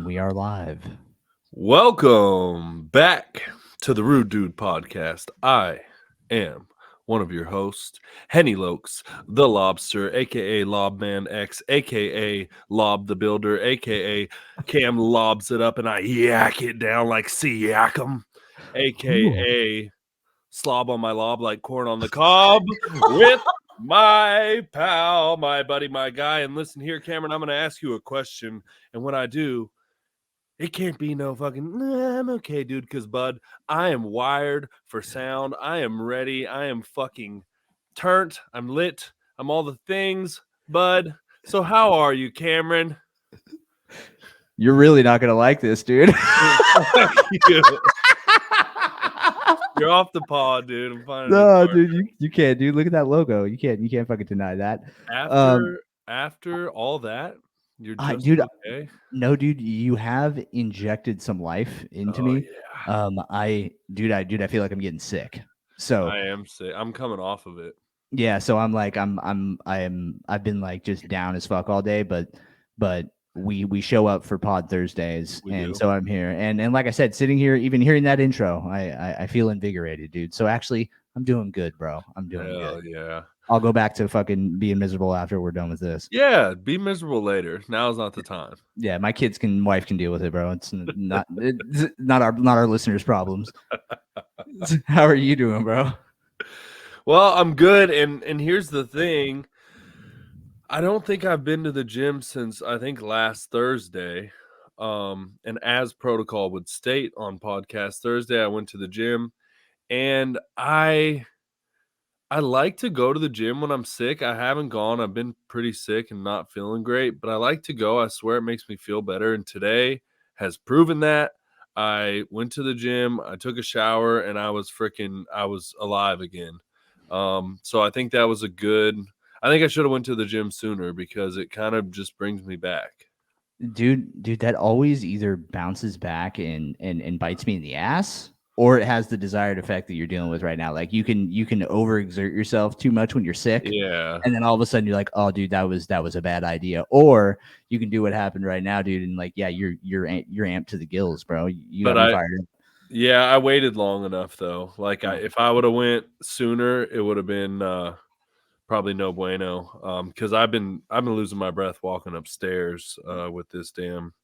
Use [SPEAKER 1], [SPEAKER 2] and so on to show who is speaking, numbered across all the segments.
[SPEAKER 1] we are live.
[SPEAKER 2] Welcome back to the Rude Dude Podcast. I am one of your hosts, Henny Lokes, the Lobster, aka Lobman X, aka Lob the Builder, aka Cam lobs it up and I yak it down like sea yakum, aka slob on my lob like corn on the cob with my pal, my buddy, my guy. And listen here, Cameron, I'm going to ask you a question. And when I do, it can't be no fucking, nah, I'm okay, dude, because, bud, I am wired for sound. I am ready. I am fucking turnt. I'm lit. I'm all the things, bud. So how are you, Cameron?
[SPEAKER 1] You're really not gonna like this, dude.
[SPEAKER 2] Fuck you. You're off the pod, dude. I'm finding
[SPEAKER 1] No,
[SPEAKER 2] it hard.
[SPEAKER 1] dude, you can't, dude. Look at that logo. You can't fucking deny that.
[SPEAKER 2] After all that, you're just
[SPEAKER 1] Dude,
[SPEAKER 2] okay.
[SPEAKER 1] no, dude, you have injected some life into
[SPEAKER 2] Oh
[SPEAKER 1] me.
[SPEAKER 2] yeah.
[SPEAKER 1] I feel like I'm getting sick. So
[SPEAKER 2] I am sick. I'm coming off of it.
[SPEAKER 1] yeah, so I've been like just down as fuck all day, but we show up for Pod Thursdays,
[SPEAKER 2] We
[SPEAKER 1] and
[SPEAKER 2] do.
[SPEAKER 1] so I'm here, and like I said, sitting here, even hearing that intro, I feel invigorated, dude. So actually, I'm doing good, bro. I'm doing
[SPEAKER 2] Hell
[SPEAKER 1] good.
[SPEAKER 2] yeah.
[SPEAKER 1] I'll go back to fucking being miserable after we're done with this.
[SPEAKER 2] Yeah, be miserable later. Now's not the time.
[SPEAKER 1] Yeah, my wife can deal with it, bro. It's not our listeners' problems. How are you doing, bro?
[SPEAKER 2] Well, I'm good, and here's the thing. I don't think I've been to the gym since I think last Thursday. And as protocol would state on podcast Thursday, I went to the gym, and I like to go to the gym when I'm sick. I haven't gone. I've been pretty sick and not feeling great, but I like to go. I swear it makes me feel better. And today has proven that. I went to the gym, I took a shower, and I was alive again. So I think that was I think I should have went to the gym sooner because it kind of just brings me back.
[SPEAKER 1] Dude, that always either bounces back and bites me in the ass, or it has the desired effect that you're dealing with right now. Like you can overexert yourself too much when you're sick,
[SPEAKER 2] Yeah.
[SPEAKER 1] and then all of a sudden you're like, oh, dude, that was a bad idea. Or you can do what happened right now, dude, and like, yeah, you're amped to the gills, bro. You got me fired up.
[SPEAKER 2] Yeah, I waited long enough though. Like if I would have went sooner, it would have been probably no bueno. Because I've been losing my breath walking upstairs with this damn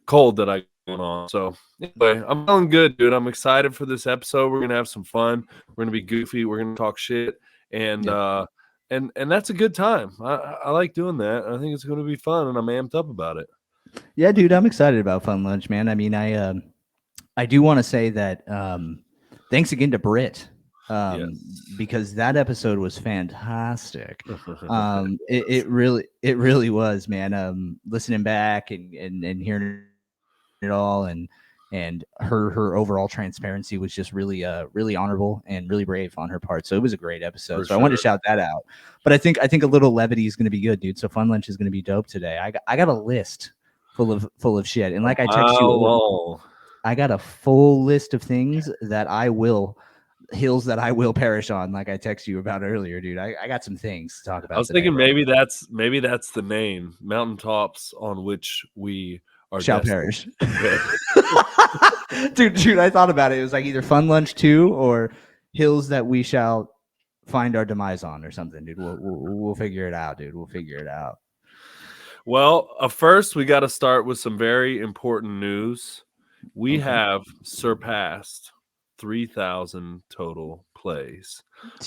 [SPEAKER 2] cold that I got going on. So anyway, I'm feeling good, dude. I'm excited for this episode. We're gonna have some fun. We're gonna be goofy. We're gonna talk shit, and and that's a good time. I like doing that. I think it's gonna be fun, and I'm amped up about it.
[SPEAKER 1] Yeah, dude, I'm excited about Fun Lunch, man. I mean, I do want to say that thanks again to Britt.
[SPEAKER 2] Yes.
[SPEAKER 1] Because that episode was fantastic. It really was, man. Listening back and hearing it all, and her overall transparency was just really really honorable and really brave on her part. So it was a great episode.
[SPEAKER 2] For
[SPEAKER 1] So I wanted to
[SPEAKER 2] sure.
[SPEAKER 1] shout that out. But I think a little levity is going to be good, dude. So Fun Lunch is going to be dope today. I got a list full of shit, and like I text you, I got a full list of things that hills that I will perish on, like I texted you about earlier, dude. I got some things to talk about
[SPEAKER 2] I was
[SPEAKER 1] today,
[SPEAKER 2] thinking
[SPEAKER 1] bro.
[SPEAKER 2] maybe that's the name, mountaintops on which we are
[SPEAKER 1] Shall
[SPEAKER 2] destined.
[SPEAKER 1] perish. dude, I thought about it. It was like either Fun Lunch 2 or hills that we shall find our demise on or something, dude. We'll figure it out, dude. We'll figure it out.
[SPEAKER 2] Well, first we got to start with some very important news. We have surpassed 3,000 total plays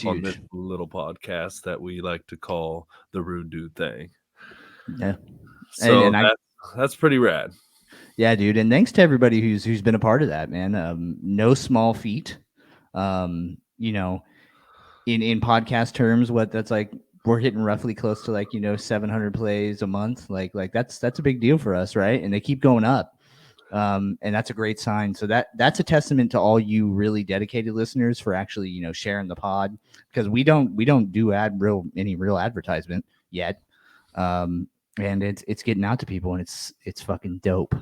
[SPEAKER 2] on this little podcast that we like to call the Rude Dude Thing.
[SPEAKER 1] Yeah.
[SPEAKER 2] So that's pretty rad.
[SPEAKER 1] Yeah, dude. And thanks to everybody who's been a part of that, man. No small feat. You know, in podcast terms, what that's like, we're hitting roughly close to like 700 plays a month. Like that's a big deal for us, right? And they keep going up. And that's a great sign. So that's a testament to all you really dedicated listeners for actually sharing the pod, because we don't do any real advertisement yet. And it's getting out to people, and it's fucking dope.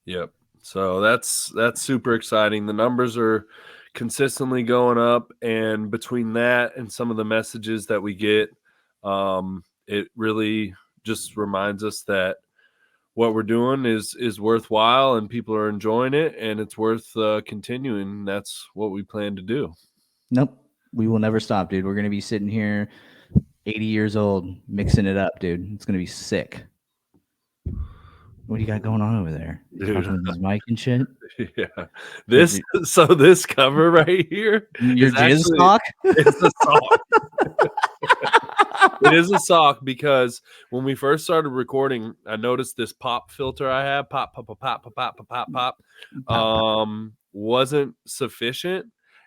[SPEAKER 2] Yep. So that's super exciting. The numbers are consistently going up, and between that and some of the messages that we get, it really just reminds us that what we're doing is worthwhile and people are enjoying it and it's worth continuing. That's what we plan to do.
[SPEAKER 1] Nope. We will never stop, dude. We're gonna be sitting here 80 years old, mixing it up, dude. It's gonna be sick. What do you got going on over there? You
[SPEAKER 2] Dude,
[SPEAKER 1] fucking with his mic and shit?
[SPEAKER 2] yeah. This so this cover right here
[SPEAKER 1] Your
[SPEAKER 2] is
[SPEAKER 1] jizz
[SPEAKER 2] actually
[SPEAKER 1] sock?
[SPEAKER 2] it's a sock. It is a sock because when we first started recording, I noticed this pop filter I have, pop, pop, pop, pop, pop, pop, pop, pop,
[SPEAKER 1] Pop.
[SPEAKER 2] wasn't sufficient.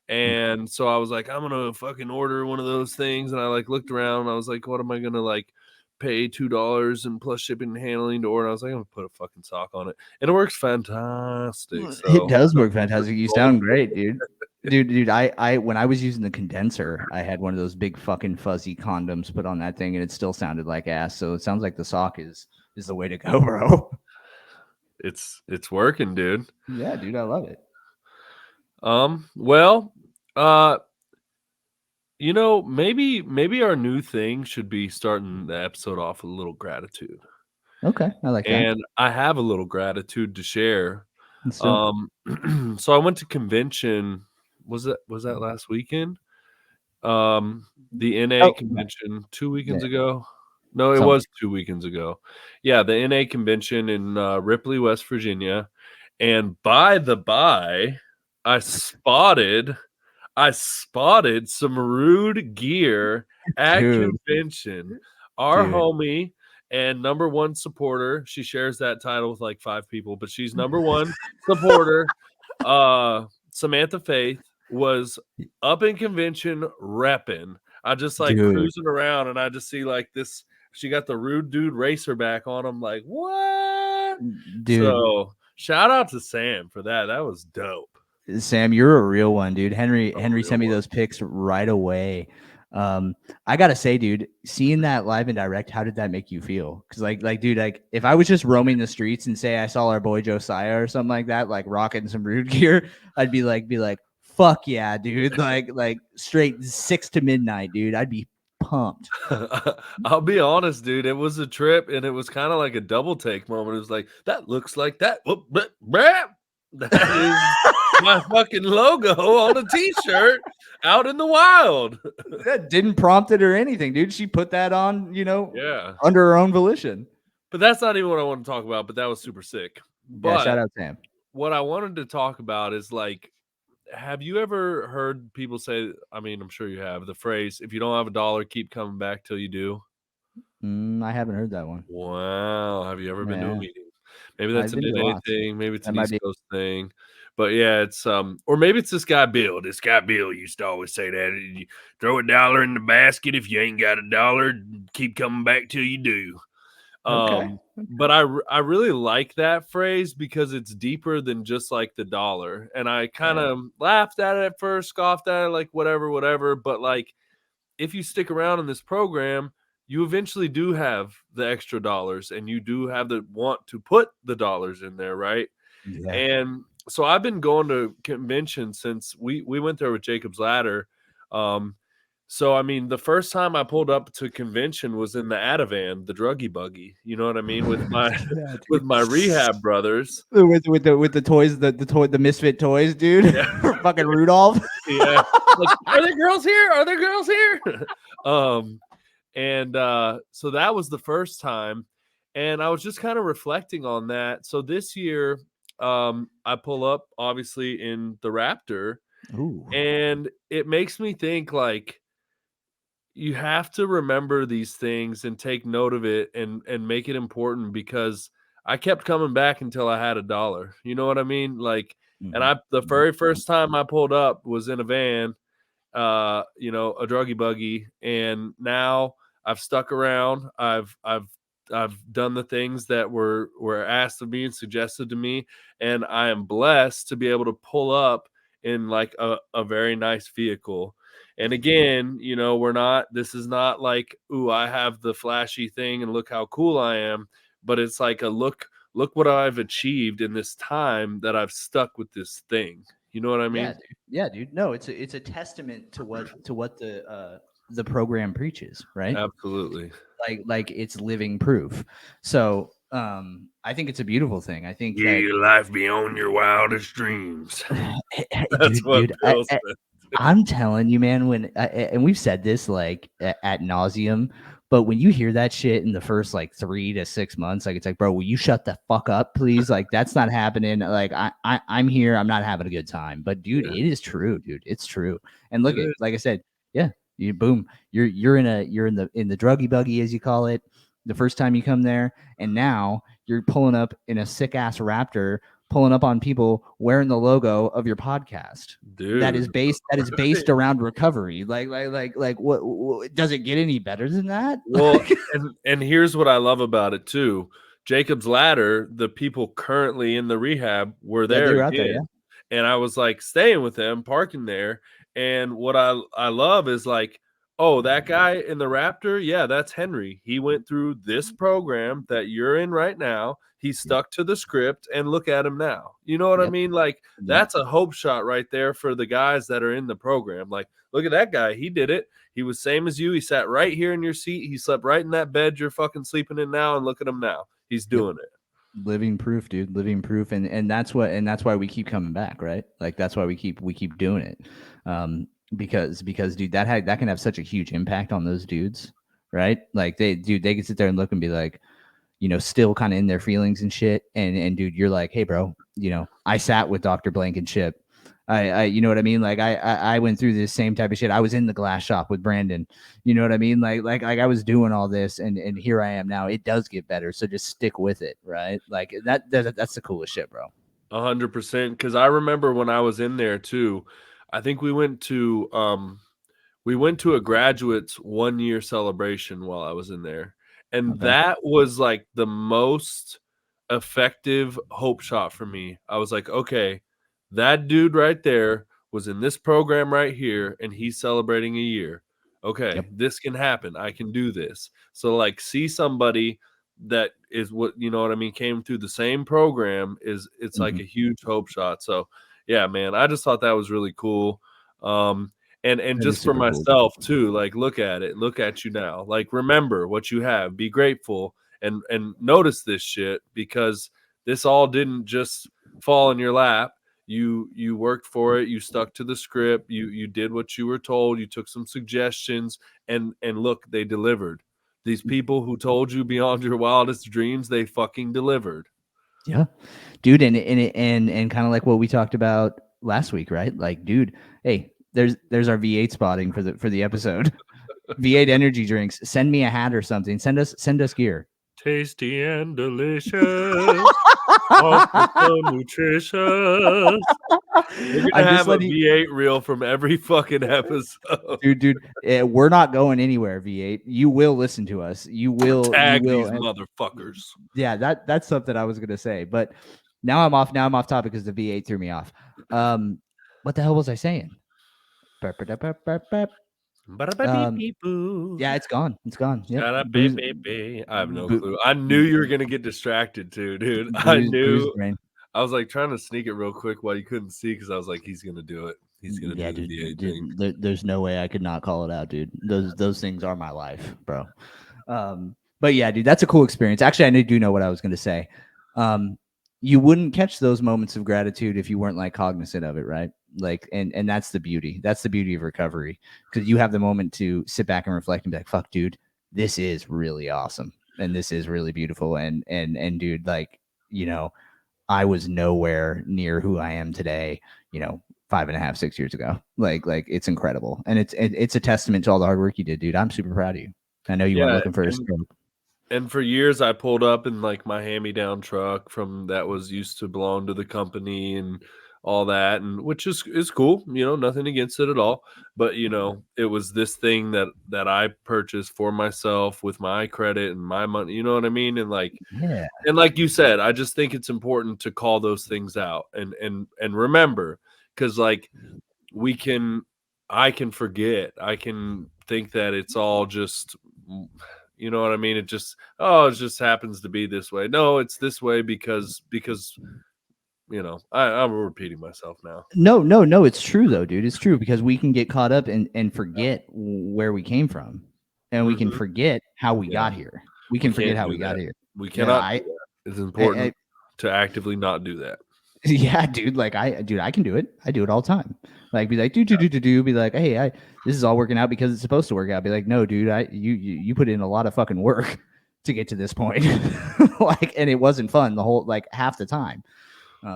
[SPEAKER 2] And so I was like, I'm gonna fucking order one of those things. And I like looked around and I was like, what am I gonna like pay $2 and plus shipping and handling to order? I was like, I'm gonna put a fucking sock on it. And it works fantastic.
[SPEAKER 1] It
[SPEAKER 2] So
[SPEAKER 1] does work fantastic. You sound great, dude. Dude, I when I was using the condenser, I had one of those big fucking fuzzy condoms put on that thing, and it still sounded like ass. So it sounds like the sock is the way to go, bro.
[SPEAKER 2] it's working, dude.
[SPEAKER 1] Yeah, dude, I love it.
[SPEAKER 2] Well, you know, maybe our new thing should be starting the episode off with a little gratitude.
[SPEAKER 1] Okay, I like that.
[SPEAKER 2] And I have a little gratitude to share.
[SPEAKER 1] Let's do it.
[SPEAKER 2] So I went to convention. Was that last weekend? The NA
[SPEAKER 1] Oh,
[SPEAKER 2] convention 2 weekends
[SPEAKER 1] yeah,
[SPEAKER 2] ago. No, it
[SPEAKER 1] something.
[SPEAKER 2] was 2 weekends ago. Yeah, the NA convention in Ripley, West Virginia. And by the by, I spotted some rude gear at
[SPEAKER 1] Dude,
[SPEAKER 2] convention. Our
[SPEAKER 1] dude.
[SPEAKER 2] homie and number one supporter, she shares that title with like 5 people, but she's number one supporter. Samantha Faith was up in convention repping. I just like
[SPEAKER 1] Dude,
[SPEAKER 2] cruising around and I just see like this. She got the rude dude racer back on. I'm like, what?
[SPEAKER 1] dude.
[SPEAKER 2] So shout out to Sam for that. That was dope.
[SPEAKER 1] Sam, you're a real one, dude. Henry
[SPEAKER 2] A
[SPEAKER 1] Henry
[SPEAKER 2] real
[SPEAKER 1] sent me
[SPEAKER 2] one.
[SPEAKER 1] those pics right away. I gotta say, dude, seeing that live and direct, how did that make you feel? Because dude, like if I was just roaming the streets and say I saw our boy Josiah or something like that, like rocking some rude gear, I'd be like, fuck yeah, dude. Like straight 6 to midnight, dude. I'd be pumped.
[SPEAKER 2] I'll be honest, dude. It was a trip, and it was kind of like a double take moment. It was like that looks like that. Whoop, bleh, bleh. That is my fucking logo on a T-shirt out in the wild.
[SPEAKER 1] That didn't prompt it or anything, dude. She put that on,
[SPEAKER 2] Yeah,
[SPEAKER 1] under her own volition.
[SPEAKER 2] but that's not even what I want to talk about. But that was super sick.
[SPEAKER 1] Yeah, shout
[SPEAKER 2] But
[SPEAKER 1] out Sam.
[SPEAKER 2] what I wanted to talk about is like, have you ever heard people say? I mean, I'm sure you have the phrase, "If you don't have a dollar, keep coming back till you do."
[SPEAKER 1] I haven't heard that one.
[SPEAKER 2] Wow. Have you ever been to a
[SPEAKER 1] Yeah,
[SPEAKER 2] meeting? Maybe
[SPEAKER 1] I've
[SPEAKER 2] that's an
[SPEAKER 1] been to
[SPEAKER 2] NA
[SPEAKER 1] lots.
[SPEAKER 2] thing, maybe it's
[SPEAKER 1] That
[SPEAKER 2] an
[SPEAKER 1] might
[SPEAKER 2] East
[SPEAKER 1] be.
[SPEAKER 2] Coast thing. But yeah, it's or maybe it's this guy Bill. This guy Bill used to always say that you throw a dollar in the basket if you ain't got a dollar, keep coming back till you do.
[SPEAKER 1] Okay.
[SPEAKER 2] But I really like that phrase because it's deeper than just like the dollar. And I kind of laughed at it at first, scoffed at it, like whatever. But like if you stick around in this program, you eventually do have the extra dollars and you do have the want to put the dollars in there, right?
[SPEAKER 1] Yeah.
[SPEAKER 2] And so I've been going to conventions since we went there with Jacob's Ladder. So I mean, the first time I pulled up to convention was in the Ativan, the druggy buggy. You know what I mean? With my
[SPEAKER 1] Yeah,
[SPEAKER 2] with my rehab brothers.
[SPEAKER 1] with the toys, the misfit toys, dude.
[SPEAKER 2] Yeah.
[SPEAKER 1] Fucking Rudolph.
[SPEAKER 2] Yeah. Like, are there girls here? Are there girls here? And so that was the first time. And I was just kind of reflecting on that. So this year, I pull up obviously in the Raptor,
[SPEAKER 1] Ooh.
[SPEAKER 2] and it makes me think like you have to remember these things and take note of it and make it important because I kept coming back until I had a dollar. You know what I mean? Like, and the very first time I pulled up was in a van, a druggy buggy, and now I've stuck around. I've done the things that were asked of me and suggested to me, and I am blessed to be able to pull up in like a very nice vehicle. And again, this is not like, ooh, I have the flashy thing and look how cool I am, but it's like a look what I've achieved in this time that I've stuck with this thing. You know what I mean?
[SPEAKER 1] Yeah, dude. No, it's a testament to what the program preaches, right?
[SPEAKER 2] Absolutely.
[SPEAKER 1] Like it's living proof. So I think it's a beautiful thing. I think
[SPEAKER 2] Yeah,
[SPEAKER 1] that
[SPEAKER 2] your life beyond your wildest dreams. That's what
[SPEAKER 1] dude,
[SPEAKER 2] Bill said.
[SPEAKER 1] I'm telling you, man, and we've said this like at nauseum, but when you hear that shit in the first like 3 to 6 months, like it's like, bro, will you shut the fuck up, please? Like that's not happening. Like I'm here, I'm not having a good time. But dude,
[SPEAKER 2] Yeah,
[SPEAKER 1] it is true, dude. It's true. And
[SPEAKER 2] it
[SPEAKER 1] look at,
[SPEAKER 2] is.
[SPEAKER 1] like I said, yeah, you boom, you're in the druggy buggy as you call it. The first time you come there, and now you're pulling up in a sick ass Raptor, pulling up on people wearing the logo of your podcast
[SPEAKER 2] Dude.
[SPEAKER 1] that is based around recovery. Like what does it get any better than that?
[SPEAKER 2] Well, and here's what I love about it too. Jacob's Ladder, the people currently in the rehab were
[SPEAKER 1] Yeah, they
[SPEAKER 2] there
[SPEAKER 1] were out there. Yeah.
[SPEAKER 2] again. And I was like staying with them, parking there. And what I love is like, oh, that guy in the Raptor, yeah, that's Henry. He went through this program that you're in right now. He
[SPEAKER 1] Yep.
[SPEAKER 2] stuck to the script and look at him now. You know what I
[SPEAKER 1] Yep.
[SPEAKER 2] mean? Like
[SPEAKER 1] Yep.
[SPEAKER 2] that's a hope shot right there for the guys that are in the program. Like, look at that guy. He did it. He was same as you. He sat right here in your seat. He slept right in that bed you're fucking sleeping in now. And look at him now. He's
[SPEAKER 1] Yep.
[SPEAKER 2] doing it.
[SPEAKER 1] Living proof, dude. Living proof, and that's why we keep coming back, right? Like that's why we keep doing it, because dude, that can have such a huge impact on those dudes, right? Like they can sit there and look and be like, still kind of in their feelings and shit. And dude, you're like, hey, bro, I sat with Dr. Blankenship. You know what I mean? Like I went through this same type of shit. I was in the glass shop with Brandon. You know what I mean? Like I was doing all this, and here I am now. It does get better, so just stick with it, right? Like that's the coolest shit, bro.
[SPEAKER 2] 100%. Because I remember when I was in there too. I think we went to a graduate's 1 year celebration while I was in there. And
[SPEAKER 1] Okay.
[SPEAKER 2] that was like the most effective hope shot for me. I was like, okay, that dude right there was in this program right here and he's celebrating a year. Okay,
[SPEAKER 1] Yep.
[SPEAKER 2] this can happen. I can do this. So like see somebody that is what you know what I mean came through the same program is it's like
[SPEAKER 1] Hmm.
[SPEAKER 2] a huge hope shot. So yeah, man, I just thought that was really cool. Um and
[SPEAKER 1] That is
[SPEAKER 2] just for
[SPEAKER 1] super cool, dude.
[SPEAKER 2] myself too, like look at it, look at you now. Like remember what you have, be grateful and notice this shit because this all didn't just fall in your lap. You worked for it, you stuck to the script, you did what you were told, you took some suggestions and look, they delivered. These people who told you beyond your wildest dreams, they fucking delivered.
[SPEAKER 1] Yeah, dude, and kind of like what we talked about last week, right? Like, dude, hey, there's our V8 spotting for the episode. V8 energy drinks. Send me a hat or something. Send us gear.
[SPEAKER 2] Tasty and delicious. Also so nutritious. We're gonna
[SPEAKER 1] I'm just
[SPEAKER 2] have a
[SPEAKER 1] letting
[SPEAKER 2] V8 reel from every fucking episode.
[SPEAKER 1] dude. We're not going anywhere. V8. You will listen to us. You will. You
[SPEAKER 2] Tag
[SPEAKER 1] will.
[SPEAKER 2] these
[SPEAKER 1] And
[SPEAKER 2] motherfuckers.
[SPEAKER 1] yeah, that's something I was gonna say. But now I'm off. Now I'm off topic because the V8 threw me off. What the hell was I saying? Burp, burp, burp, burp, burp. Um, yeah, it's gone. It's gone. Yep. Booze,
[SPEAKER 2] I have no
[SPEAKER 1] boo,
[SPEAKER 2] clue. I knew you were gonna get distracted too, dude. I
[SPEAKER 1] booze
[SPEAKER 2] knew.
[SPEAKER 1] brain.
[SPEAKER 2] I was like trying to sneak it real quick while you couldn't see because I was like, he's gonna do it. He's gonna
[SPEAKER 1] Yeah,
[SPEAKER 2] do the
[SPEAKER 1] dude,
[SPEAKER 2] V8 thing.
[SPEAKER 1] there's no way I could not call it out, dude. Those things are my life, bro. But yeah, dude, that's a cool experience. Actually, I do know what I was going to say. Um, you wouldn't catch those moments of gratitude if you weren't like cognizant of it, right? Like, and that's the beauty. That's the beauty of recovery because you have the moment to sit back and reflect and be like, "Fuck, dude, this is really awesome, and this is really beautiful." And dude, like, you know, I was nowhere near who I am today. 5.5, 6 years ago. Like it's incredible, and it's a testament to all the hard work you did, dude. I'm super proud of you. I know you weren't
[SPEAKER 2] Yeah,
[SPEAKER 1] looking for a
[SPEAKER 2] and
[SPEAKER 1] stroke.
[SPEAKER 2] and for years I pulled up in like my hand-me-down truck from that was used to belong to the company and all that, and which is cool, nothing against it at all. But it was this thing that I purchased for myself with my credit and my money, you know what I mean?
[SPEAKER 1] Yeah,
[SPEAKER 2] And like you said, I just think it's important to call those things out and remember, because like we can I can forget. I can think that it's all just you know what I mean? It just happens to be this way. No, it's this way because I'm repeating myself now.
[SPEAKER 1] no, it's true though, dude. It's true because we can get caught up and forget where we came from, and we can
[SPEAKER 2] Hmm.
[SPEAKER 1] forget how we
[SPEAKER 2] Yeah,
[SPEAKER 1] got here. We
[SPEAKER 2] we
[SPEAKER 1] can forget
[SPEAKER 2] can't
[SPEAKER 1] how
[SPEAKER 2] do
[SPEAKER 1] we got
[SPEAKER 2] that.
[SPEAKER 1] here.
[SPEAKER 2] We
[SPEAKER 1] Yeah,
[SPEAKER 2] cannot
[SPEAKER 1] I
[SPEAKER 2] do that. It's
[SPEAKER 1] I,
[SPEAKER 2] important to actively not do that.
[SPEAKER 1] yeah, dude. Like I can do it. I do it all the time. Like be like, do. Be like, hey, this is all working out because it's supposed to work out. Be like, no, dude, you put in a lot of fucking work to get to this point. Like, and it wasn't fun the whole like half the time.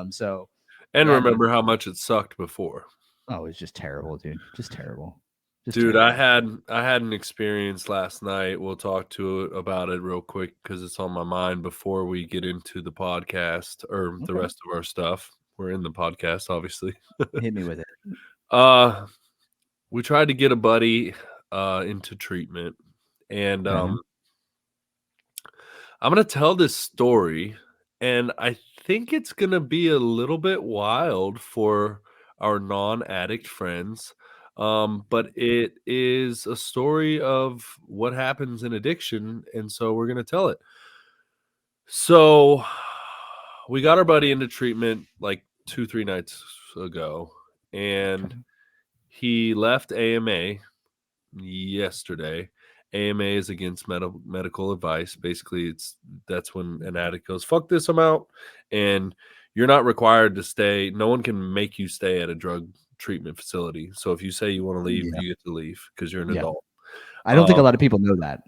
[SPEAKER 1] So
[SPEAKER 2] And
[SPEAKER 1] yeah, dude.
[SPEAKER 2] remember how much it sucked before.
[SPEAKER 1] Oh, it's just terrible, dude. Just terrible. Just
[SPEAKER 2] Dude,
[SPEAKER 1] terrible.
[SPEAKER 2] I had an experience last night. We'll talk about it real quick because it's on my mind before we get into the podcast or the
[SPEAKER 1] Okay.
[SPEAKER 2] rest of our stuff. We're in the podcast, obviously.
[SPEAKER 1] Hit me with it.
[SPEAKER 2] Uh, we tried to get a buddy into treatment, and
[SPEAKER 1] Okay.
[SPEAKER 2] I'm gonna tell this story, and I think it's gonna be a little bit wild for our non-addict friends. But it is a story of what happens in addiction, and so we're gonna tell it. So we got our buddy into treatment like 2-3 nights ago, and
[SPEAKER 1] Okay.
[SPEAKER 2] he left AMA yesterday. AMA is against medical advice. Basically, that's when an addict goes, "Fuck this, I'm out," and you're not required to stay. No one can make you stay at a drug treatment facility. So if you say you want to leave,
[SPEAKER 1] Yeah.
[SPEAKER 2] you get to leave because you're an
[SPEAKER 1] Yeah.
[SPEAKER 2] adult.
[SPEAKER 1] I don't think a
[SPEAKER 2] Um,
[SPEAKER 1] lot of people know that.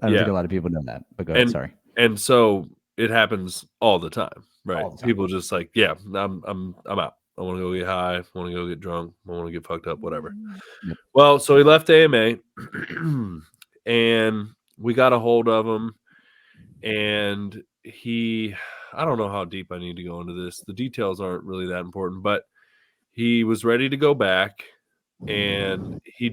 [SPEAKER 1] I don't think
[SPEAKER 2] yeah,
[SPEAKER 1] a lot of people know that. But go ahead.
[SPEAKER 2] and
[SPEAKER 1] Sorry.
[SPEAKER 2] and so it happens all the time, right?
[SPEAKER 1] All the time.
[SPEAKER 2] People just like, yeah, I'm out. I want to go get high. I want to go get drunk. I want to get fucked up. Whatever.
[SPEAKER 1] Yep.
[SPEAKER 2] Well, so he left AMA, and we got a hold of him, and I don't know how deep I need to go into this. The details aren't really that important, but he was ready to go back, and he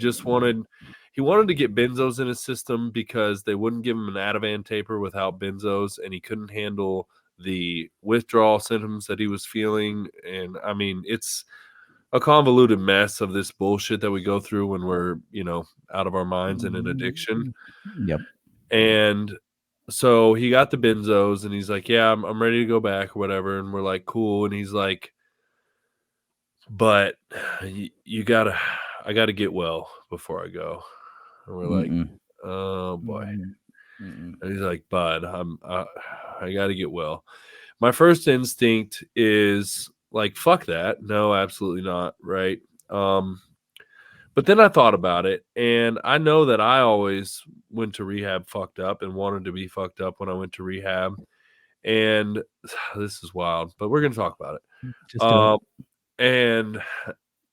[SPEAKER 2] wanted to get benzos in his system because they wouldn't give him an Ativan taper without benzos, and he couldn't handle the withdrawal symptoms that he was feeling. And I mean, it's a convoluted mess of this bullshit that we go through when we're, out of our minds and in addiction.
[SPEAKER 1] Yep.
[SPEAKER 2] And so he got the benzos, and he's like, yeah, I'm ready to go back or whatever. And we're like, cool. And he's like, but I gotta get well before I go. And we're like,
[SPEAKER 1] Mm-mm.
[SPEAKER 2] oh boy.
[SPEAKER 1] Mm-mm.
[SPEAKER 2] And he's like, bud, I gotta get well. My first instinct is like, fuck that. No, absolutely not. Right. But then I thought about it, and I know that I always went to rehab fucked up and wanted to be fucked up when I went to rehab. And this is wild, but we're going to talk about it.
[SPEAKER 1] Just do it.
[SPEAKER 2] And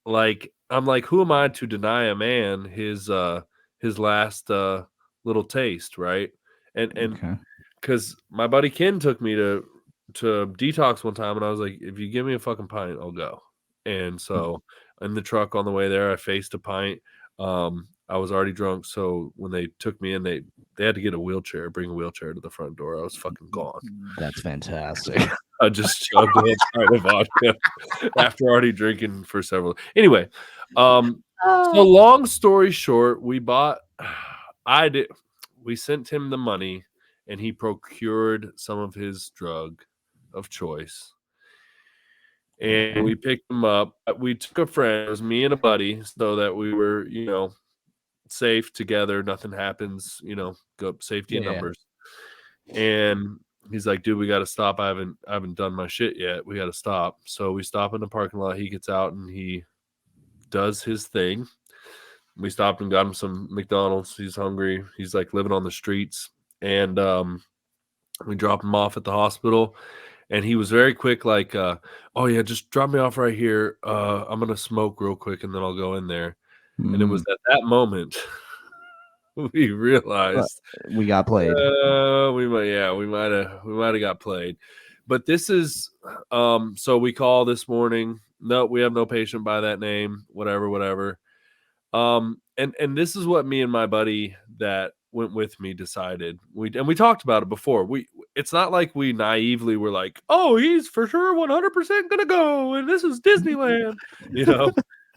[SPEAKER 2] like, I'm like, who am I to deny a man his last little taste, right? And
[SPEAKER 1] Okay.
[SPEAKER 2] because my buddy Ken took me to detox one time, and I was like, if you give me a fucking pint, I'll go. And so in the truck on the way there, I faced a pint. I was already drunk, so when they took me in, they had to get bring a wheelchair to the front door. I was fucking gone.
[SPEAKER 1] That's fantastic.
[SPEAKER 2] I just chugged a whole pint of vodka after already drinking for several. Anyway, so long story short, we sent him the money, and he procured some of his drug of choice. And we picked him up. We took a friend. It was me and a buddy, so that we were, safe together. Nothing happens, go safety in
[SPEAKER 1] Yeah.
[SPEAKER 2] numbers. And he's like, dude, we got to stop. I haven't done my shit yet. We got to stop. So we stop in the parking lot. He gets out and he does his thing. We stopped and got him some McDonald's. He's hungry. He's like living on the streets. And we drop him off at the hospital. And he was very quick, like, oh, yeah, just drop me off right here. I'm going to smoke real quick, and then I'll go in there. And it was at that moment we realized
[SPEAKER 1] we got played.
[SPEAKER 2] we might have got played. But this is so we call this morning. No, we have no patient by that name. Whatever. And this is what me and my buddy that went with me decided. We talked about it before. It's not like we naively were like, oh, he's for sure 100% gonna go, and this is Disneyland,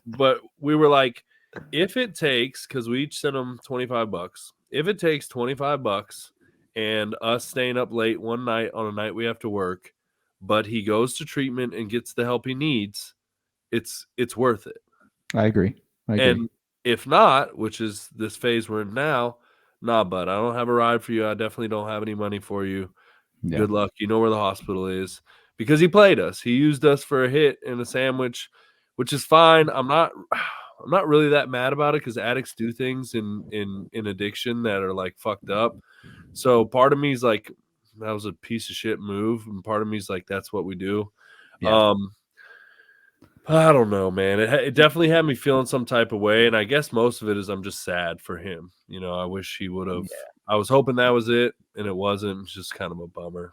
[SPEAKER 2] But we were like, if it takes, because we each sent him $25, if it takes $25 and us staying up late one night on a night we have to work, but he goes to treatment and gets the help he needs, it's worth it.
[SPEAKER 1] I agree.
[SPEAKER 2] And if not, which is this phase we're in now, nah, bud, I don't have a ride for you. I definitely don't have any money for you.
[SPEAKER 1] Yeah.
[SPEAKER 2] Good luck. You know where the hospital is because he played us. He used us for a hit and a sandwich, which is fine. I'm not I'm not really that mad about it because addicts do things in addiction that are like fucked up. So part of me is like, that was a piece of shit move, and part of me is like, that's what we do.
[SPEAKER 1] Yeah.
[SPEAKER 2] I don't know, man. It definitely had me feeling some type of way, and I guess most of it is I'm just sad for him. You know, I wish he would have.
[SPEAKER 1] Yeah.
[SPEAKER 2] I was hoping that was it, and it wasn't. It's just kind of a bummer.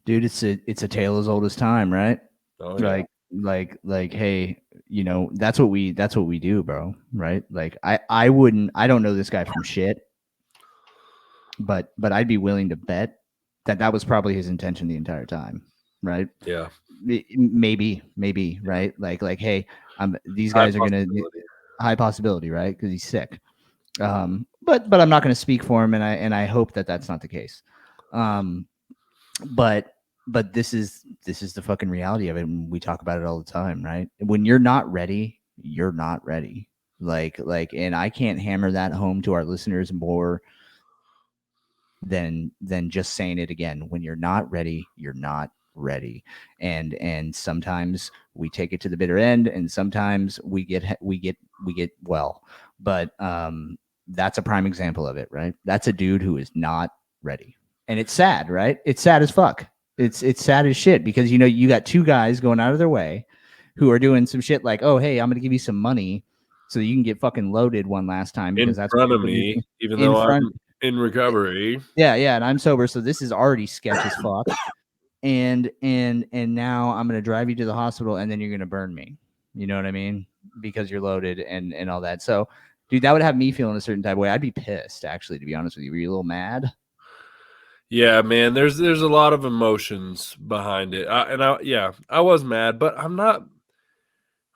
[SPEAKER 1] Dude, it's a tale as old as time, right?
[SPEAKER 2] Oh yeah,
[SPEAKER 1] Like, hey, that's what we do, bro. Right? Like, I don't know this guy from shit, but I'd be willing to bet that was probably his intention the entire time, right?
[SPEAKER 2] yeah.
[SPEAKER 1] Maybe, right? Like, hey, these
[SPEAKER 2] High
[SPEAKER 1] guys are gonna
[SPEAKER 2] possibility.
[SPEAKER 1] high possibility, right? Because he's sick. But I'm not going to speak for him, and I hope that that's not the case. Um, but this is the fucking reality of it. And we talk about it all the time, right? When you're not ready, you're not ready. And I can't hammer that home to our listeners more than just saying it again. When you're not ready, you're not ready. And sometimes we take it to the bitter end, and sometimes we get well. But that's a prime example of it, right? That's a dude who is not ready. And it's sad, right? It's sad as fuck. It's sad as shit because you got two guys going out of their way who are doing some shit like, oh, hey, I'm gonna give you some money so you can get fucking loaded one last time
[SPEAKER 2] In
[SPEAKER 1] because that's
[SPEAKER 2] front of
[SPEAKER 1] what you
[SPEAKER 2] me,
[SPEAKER 1] do
[SPEAKER 2] even
[SPEAKER 1] in
[SPEAKER 2] though
[SPEAKER 1] front.
[SPEAKER 2] I'm in recovery.
[SPEAKER 1] Yeah, and I'm sober, so this is already sketch as fuck. And now I'm gonna drive you to the hospital, and then you're gonna burn me. You know what I mean? Because you're loaded and all that. So, dude, that would have me feeling a certain type of way. I'd be pissed, actually, to be honest with you. Were you a little mad?
[SPEAKER 2] Yeah, man. There's a lot of emotions behind it, I was mad, but I'm not.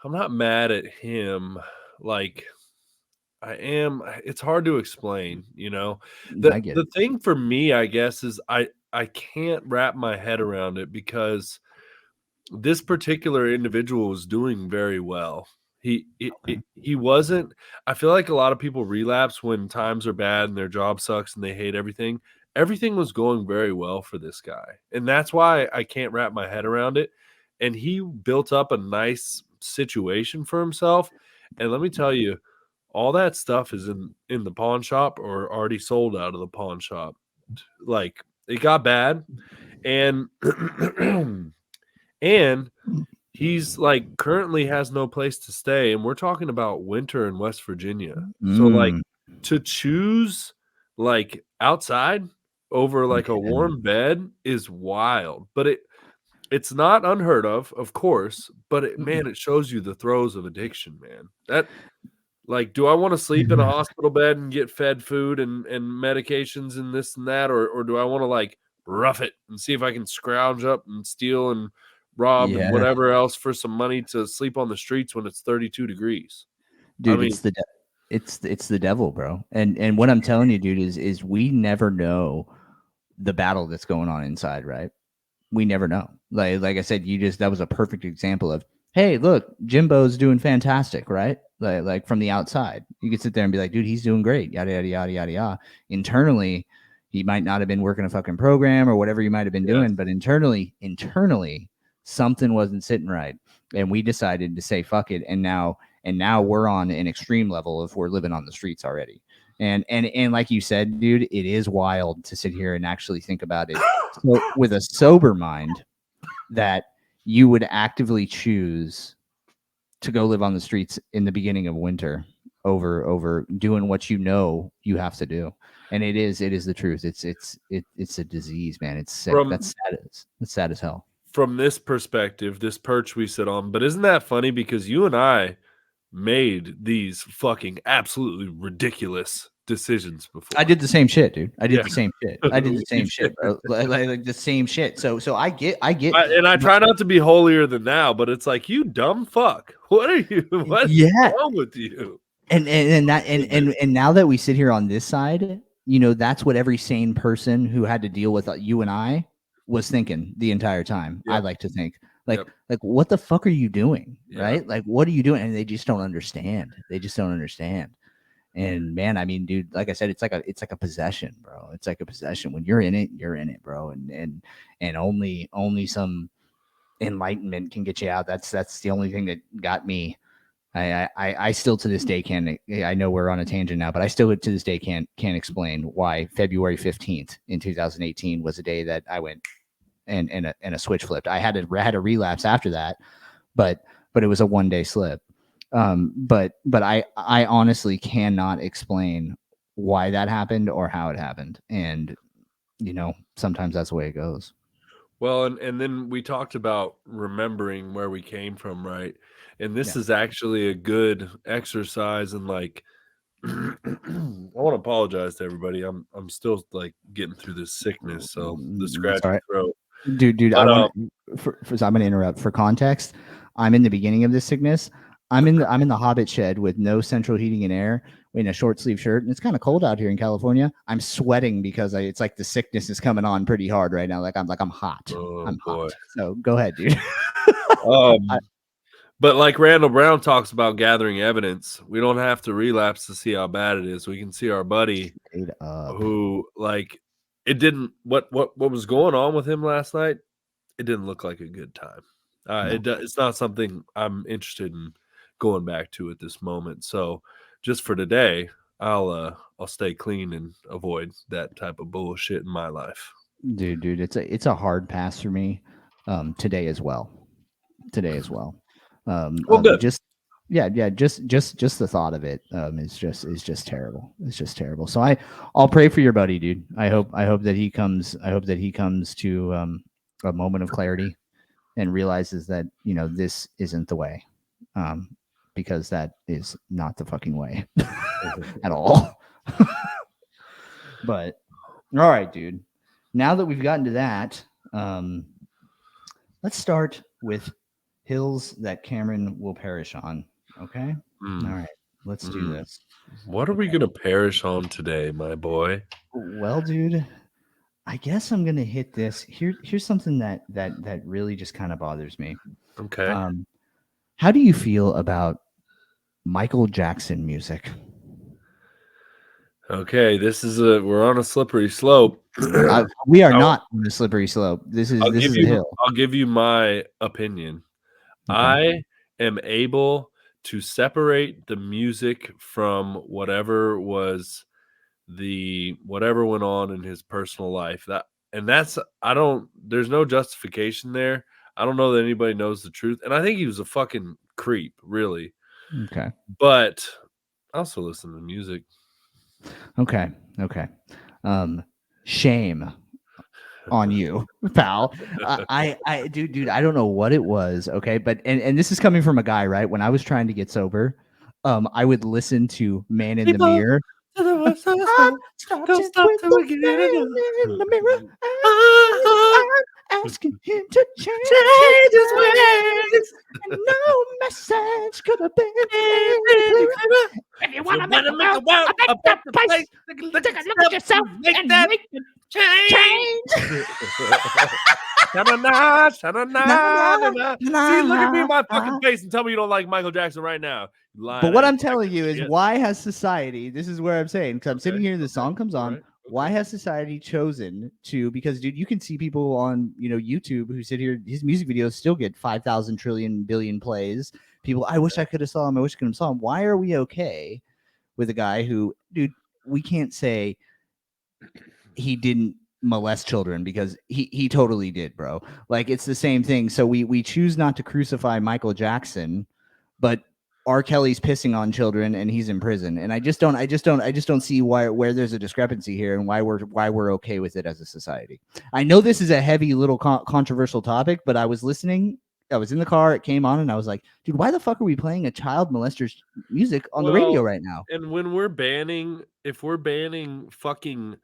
[SPEAKER 2] I'm not mad at him. Like I am. It's hard to explain. You know,
[SPEAKER 1] I get
[SPEAKER 2] the
[SPEAKER 1] it.
[SPEAKER 2] thing for me, I guess, is I can't wrap my head around it because this particular individual was doing very well. He wasn't. I feel like a lot of people relapse when times are bad and their job sucks and they hate everything. Everything was going very well for this guy, and that's why I can't wrap my head around it. And he built up a nice situation for himself. And let me tell you, all that stuff is in the pawn shop or already sold out of the pawn shop. Like it got bad, and and he's like currently has no place to stay, and we're talking about winter in West Virginia. So like
[SPEAKER 1] Mm,
[SPEAKER 2] to choose like outside over like a
[SPEAKER 1] man.
[SPEAKER 2] warm bed is wild, but it's not unheard of course, but man, it shows you the throes of addiction, man. That like, do I want to sleep in a hospital bed and get fed food and medications and this and that, or do I want to like rough it and see if I can scrounge up and steal and rob and
[SPEAKER 1] Yeah,
[SPEAKER 2] whatever else for some money to sleep on the streets when it's 32 degrees? I
[SPEAKER 1] dude,
[SPEAKER 2] mean,
[SPEAKER 1] it's the devil, bro. And what I'm telling you, dude, is we never know the battle that's going on inside, right? We never know. Like I said, that was a perfect example of, hey, look, Jimbo's doing fantastic, right? Like from the outside, you could sit there and be like, dude, he's doing great, yada yada yada yada yada. Internally, he might not have been working a fucking program or whatever you might have been
[SPEAKER 2] yes.
[SPEAKER 1] doing, but internally, something wasn't sitting right, and we decided to say fuck it, and now we're on an extreme level of we're living on the streets already. And like you said, dude, it is wild to sit here and actually think about it so with a sober mind that you would actively choose to go live on the streets in the beginning of winter over doing what you have to do. And it is the truth. It's a disease, man. It's sick.
[SPEAKER 2] From
[SPEAKER 1] That's sad as hell.
[SPEAKER 2] from this perspective, this perch we sit on, but isn't that funny because you and I made these fucking absolutely ridiculous decisions before.
[SPEAKER 1] I did the same shit, dude. I did
[SPEAKER 2] Yeah.
[SPEAKER 1] the same shit. I did the same shit, bro. Like the same shit. So I get.
[SPEAKER 2] And I try not to be holier than thou, but it's like, you dumb fuck. What are you? What's
[SPEAKER 1] Yeah,
[SPEAKER 2] wrong with you?
[SPEAKER 1] and now that we sit here on this side, that's what every sane person who had to deal with you and I was thinking the entire time. I
[SPEAKER 2] Yep.
[SPEAKER 1] like to think like
[SPEAKER 2] Yep.
[SPEAKER 1] like what the fuck are you doing,
[SPEAKER 2] Yeah.
[SPEAKER 1] right? Like what are you doing? And they just don't understand. They just don't understand. And man, I mean, dude, like I said, it's like a possession, bro. It's like a possession. When you're in it, bro. And only some enlightenment can get you out. That's the only thing that got me. I still to this day can't. I know we're on a tangent now, but I still to this day can't explain why February 15th in 2018 was a day that I went and a switch flipped. I had a relapse after that, but it was a 1 day slip. But I honestly cannot explain why that happened or how it happened. And sometimes that's the way it goes.
[SPEAKER 2] Well, and then we talked about remembering where we came from, right? And this
[SPEAKER 1] Yeah.
[SPEAKER 2] is actually a good exercise in like I want to apologize to everybody. I'm still like getting through this sickness, so the
[SPEAKER 1] That's all
[SPEAKER 2] scratchy
[SPEAKER 1] right.
[SPEAKER 2] throat.
[SPEAKER 1] Dude, I
[SPEAKER 2] But
[SPEAKER 1] want I'm going to interrupt for context. I'm in the beginning of this sickness. I'm in the Hobbit shed with no central heating and air in a short sleeve shirt, and it's kind of cold out here in California. I'm sweating because it's like the sickness is coming on pretty hard right now. I'm hot.
[SPEAKER 2] oh
[SPEAKER 1] I'm
[SPEAKER 2] boy.
[SPEAKER 1] hot. So go ahead, dude.
[SPEAKER 2] Um but like Randall Brown talks about gathering evidence, we don't have to relapse to see how bad it is. We can see our buddy
[SPEAKER 1] Straight up.
[SPEAKER 2] who like it didn't what was going on with him last night. It didn't look like a good time.
[SPEAKER 1] No.
[SPEAKER 2] It's not something I'm interested in going back to at this moment. So just for today, I'll stay clean and avoid that type of bullshit in my life.
[SPEAKER 1] Dude, it's a hard pass for me today as well. Today as well.
[SPEAKER 2] Well, good.
[SPEAKER 1] Just yeah, just the thought of it is just terrible. It's just terrible. So I'll pray for your buddy, dude. I hope that he comes to a moment of clarity and realizes that this isn't the way, because that is not the fucking way at all. But all right, dude. Now that we've gotten to that, let's start with hills that Cameron will perish on. Okay. All right. Let's do this.
[SPEAKER 2] What are we
[SPEAKER 1] Okay.
[SPEAKER 2] gonna perish on today, my boy?
[SPEAKER 1] Well, dude, I guess I'm gonna hit this. Here's something that really just kind of bothers me.
[SPEAKER 2] Okay.
[SPEAKER 1] Um, how do you feel about Michael Jackson music?
[SPEAKER 2] Okay, we're on a slippery slope.
[SPEAKER 1] We are
[SPEAKER 2] I'll,
[SPEAKER 1] not on a slippery slope. This
[SPEAKER 2] I'll
[SPEAKER 1] is
[SPEAKER 2] give
[SPEAKER 1] a
[SPEAKER 2] you
[SPEAKER 1] hill.
[SPEAKER 2] I'll give you my opinion.
[SPEAKER 1] Okay.
[SPEAKER 2] I am able to separate the music from whatever went on in his personal life. There's no justification there. I don't know that anybody knows the truth. And I think he was a fucking creep, really.
[SPEAKER 1] Okay.
[SPEAKER 2] But I also listen to music.
[SPEAKER 1] Okay. Okay. Shame on you, pal. Dude, I don't know what it was. Okay, but and this is coming from a guy, right? When I was trying to get sober, I would listen to Man in the
[SPEAKER 2] People
[SPEAKER 1] Mirror.
[SPEAKER 2] to the west of the
[SPEAKER 1] I'm
[SPEAKER 2] sun, don't
[SPEAKER 1] starting
[SPEAKER 2] stop
[SPEAKER 1] with
[SPEAKER 2] till
[SPEAKER 1] the
[SPEAKER 2] we get it
[SPEAKER 1] man
[SPEAKER 2] again.
[SPEAKER 1] in the mirror.
[SPEAKER 2] Ah,
[SPEAKER 1] I'm asking him to change his
[SPEAKER 2] change his
[SPEAKER 1] ways,
[SPEAKER 2] ways.
[SPEAKER 1] and no message could have been any clearer. If you want to make
[SPEAKER 2] Wanna
[SPEAKER 1] a
[SPEAKER 2] make a
[SPEAKER 1] world
[SPEAKER 2] world
[SPEAKER 1] a
[SPEAKER 2] a
[SPEAKER 1] better
[SPEAKER 2] better
[SPEAKER 1] place,
[SPEAKER 2] place?
[SPEAKER 1] take
[SPEAKER 2] Take
[SPEAKER 1] a
[SPEAKER 2] a
[SPEAKER 1] look at
[SPEAKER 2] step to
[SPEAKER 1] yourself
[SPEAKER 2] make
[SPEAKER 1] and
[SPEAKER 2] that
[SPEAKER 1] make it
[SPEAKER 2] change.
[SPEAKER 1] change.
[SPEAKER 2] Sha-na-na,
[SPEAKER 1] Na,
[SPEAKER 2] sha-na-na,
[SPEAKER 1] na,
[SPEAKER 2] na-na. See, look at me in
[SPEAKER 1] na,
[SPEAKER 2] my fucking
[SPEAKER 1] na.
[SPEAKER 2] face and tell me you don't like Michael Jackson right now. You
[SPEAKER 1] But
[SPEAKER 2] lying
[SPEAKER 1] what
[SPEAKER 2] ass
[SPEAKER 1] I'm
[SPEAKER 2] sack
[SPEAKER 1] telling
[SPEAKER 2] of
[SPEAKER 1] you is,
[SPEAKER 2] shit.
[SPEAKER 1] why has society? This is where I'm saying, because I'm sitting here, the song comes
[SPEAKER 2] All
[SPEAKER 1] on.
[SPEAKER 2] right.
[SPEAKER 1] Why has society chosen to? Because dude, you can see people on YouTube who sit here. His music videos still get 5,000 trillion billion plays. People, I wish I could have saw him. I wish I could have saw him. Why are we okay with a guy who, dude? We can't say he didn't molest children because he totally did, bro. Like it's the same thing. So we choose not to crucify Michael Jackson, but R. Kelly's pissing on children and he's in prison. And I just don't see where there's a discrepancy here and why we're okay with it as a society. I know this is a heavy little controversial topic, but I was listening. I was in the car. It came on, and I was like, "Dude, why the fuck are we playing a child molester's music on the radio
[SPEAKER 2] Well,
[SPEAKER 1] right now?"
[SPEAKER 2] and if we're banning fucking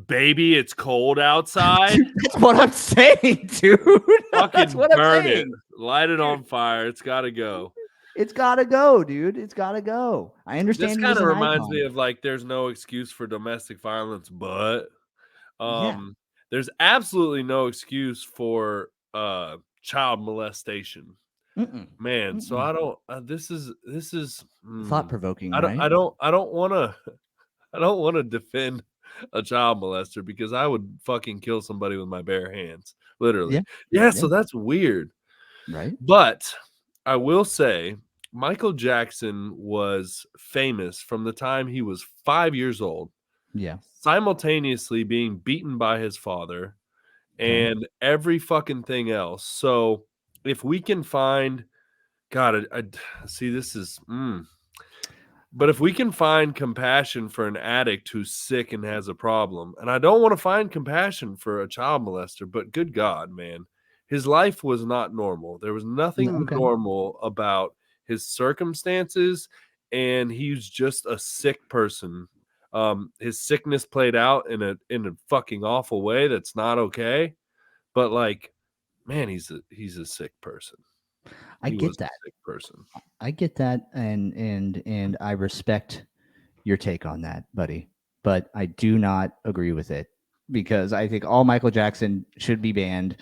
[SPEAKER 2] Baby It's Cold Outside,
[SPEAKER 1] Dude, that's what I'm saying, dude. That's
[SPEAKER 2] fucking
[SPEAKER 1] what I'm
[SPEAKER 2] burn it.
[SPEAKER 1] saying.
[SPEAKER 2] Light it
[SPEAKER 1] Dude,
[SPEAKER 2] on fire. It's got to go.
[SPEAKER 1] it's gotta go, dude. It's gotta go. I
[SPEAKER 2] This
[SPEAKER 1] understand he
[SPEAKER 2] kind
[SPEAKER 1] was
[SPEAKER 2] of
[SPEAKER 1] an
[SPEAKER 2] reminds me
[SPEAKER 1] icon.
[SPEAKER 2] of like there's no excuse for domestic violence, but
[SPEAKER 1] Yeah.
[SPEAKER 2] there's absolutely no excuse for child molestation. Man, so
[SPEAKER 1] Mm-mm.
[SPEAKER 2] I don't. This is.
[SPEAKER 1] Thought provoking,
[SPEAKER 2] I don't.
[SPEAKER 1] right?
[SPEAKER 2] I don't. I don't want to. I don't want to defend a child molester because I would fucking kill somebody with my bare hands, literally.
[SPEAKER 1] Yeah.
[SPEAKER 2] Yeah,
[SPEAKER 1] Yeah.
[SPEAKER 2] so that's weird.
[SPEAKER 1] Right.
[SPEAKER 2] But I will say Michael Jackson was famous from the time he was 5 years old,
[SPEAKER 1] Yeah.
[SPEAKER 2] simultaneously being beaten by his father
[SPEAKER 1] Okay.
[SPEAKER 2] and every fucking thing else. So if we can find, God, I see this is. But if we can find compassion for an addict who's sick and has a problem, and I don't want to find compassion for a child molester, but good God, man, his life was not normal. There was nothing
[SPEAKER 1] Okay.
[SPEAKER 2] normal about his circumstances, and he's just a sick person. His sickness played out in a fucking awful way that's not okay. But like, man, he's a sick person.
[SPEAKER 1] I
[SPEAKER 2] He was
[SPEAKER 1] get
[SPEAKER 2] a
[SPEAKER 1] that.
[SPEAKER 2] sick person.
[SPEAKER 1] I get that, and I respect your take on that, buddy. But I do not agree with it because I think all Michael Jackson should be banned.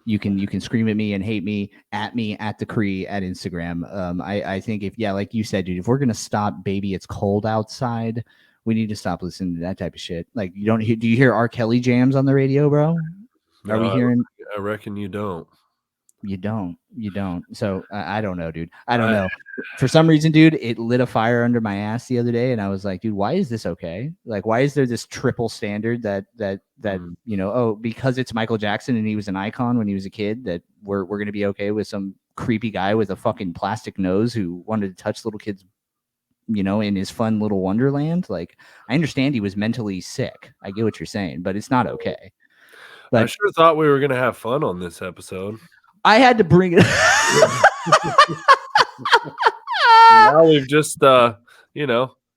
[SPEAKER 1] You can scream at me and hate me at the Cree at Instagram. I think if like you said, dude, if we're gonna stop "Baby It's Cold Outside," we need to stop listening to that type of shit. Like you don't hear, do you hear R. Kelly jams on the radio, bro? Are we
[SPEAKER 2] No,
[SPEAKER 1] hearing?
[SPEAKER 2] I reckon you don't.
[SPEAKER 1] You don't. You don't. So I don't know, dude. I don't
[SPEAKER 2] I
[SPEAKER 1] know. For some reason, dude, it lit a fire under my ass the other day, and I was like, dude, why is this okay? Like, why is there this triple standard that
[SPEAKER 2] mm,
[SPEAKER 1] oh, because it's Michael Jackson and he was an icon when he was a kid, that we're gonna be okay with some creepy guy with a fucking plastic nose who wanted to touch little kids, in his fun little wonderland. Like, I understand he was mentally sick. I get what you're saying, but it's not okay.
[SPEAKER 2] I
[SPEAKER 1] But
[SPEAKER 2] sure thought we were gonna have fun on this episode.
[SPEAKER 1] I had to bring it.
[SPEAKER 2] Now we've just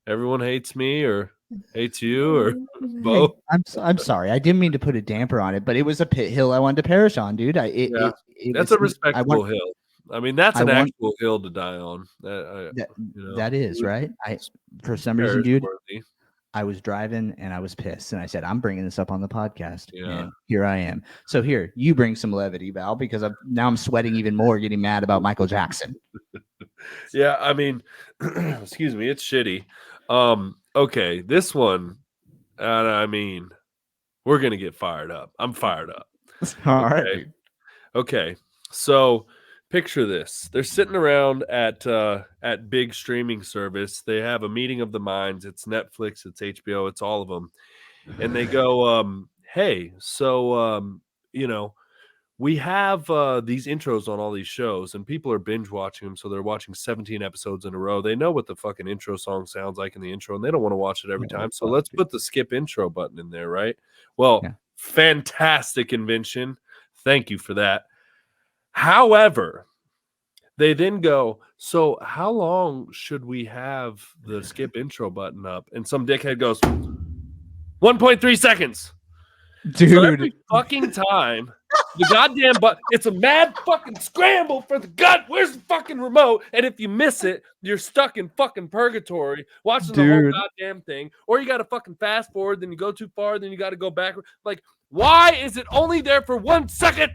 [SPEAKER 2] everyone hates me or hates you or
[SPEAKER 1] Hey,
[SPEAKER 2] both.
[SPEAKER 1] I'm sorry. I didn't mean to put a damper on it, but it was a pit hill I wanted to perish on, dude.
[SPEAKER 2] Yeah,
[SPEAKER 1] It
[SPEAKER 2] that's
[SPEAKER 1] was.
[SPEAKER 2] a
[SPEAKER 1] I want.
[SPEAKER 2] respectable hill. I mean, that's
[SPEAKER 1] I
[SPEAKER 2] an
[SPEAKER 1] want
[SPEAKER 2] actual hill to die on.
[SPEAKER 1] that.
[SPEAKER 2] You know,
[SPEAKER 1] That is
[SPEAKER 2] it-
[SPEAKER 1] right.
[SPEAKER 2] it's
[SPEAKER 1] For some reason,
[SPEAKER 2] perish
[SPEAKER 1] dude,
[SPEAKER 2] worthy.
[SPEAKER 1] I was driving and I was pissed, and I said, "I'm bringing this up on the podcast,"
[SPEAKER 2] Yeah.
[SPEAKER 1] and here I am. So here, you bring some levity, Val, because now I'm sweating even more, getting mad about Michael Jackson.
[SPEAKER 2] Yeah, I mean, excuse me, it's shitty. Okay, this one, I mean, we're gonna get fired up. I'm fired up.
[SPEAKER 1] All right,
[SPEAKER 2] Okay.
[SPEAKER 1] dude.
[SPEAKER 2] Okay. So picture this. They're sitting around at big streaming service. They have a meeting of the minds. It's Netflix, it's HBO, it's all of them. And they go, hey, so we have these intros on all these shows, and people are binge watching them, so they're watching 17 episodes in a row. They know what the fucking intro song sounds like in the intro, and they don't want to watch it every
[SPEAKER 1] Yeah,
[SPEAKER 2] time. So
[SPEAKER 1] fuck,
[SPEAKER 2] let's
[SPEAKER 1] dude.
[SPEAKER 2] put the skip intro button in there, right? Well,
[SPEAKER 1] Yeah.
[SPEAKER 2] fantastic invention. Thank you for that. However, they then go, so how long should we have the skip intro button up? And some dickhead goes, 1.3 seconds. So
[SPEAKER 1] Dude,
[SPEAKER 2] every fucking time the goddamn button, it's a mad fucking scramble for the gut. Where's the fucking remote? And if you miss it, you're stuck in fucking purgatory watching the whole
[SPEAKER 1] dude.
[SPEAKER 2] goddamn thing. Or you got to fucking fast forward, then you go too far, then you got to go backward. Like, why is it only there for 1 second?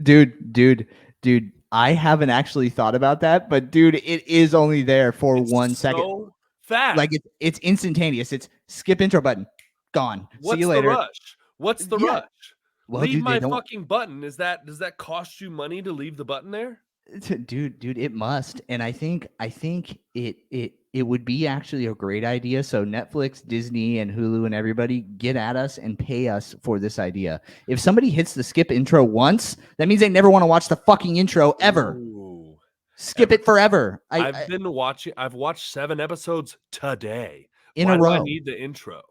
[SPEAKER 1] Dude, I haven't actually thought about that, but dude, it is only there for
[SPEAKER 2] It's
[SPEAKER 1] 1 second.
[SPEAKER 2] so fast.
[SPEAKER 1] Like it's instantaneous. It's skip intro button. Gone. See
[SPEAKER 2] What's
[SPEAKER 1] you
[SPEAKER 2] the
[SPEAKER 1] later.
[SPEAKER 2] rush? What's the
[SPEAKER 1] Yeah.
[SPEAKER 2] rush?
[SPEAKER 1] Well,
[SPEAKER 2] Leave
[SPEAKER 1] dude,
[SPEAKER 2] my
[SPEAKER 1] they don't.
[SPEAKER 2] fucking button. Does that cost you money to leave the button there?
[SPEAKER 1] Dude, it must. And I think it would be actually a great idea. So Netflix, Disney, and Hulu and everybody get at us and pay us for this idea. If somebody hits the skip intro once, that means they never want to watch the fucking intro ever.
[SPEAKER 2] Ooh.
[SPEAKER 1] Skip it forever.
[SPEAKER 2] I've watched 7 episodes today.
[SPEAKER 1] In
[SPEAKER 2] Why
[SPEAKER 1] a
[SPEAKER 2] do I
[SPEAKER 1] row.
[SPEAKER 2] need the intro?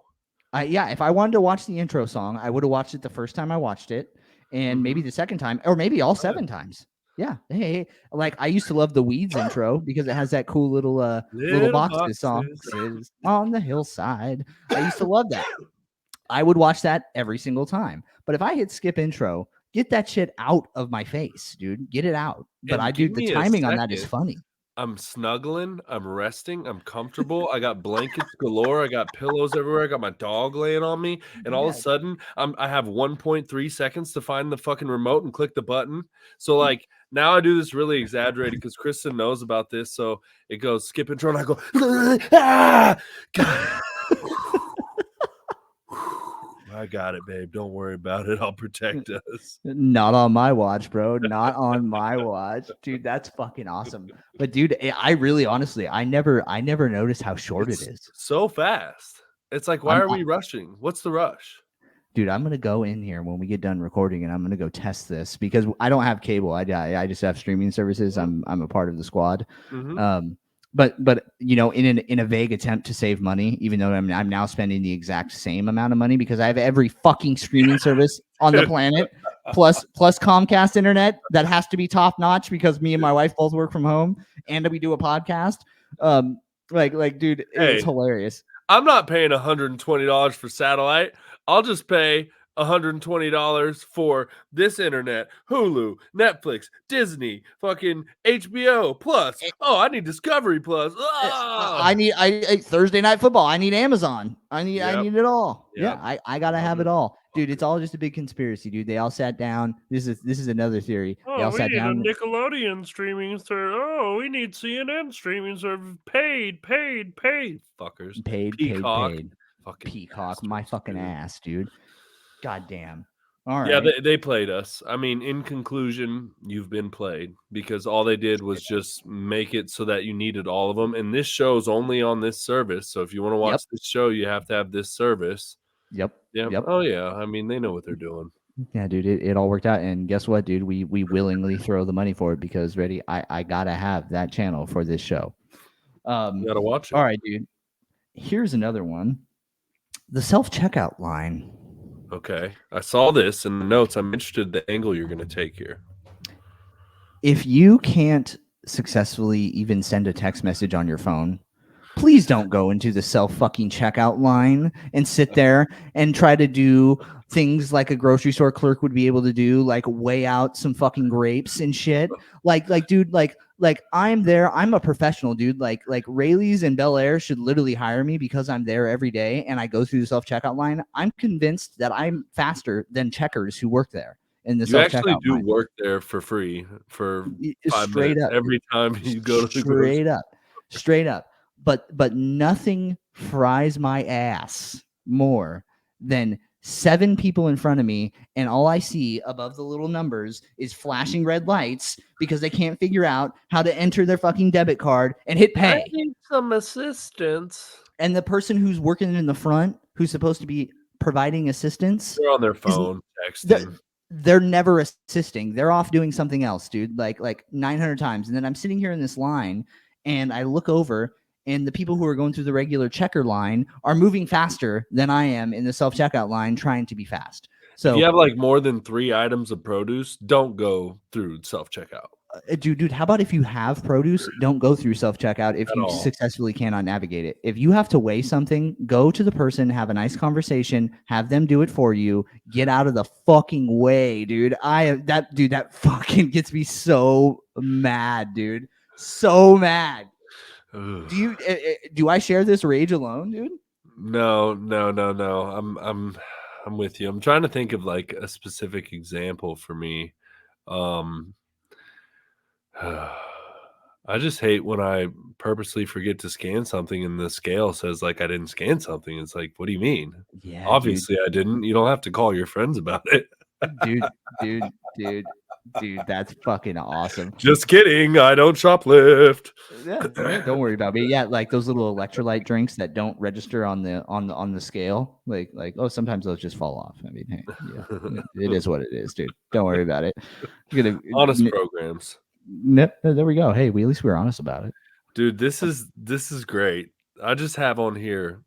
[SPEAKER 1] If I wanted to watch the intro song, I would have watched it the first time I watched it, and maybe the second time, or maybe all 7 times. Yeah. Hey, like I used to love the Weeds intro because it has that cool little boxes song on the hillside. I used to love that. I would watch that every single time. But if I hit skip intro, get that shit out of my face, dude. Get it out. But
[SPEAKER 2] And
[SPEAKER 1] I do
[SPEAKER 2] give
[SPEAKER 1] the
[SPEAKER 2] me a
[SPEAKER 1] timing on that is
[SPEAKER 2] second.
[SPEAKER 1] funny.
[SPEAKER 2] I'm snuggling, I'm resting, I'm comfortable. I got blankets galore, I got pillows everywhere, I got my dog laying on me, and all of a
[SPEAKER 1] Yeah.
[SPEAKER 2] sudden, I have 1.3 seconds to find the fucking remote and click the button. So like now I do this really exaggerated because Kristen knows about this. So it goes skip intro, and I go, ah, got it. I got it, babe. Don't worry about it. I'll protect us.
[SPEAKER 1] Not on my watch, bro. Not on my watch, dude. That's fucking awesome. But dude, I really, honestly, I never noticed how short it
[SPEAKER 2] It's
[SPEAKER 1] is.
[SPEAKER 2] so fast. It's like, why are we rushing? What's the rush?
[SPEAKER 1] Dude, I'm gonna go in here when we get done recording, and I'm gonna go test this because I don't have cable. I just have streaming services. I'm a part of the squad.
[SPEAKER 2] Mm-hmm.
[SPEAKER 1] But you know, in a vague attempt to save money, even though I'm now spending the exact same amount of money because I have every fucking streaming service on the planet, plus Comcast internet that has to be top notch because me and my wife both work from home and we do a podcast. Dude, it's hilarious.
[SPEAKER 2] I'm not paying $120 for satellite. I'll just pay $120 for this internet, Hulu, Netflix, Disney, fucking HBO Plus. Oh, I need Discovery Plus.
[SPEAKER 1] I need Thursday night football. I need Amazon. I need it all. Yep. Yeah, I gotta have it all, dude. It's all just a big conspiracy, dude. They all sat down. This is another theory. They all sat down.
[SPEAKER 2] A Nickelodeon streaming service. Oh, we need CNN streaming service. Paid. Fuckers.
[SPEAKER 1] Paid.
[SPEAKER 2] Fucking
[SPEAKER 1] Peacock, my fucking ass, dude. God damn. All right.
[SPEAKER 2] Yeah, they played us. I mean, in conclusion, you've been played because all they did was just make it so that you needed all of them. And this show's only on this service. So if you want to watch this show, you have to have this service.
[SPEAKER 1] Yep.
[SPEAKER 2] Oh, yeah. I mean, they know what they're doing.
[SPEAKER 1] Yeah, dude, it all worked out. And guess what, dude? We willingly throw the money for it because, I got to have that channel for this show.
[SPEAKER 2] You got to watch it.
[SPEAKER 1] All right, dude. Here's another one. The self-checkout line.
[SPEAKER 2] Okay. I saw this in the notes. I'm interested in the angle you're going to take here.
[SPEAKER 1] If you can't successfully even send a text message on your phone, please don't go into the self-fucking checkout line and sit there and try to do things like a grocery store clerk would be able to do, like weigh out some fucking grapes and shit. Dude, I'm there. I'm a professional, dude. Like Rayleigh's and Bel Air should literally hire me because I'm there every day and I go through the self-checkout line. I'm convinced that I'm faster than checkers who work there. You
[SPEAKER 2] actually do work there for free for 5 minutes every time you go to the
[SPEAKER 1] straight up. But nothing fries my ass more than 7 people in front of me, and all I see above the little numbers is flashing red lights because they can't figure out how to enter their fucking debit card and hit pay.
[SPEAKER 2] I need some assistance.
[SPEAKER 1] And the person who's working in the front, who's supposed to be providing assistance,
[SPEAKER 2] they're on their phone texting.
[SPEAKER 1] They're never assisting. They're off doing something else, dude. Like 900 times. And then I'm sitting here in this line, and I look over, and the people who are going through the regular checker line are moving faster than I am in the self-checkout line trying to be fast. So
[SPEAKER 2] if you have like more than 3 items of produce, don't go through self-checkout.
[SPEAKER 1] Dude, how about if you have produce, don't go through self-checkout if you successfully cannot navigate it. If you have to weigh something, go to the person, have a nice conversation, have them do it for you, get out of the fucking way, dude. That fucking gets me so mad, dude. So mad. Do I share this rage alone, dude?
[SPEAKER 2] No. I'm with you. I'm trying to think of like a specific example for me. I just hate when I purposely forget to scan something and the scale says like I didn't scan something. It's like, what do you mean?
[SPEAKER 1] Yeah,
[SPEAKER 2] obviously I didn't. You don't have to call your friends about it.
[SPEAKER 1] Dude, that's fucking awesome.
[SPEAKER 2] Just kidding. I don't shoplift.
[SPEAKER 1] Yeah, don't worry about me. Yeah, like those little electrolyte drinks that don't register on the scale. Like sometimes those just fall off. I mean, hey, yeah, it is what it is, dude. Don't worry about it.
[SPEAKER 2] Honest programs.
[SPEAKER 1] No, there we go. Hey, at least we were honest about it,
[SPEAKER 2] dude. This is great. I just have on here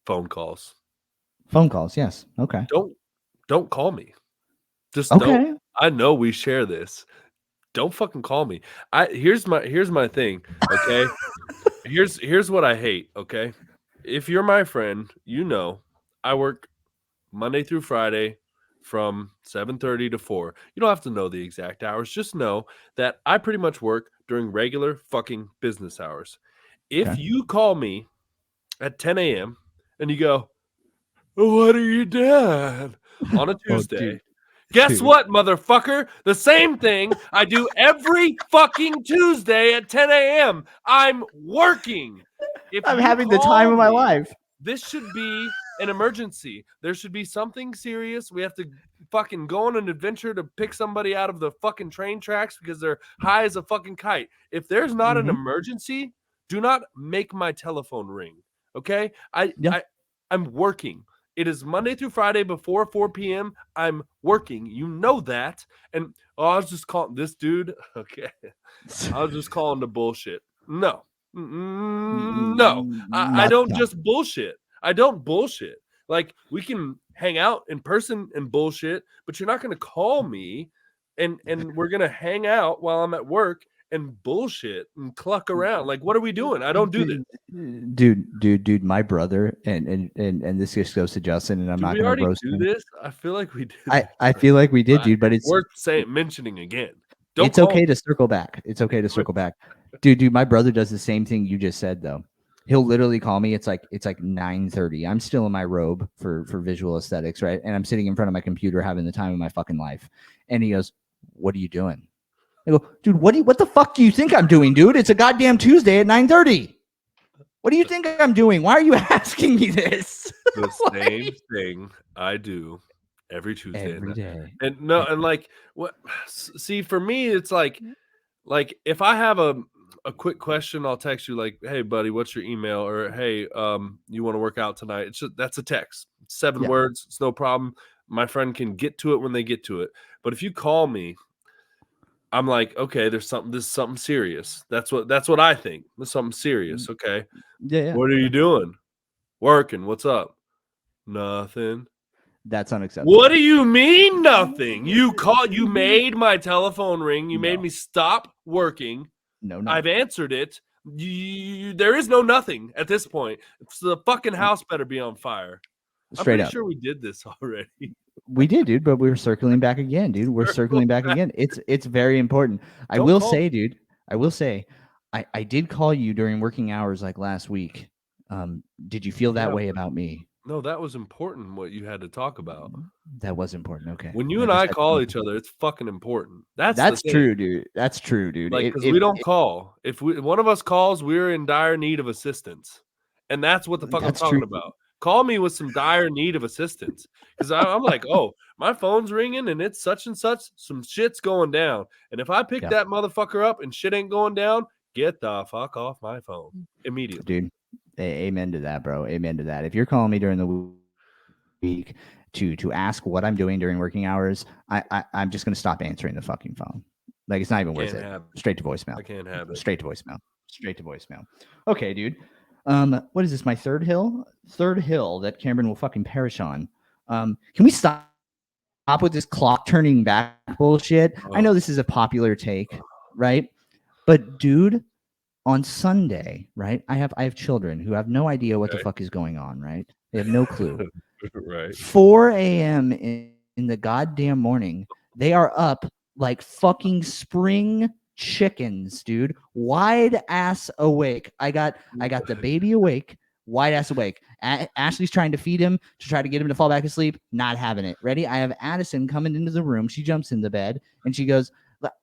[SPEAKER 2] phone calls.
[SPEAKER 1] Phone calls, yes. Okay.
[SPEAKER 2] Don't call me. Just
[SPEAKER 1] okay.
[SPEAKER 2] Don't. I know we share this. Don't fucking call me. Here's my thing. Okay. here's what I hate. Okay. If you're my friend, you know I work Monday through Friday, from 7:30 to 4. You don't have to know the exact hours. Just know that I pretty much work during regular fucking business hours. If
[SPEAKER 1] Okay.
[SPEAKER 2] you call me at 10 a.m. and you go, "What are you doing?" on a
[SPEAKER 1] Oh,
[SPEAKER 2] Tuesday,
[SPEAKER 1] dude,
[SPEAKER 2] guess
[SPEAKER 1] dude.
[SPEAKER 2] what, motherfucker? The same thing I do every fucking Tuesday at 10 a.m. I'm working. If
[SPEAKER 1] I'm
[SPEAKER 2] you
[SPEAKER 1] having the time
[SPEAKER 2] call
[SPEAKER 1] of my
[SPEAKER 2] me,
[SPEAKER 1] life.
[SPEAKER 2] this should be an emergency. There should be something serious. We have to fucking go on an adventure to pick somebody out of the fucking train tracks because they're high as a fucking kite. If there's not an
[SPEAKER 1] Mm-hmm.
[SPEAKER 2] emergency, do not make my telephone ring. Okay?
[SPEAKER 1] Yeah.
[SPEAKER 2] I'm working. It is Monday through Friday before 4 p.m. I'm working. You know that. And I was just calling this dude. Okay. I was just calling the bullshit. No. No. I
[SPEAKER 1] Not
[SPEAKER 2] don't
[SPEAKER 1] the time.
[SPEAKER 2] just bullshit. I don't bullshit. Like, we can hang out in person and bullshit, but you're not going to call me and we're going to hang out while I'm at work and bullshit and cluck around. Like, what are we doing? I don't do this.
[SPEAKER 1] Dude, my brother, and this just goes to Justin, and I'm
[SPEAKER 2] Did
[SPEAKER 1] not
[SPEAKER 2] we
[SPEAKER 1] gonna
[SPEAKER 2] already
[SPEAKER 1] roast
[SPEAKER 2] do
[SPEAKER 1] him.
[SPEAKER 2] this? I feel like we did this.
[SPEAKER 1] I feel like we did, dude, but
[SPEAKER 2] It's worth saying mentioning again. Don't
[SPEAKER 1] it's
[SPEAKER 2] call
[SPEAKER 1] okay
[SPEAKER 2] me.
[SPEAKER 1] to circle back. It's okay to circle back. Dude, my brother does the same thing you just said though. He'll literally call me. It's like 9:30. I'm still in my robe for visual aesthetics, right? And I'm sitting in front of my computer having the time of my fucking life. And he goes, "What are you doing?" I go, "Dude, what the fuck do you think I'm doing, dude? It's a goddamn Tuesday at 9:30. What do you think I'm doing? Why are you asking me this?"
[SPEAKER 2] The
[SPEAKER 1] Like,
[SPEAKER 2] same thing I do every Tuesday.
[SPEAKER 1] every day.
[SPEAKER 2] And no, and like what see for me it's like if I have a quick question, I'll text you like, "Hey buddy, what's your email?" Or "Hey, you want to work out tonight?" It's just that's a text. 7
[SPEAKER 1] Yeah.
[SPEAKER 2] words, it's no problem. My friend can get to it when they get to it. But if you call me, I'm like, "Okay, this is something serious." That's what I think. There's something serious, okay?
[SPEAKER 1] Yeah.
[SPEAKER 2] "What are you doing?" "Working." "What's up?" "Nothing."
[SPEAKER 1] That's
[SPEAKER 2] "What
[SPEAKER 1] unacceptable.
[SPEAKER 2] do you mean nothing? You made my telephone ring. You made
[SPEAKER 1] No.
[SPEAKER 2] me stop working.
[SPEAKER 1] No.
[SPEAKER 2] I've answered it. There is no nothing at this point. So the fucking house better be on fire." I'm
[SPEAKER 1] Straight
[SPEAKER 2] pretty
[SPEAKER 1] up.
[SPEAKER 2] sure we did this already.
[SPEAKER 1] We did, dude, but we were circling back again, dude. We're circling back again. It's very important. I
[SPEAKER 2] Don't
[SPEAKER 1] will
[SPEAKER 2] call
[SPEAKER 1] say,
[SPEAKER 2] me.
[SPEAKER 1] dude, I will say, I did call you during working hours like last week. Did you feel that
[SPEAKER 2] Yeah,
[SPEAKER 1] way about me?
[SPEAKER 2] no, that was important what you had to talk about.
[SPEAKER 1] That was important. Okay.
[SPEAKER 2] When you
[SPEAKER 1] I
[SPEAKER 2] and
[SPEAKER 1] just
[SPEAKER 2] I
[SPEAKER 1] had to
[SPEAKER 2] call
[SPEAKER 1] make
[SPEAKER 2] each other, it's fucking important. That's the
[SPEAKER 1] That's
[SPEAKER 2] thing.
[SPEAKER 1] true, dude. That's true, dude.
[SPEAKER 2] Like, because we don't call. If one of us calls, we're in dire need of assistance. And that's what the fuck I'm
[SPEAKER 1] That's true.
[SPEAKER 2] talking about. Call me with some dire need of assistance. Because I'm like, oh, my phone's ringing and it's such and such. Some shit's going down. And if I pick
[SPEAKER 1] Yeah,
[SPEAKER 2] that motherfucker up and shit ain't going down, get the fuck off my phone immediately.
[SPEAKER 1] dude. Amen to that, bro. Amen to that. If you're calling me during the week to ask what I'm doing during working hours, I'm just gonna stop answering the fucking phone. Like it's not even worth
[SPEAKER 2] Can't
[SPEAKER 1] it.
[SPEAKER 2] have it.
[SPEAKER 1] Straight to voicemail.
[SPEAKER 2] I can't have it.
[SPEAKER 1] Straight to voicemail. Straight to voicemail. Okay, dude. What is this? My third hill? Third hill that Cameron will fucking perish on. Can we stop with this clock turning back bullshit? I know this is a popular take, right? But dude, on Sunday, right? I have children who have no idea what the
[SPEAKER 2] Okay.
[SPEAKER 1] fuck is going on, right? They have no clue.
[SPEAKER 2] Right.
[SPEAKER 1] 4 a.m. in the goddamn morning, they are up like fucking spring chickens, dude. Wide ass awake. I got the baby awake, wide ass awake. Ashley's trying to feed him to try to get him to fall back asleep. Not having it. Ready? I have Addison coming into the room. She jumps in the bed and she goes,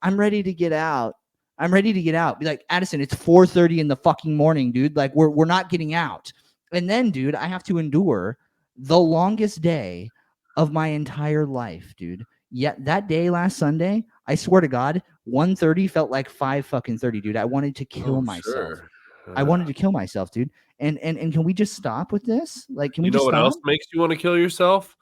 [SPEAKER 1] "I'm ready to get out. I'm ready to get out." Be like, "Addison, it's 4:30 in the fucking morning, dude. Like we're not getting out." And then, dude, I have to endure the longest day of my entire life, dude. Yet that day last Sunday, I swear to God, 1:30 felt like 5 fucking 30, dude. I wanted to kill
[SPEAKER 2] Oh,
[SPEAKER 1] myself.
[SPEAKER 2] sure.
[SPEAKER 1] I wanted to kill myself, dude. And can we just stop with this? Like, can we
[SPEAKER 2] You know
[SPEAKER 1] just
[SPEAKER 2] what
[SPEAKER 1] stop?
[SPEAKER 2] else makes you want to kill yourself?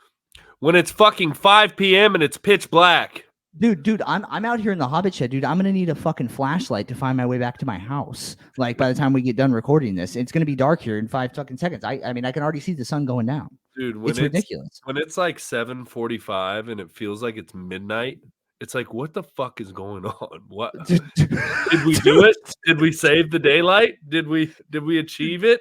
[SPEAKER 2] When it's fucking 5 p.m. and it's pitch black.
[SPEAKER 1] Dude, I'm out here in the Hobbit shed, dude. I'm gonna need a fucking flashlight to find my way back to my house. Like by the time we get done recording this, it's gonna be dark here in 5 fucking seconds. I mean, I can already see the sun going down.
[SPEAKER 2] Dude,
[SPEAKER 1] It's ridiculous.
[SPEAKER 2] when it's like 7:45 and it feels like it's midnight, it's like, what the fuck is going on? What did we do it? Did we save the daylight? Did we achieve it?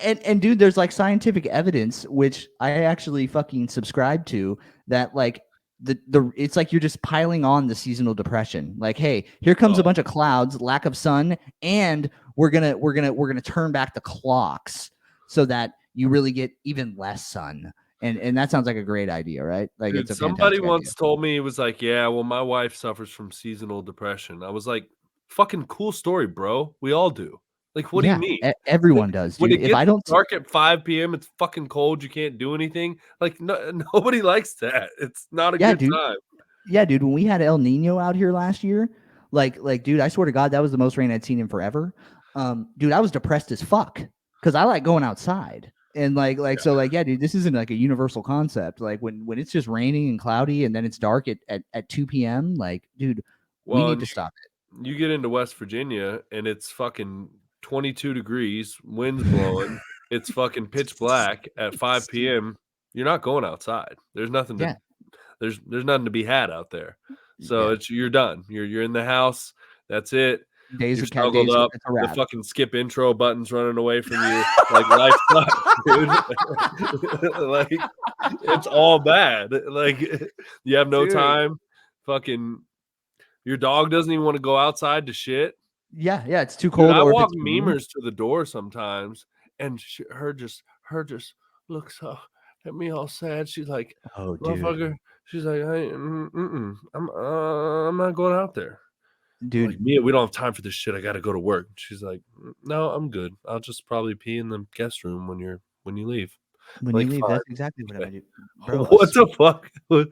[SPEAKER 1] and dude, there's like scientific evidence, which I actually fucking subscribe to, that like the it's like you're just piling on the seasonal depression. Like, hey, here comes a
[SPEAKER 2] Oh,
[SPEAKER 1] bunch of clouds, lack of sun, and we're gonna turn back the clocks so that you really get even less sun. And that sounds like a great idea, right? Like
[SPEAKER 2] dude,
[SPEAKER 1] it's a
[SPEAKER 2] somebody
[SPEAKER 1] fantastic idea.
[SPEAKER 2] once told me, it was like, yeah, well, my wife suffers from seasonal depression. I was like, fucking cool story, bro. We all do. Like, what do you
[SPEAKER 1] Yeah,
[SPEAKER 2] mean?
[SPEAKER 1] everyone does,
[SPEAKER 2] When
[SPEAKER 1] dude.
[SPEAKER 2] it
[SPEAKER 1] If
[SPEAKER 2] gets
[SPEAKER 1] I don't
[SPEAKER 2] dark at 5 p.m., it's fucking cold. You can't do anything. Like, nobody likes that. It's not a
[SPEAKER 1] Yeah,
[SPEAKER 2] good
[SPEAKER 1] dude.
[SPEAKER 2] time.
[SPEAKER 1] Yeah, dude, when we had El Nino out here last year, dude, I swear to God, that was the most rain I'd seen in forever. Dude, I was depressed as fuck because I like going outside. And so yeah, dude, this isn't like a universal concept. Like when it's just raining and cloudy and then it's dark at 2 p.m., like, dude, we
[SPEAKER 2] Well,
[SPEAKER 1] need
[SPEAKER 2] and
[SPEAKER 1] to stop
[SPEAKER 2] you get into West Virginia and it's fucking 22 degrees, winds blowing, it's fucking pitch black at 5
[SPEAKER 1] it.
[SPEAKER 2] p.m. You're not going outside. There's nothing to
[SPEAKER 1] Yeah,
[SPEAKER 2] there's nothing to be had out there. So
[SPEAKER 1] yeah.
[SPEAKER 2] you're done. You're in the house. That's it.
[SPEAKER 1] Days
[SPEAKER 2] You're
[SPEAKER 1] of cat
[SPEAKER 2] snuggled
[SPEAKER 1] days,
[SPEAKER 2] up.
[SPEAKER 1] it's a
[SPEAKER 2] The
[SPEAKER 1] wrap.
[SPEAKER 2] fucking skip intro button's running away from you. Like life sucks, dude. Like it's all bad. Like you have no
[SPEAKER 1] Dude.
[SPEAKER 2] time. Fucking your dog doesn't even want to go outside to shit.
[SPEAKER 1] Yeah, it's too
[SPEAKER 2] Dude,
[SPEAKER 1] cold,
[SPEAKER 2] I
[SPEAKER 1] or if
[SPEAKER 2] walk
[SPEAKER 1] it's raining.
[SPEAKER 2] memers to the door sometimes, and her just looks at me all sad. She's like,
[SPEAKER 1] Oh, dude.
[SPEAKER 2] "Motherfucker," she's like, I'm not going out there." I'm like,
[SPEAKER 1] Dude,
[SPEAKER 2] "Mia, we don't have time for this shit. I got to go to work." She's like, "No, I'm good. I'll just probably pee in the guest room when you leave."
[SPEAKER 1] when
[SPEAKER 2] I'm
[SPEAKER 1] you
[SPEAKER 2] like,
[SPEAKER 1] leave,
[SPEAKER 2] fine.
[SPEAKER 1] that's exactly what I'm gonna do. Bro,
[SPEAKER 2] What the fuck was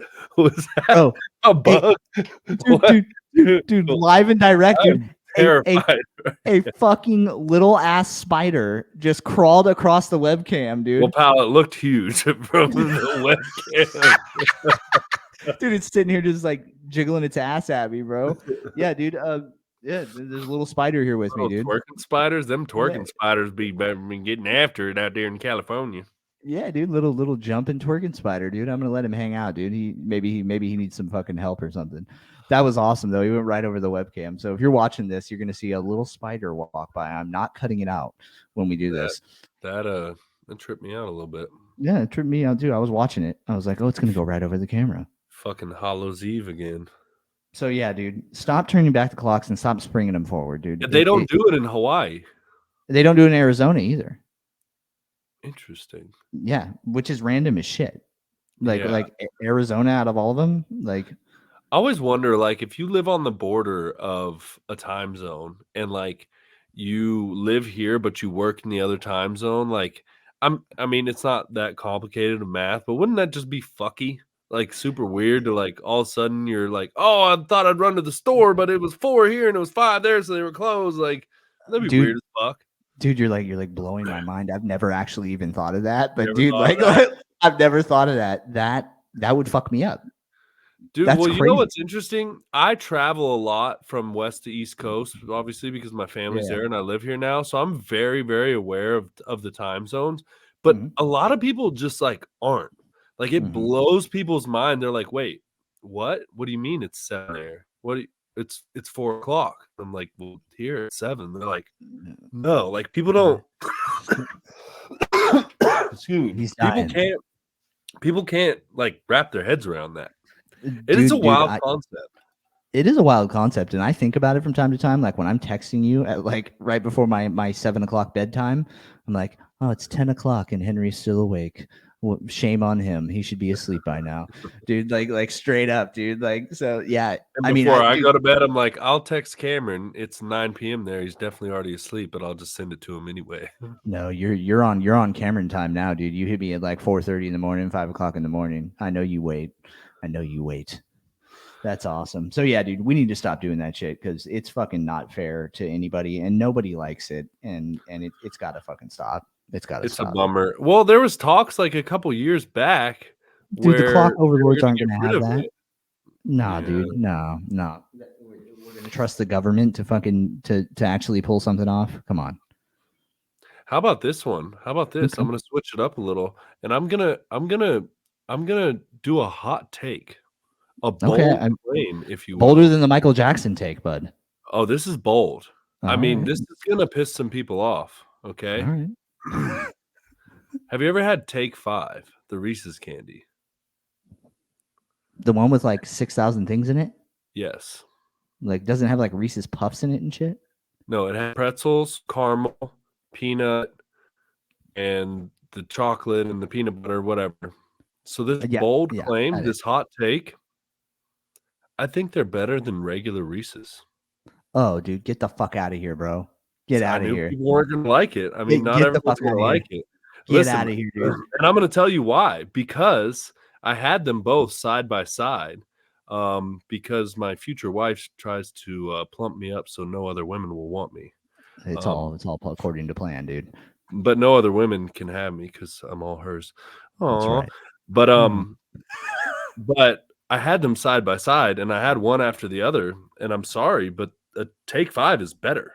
[SPEAKER 2] that?
[SPEAKER 1] bro,
[SPEAKER 2] A
[SPEAKER 1] a
[SPEAKER 2] bug?
[SPEAKER 1] dude,
[SPEAKER 2] What?
[SPEAKER 1] dude, dude, live and direct, dude.
[SPEAKER 2] I'm
[SPEAKER 1] A a
[SPEAKER 2] terrified.
[SPEAKER 1] a fucking little ass spider just crawled across the webcam,
[SPEAKER 2] Well,
[SPEAKER 1] dude.
[SPEAKER 2] pal, it looked huge from the webcam.
[SPEAKER 1] Dude, it's sitting here just like jiggling its ass at me, bro. Yeah, dude. Yeah, there's a little spider here with me,
[SPEAKER 2] Little
[SPEAKER 1] dude.
[SPEAKER 2] twerking spiders. Them
[SPEAKER 1] Yeah,
[SPEAKER 2] twerking spiders been getting after it out there in California.
[SPEAKER 1] yeah, dude. Little jumping twerking spider, dude. I'm gonna let him hang out, dude. Maybe he needs some fucking help or something. That was awesome though. He went right over the webcam. So if you're watching this, you're gonna see a little spider walk by. I'm not cutting it out when we do
[SPEAKER 2] That
[SPEAKER 1] this.
[SPEAKER 2] that tripped me out a little bit.
[SPEAKER 1] Yeah, it tripped me out too. I was watching it. I was like, oh, it's gonna go right over the camera.
[SPEAKER 2] Fucking Hallows Eve again.
[SPEAKER 1] So yeah, dude, stop turning back the clocks and stop springing them forward, dude.
[SPEAKER 2] Yeah, they don't do it in Hawaii.
[SPEAKER 1] They don't do it in Arizona either.
[SPEAKER 2] Interesting.
[SPEAKER 1] Yeah, which is random as shit. Like
[SPEAKER 2] Yeah.
[SPEAKER 1] like Arizona out of all of them, like
[SPEAKER 2] I always wonder, like, if you live on the border of a time zone and like you live here but you work in the other time zone, like I mean, it's not that complicated of math, but wouldn't that just be fucky? Like super weird to like all of a sudden you're like, oh, I thought I'd run to the store, but it was 4 here and it was 5 there, so they were closed. Like that'd be
[SPEAKER 1] dude,
[SPEAKER 2] weird as fuck.
[SPEAKER 1] dude, you're like blowing my mind. I've never actually even thought of that, but
[SPEAKER 2] Never
[SPEAKER 1] dude,
[SPEAKER 2] thought of
[SPEAKER 1] like
[SPEAKER 2] that.
[SPEAKER 1] I've never thought of that. That would fuck me up.
[SPEAKER 2] Dude,
[SPEAKER 1] That's
[SPEAKER 2] well, you know
[SPEAKER 1] crazy.
[SPEAKER 2] what's interesting? I travel a lot from west to east coast, obviously because my family's
[SPEAKER 1] Yeah.
[SPEAKER 2] there and I live here now. So I'm very, very aware of the time zones. But
[SPEAKER 1] Mm-hmm.
[SPEAKER 2] a lot of people just like aren't. Like it
[SPEAKER 1] Mm-hmm.
[SPEAKER 2] blows people's mind. They're like, "Wait, what? What do you mean it's 7 there? What? It's 4 o'clock." I'm like, "Well, here it's 7." They're like, "No, like people don't." Excuse me.
[SPEAKER 1] He's dying,
[SPEAKER 2] People can't like wrap their heads around that. It is a
[SPEAKER 1] dude.
[SPEAKER 2] wild concept.
[SPEAKER 1] It is a wild concept, and I think about it from time to time. Like when I'm texting you at like right before my 7 o'clock bedtime, I'm like, oh, it's 10 o'clock and Henry's still awake. Well, shame on him. He should be asleep by now, dude. Like straight up, dude. Like so, yeah.
[SPEAKER 2] And
[SPEAKER 1] I mean,
[SPEAKER 2] before I
[SPEAKER 1] dude,
[SPEAKER 2] go to bed, I'm like, I'll text Cameron. It's 9 p.m. there. He's definitely already asleep, but I'll just send it to him anyway.
[SPEAKER 1] no, you're on Cameron time now, dude. You hit me at like 4:30 in the morning, 5 o'clock in the morning. I know you wait. I know you wait. That's awesome. So yeah, dude, we need to stop doing that shit because it's fucking not fair to anybody, and nobody likes it, and it's got to fucking stop. It's got to
[SPEAKER 2] It's a
[SPEAKER 1] stop,
[SPEAKER 2] bummer. Well, there was talks like a couple years back
[SPEAKER 1] dude. The
[SPEAKER 2] where
[SPEAKER 1] clock
[SPEAKER 2] they were
[SPEAKER 1] overlords
[SPEAKER 2] going to
[SPEAKER 1] aren't
[SPEAKER 2] get
[SPEAKER 1] gonna
[SPEAKER 2] rid
[SPEAKER 1] have
[SPEAKER 2] of
[SPEAKER 1] that.
[SPEAKER 2] it.
[SPEAKER 1] Nah,
[SPEAKER 2] Yeah.
[SPEAKER 1] dude, no. We're gonna trust the government to fucking to actually pull something off. Come on.
[SPEAKER 2] How about this one? How about this?
[SPEAKER 1] Okay.
[SPEAKER 2] I'm going to switch it up a little, and I'm gonna do a hot take, a
[SPEAKER 1] Okay.
[SPEAKER 2] bold
[SPEAKER 1] I'm
[SPEAKER 2] claim, if you
[SPEAKER 1] bolder
[SPEAKER 2] will.
[SPEAKER 1] than the Michael Jackson take, bud.
[SPEAKER 2] Oh, this is bold. I
[SPEAKER 1] All
[SPEAKER 2] mean,
[SPEAKER 1] right.
[SPEAKER 2] this is gonna piss some people off.
[SPEAKER 1] All
[SPEAKER 2] Okay.
[SPEAKER 1] right.
[SPEAKER 2] Have you ever had Take 5, the Reese's candy?
[SPEAKER 1] The one with like 6,000 things in it?
[SPEAKER 2] Yes.
[SPEAKER 1] Like, doesn't it have like Reese's Puffs in it and shit?
[SPEAKER 2] No, it had pretzels, caramel, peanut, and the chocolate and the peanut butter, whatever. So this
[SPEAKER 1] Yeah,
[SPEAKER 2] bold
[SPEAKER 1] yeah,
[SPEAKER 2] claim,
[SPEAKER 1] had it.
[SPEAKER 2] this hot take, I think they're better than regular Reese's.
[SPEAKER 1] Oh, dude, get the fuck out of here, bro. Get
[SPEAKER 2] I
[SPEAKER 1] out of
[SPEAKER 2] knew
[SPEAKER 1] here.
[SPEAKER 2] people weren't gonna like it. I mean, not
[SPEAKER 1] Get the fuck
[SPEAKER 2] everyone's
[SPEAKER 1] out
[SPEAKER 2] gonna
[SPEAKER 1] of
[SPEAKER 2] like
[SPEAKER 1] here.
[SPEAKER 2] it.
[SPEAKER 1] Get
[SPEAKER 2] Listen,
[SPEAKER 1] out of here, dude.
[SPEAKER 2] and I'm gonna tell you why. Because I had them both side by side. Because my future wife tries to plump me up so no other women will want me.
[SPEAKER 1] It's
[SPEAKER 2] Um,
[SPEAKER 1] all according to plan, dude.
[SPEAKER 2] but no other women can have me because I'm all hers.
[SPEAKER 1] That's
[SPEAKER 2] Aw.
[SPEAKER 1] right.
[SPEAKER 2] But
[SPEAKER 1] Oh.
[SPEAKER 2] but I had them side by side, and I had one after the other. And I'm sorry, but Take 5 is better.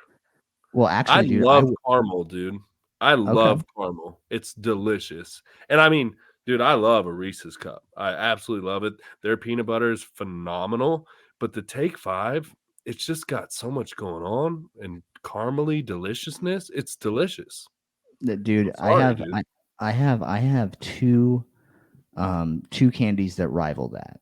[SPEAKER 1] Well,
[SPEAKER 2] I
[SPEAKER 1] actually, dude,
[SPEAKER 2] love caramel, dude. I
[SPEAKER 1] okay.
[SPEAKER 2] love caramel. It's delicious. And I mean, dude, I love a Reese's cup. I absolutely love it. Their peanut butter is phenomenal. But the Take 5, it's just got so much going on and caramely deliciousness. It's delicious.
[SPEAKER 1] Dude,
[SPEAKER 2] I'm sorry, dude.
[SPEAKER 1] I have two candies that rival that.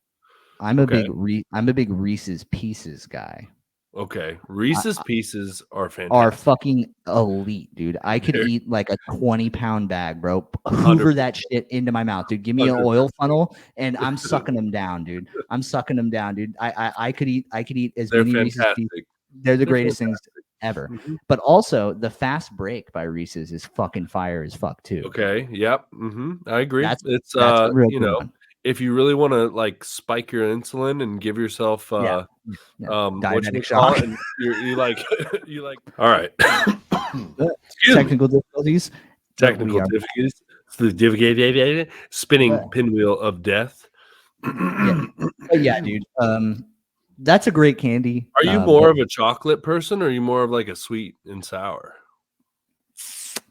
[SPEAKER 2] Okay.
[SPEAKER 1] I'm a big Reese's Pieces guy.
[SPEAKER 2] Okay. Reese's Pieces are
[SPEAKER 1] Are
[SPEAKER 2] fantastic.
[SPEAKER 1] fucking elite, dude. I could
[SPEAKER 2] They're
[SPEAKER 1] eat like a 20-pound bag, bro. Hoover that
[SPEAKER 2] 100%.
[SPEAKER 1] shit into my mouth, dude. Give me an
[SPEAKER 2] 100%.
[SPEAKER 1] oil funnel and I'm sucking them down, dude. I'm sucking them down, dude. I could eat as
[SPEAKER 2] They're
[SPEAKER 1] many Reese's Pieces.
[SPEAKER 2] fantastic.
[SPEAKER 1] They're the
[SPEAKER 2] They're
[SPEAKER 1] greatest things
[SPEAKER 2] fantastic.
[SPEAKER 1] ever.
[SPEAKER 2] Mhm.
[SPEAKER 1] But also the fast break by Reese's is fucking fire as fuck too.
[SPEAKER 2] Okay. Yep. I agree. It's
[SPEAKER 1] That's a real good one.
[SPEAKER 2] if you really want to like spike your insulin and give yourself
[SPEAKER 1] Yeah. Yeah. Diabetic shock.
[SPEAKER 2] whatchamacallit, and you like you like all right. Excuse me.
[SPEAKER 1] Technical difficulties, but we
[SPEAKER 2] Technical
[SPEAKER 1] are
[SPEAKER 2] difficulties. Spinning pinwheel of death.
[SPEAKER 1] yeah. But yeah, dude. That's a great candy.
[SPEAKER 2] Are you more of a chocolate person, or are you more of like a sweet and sour?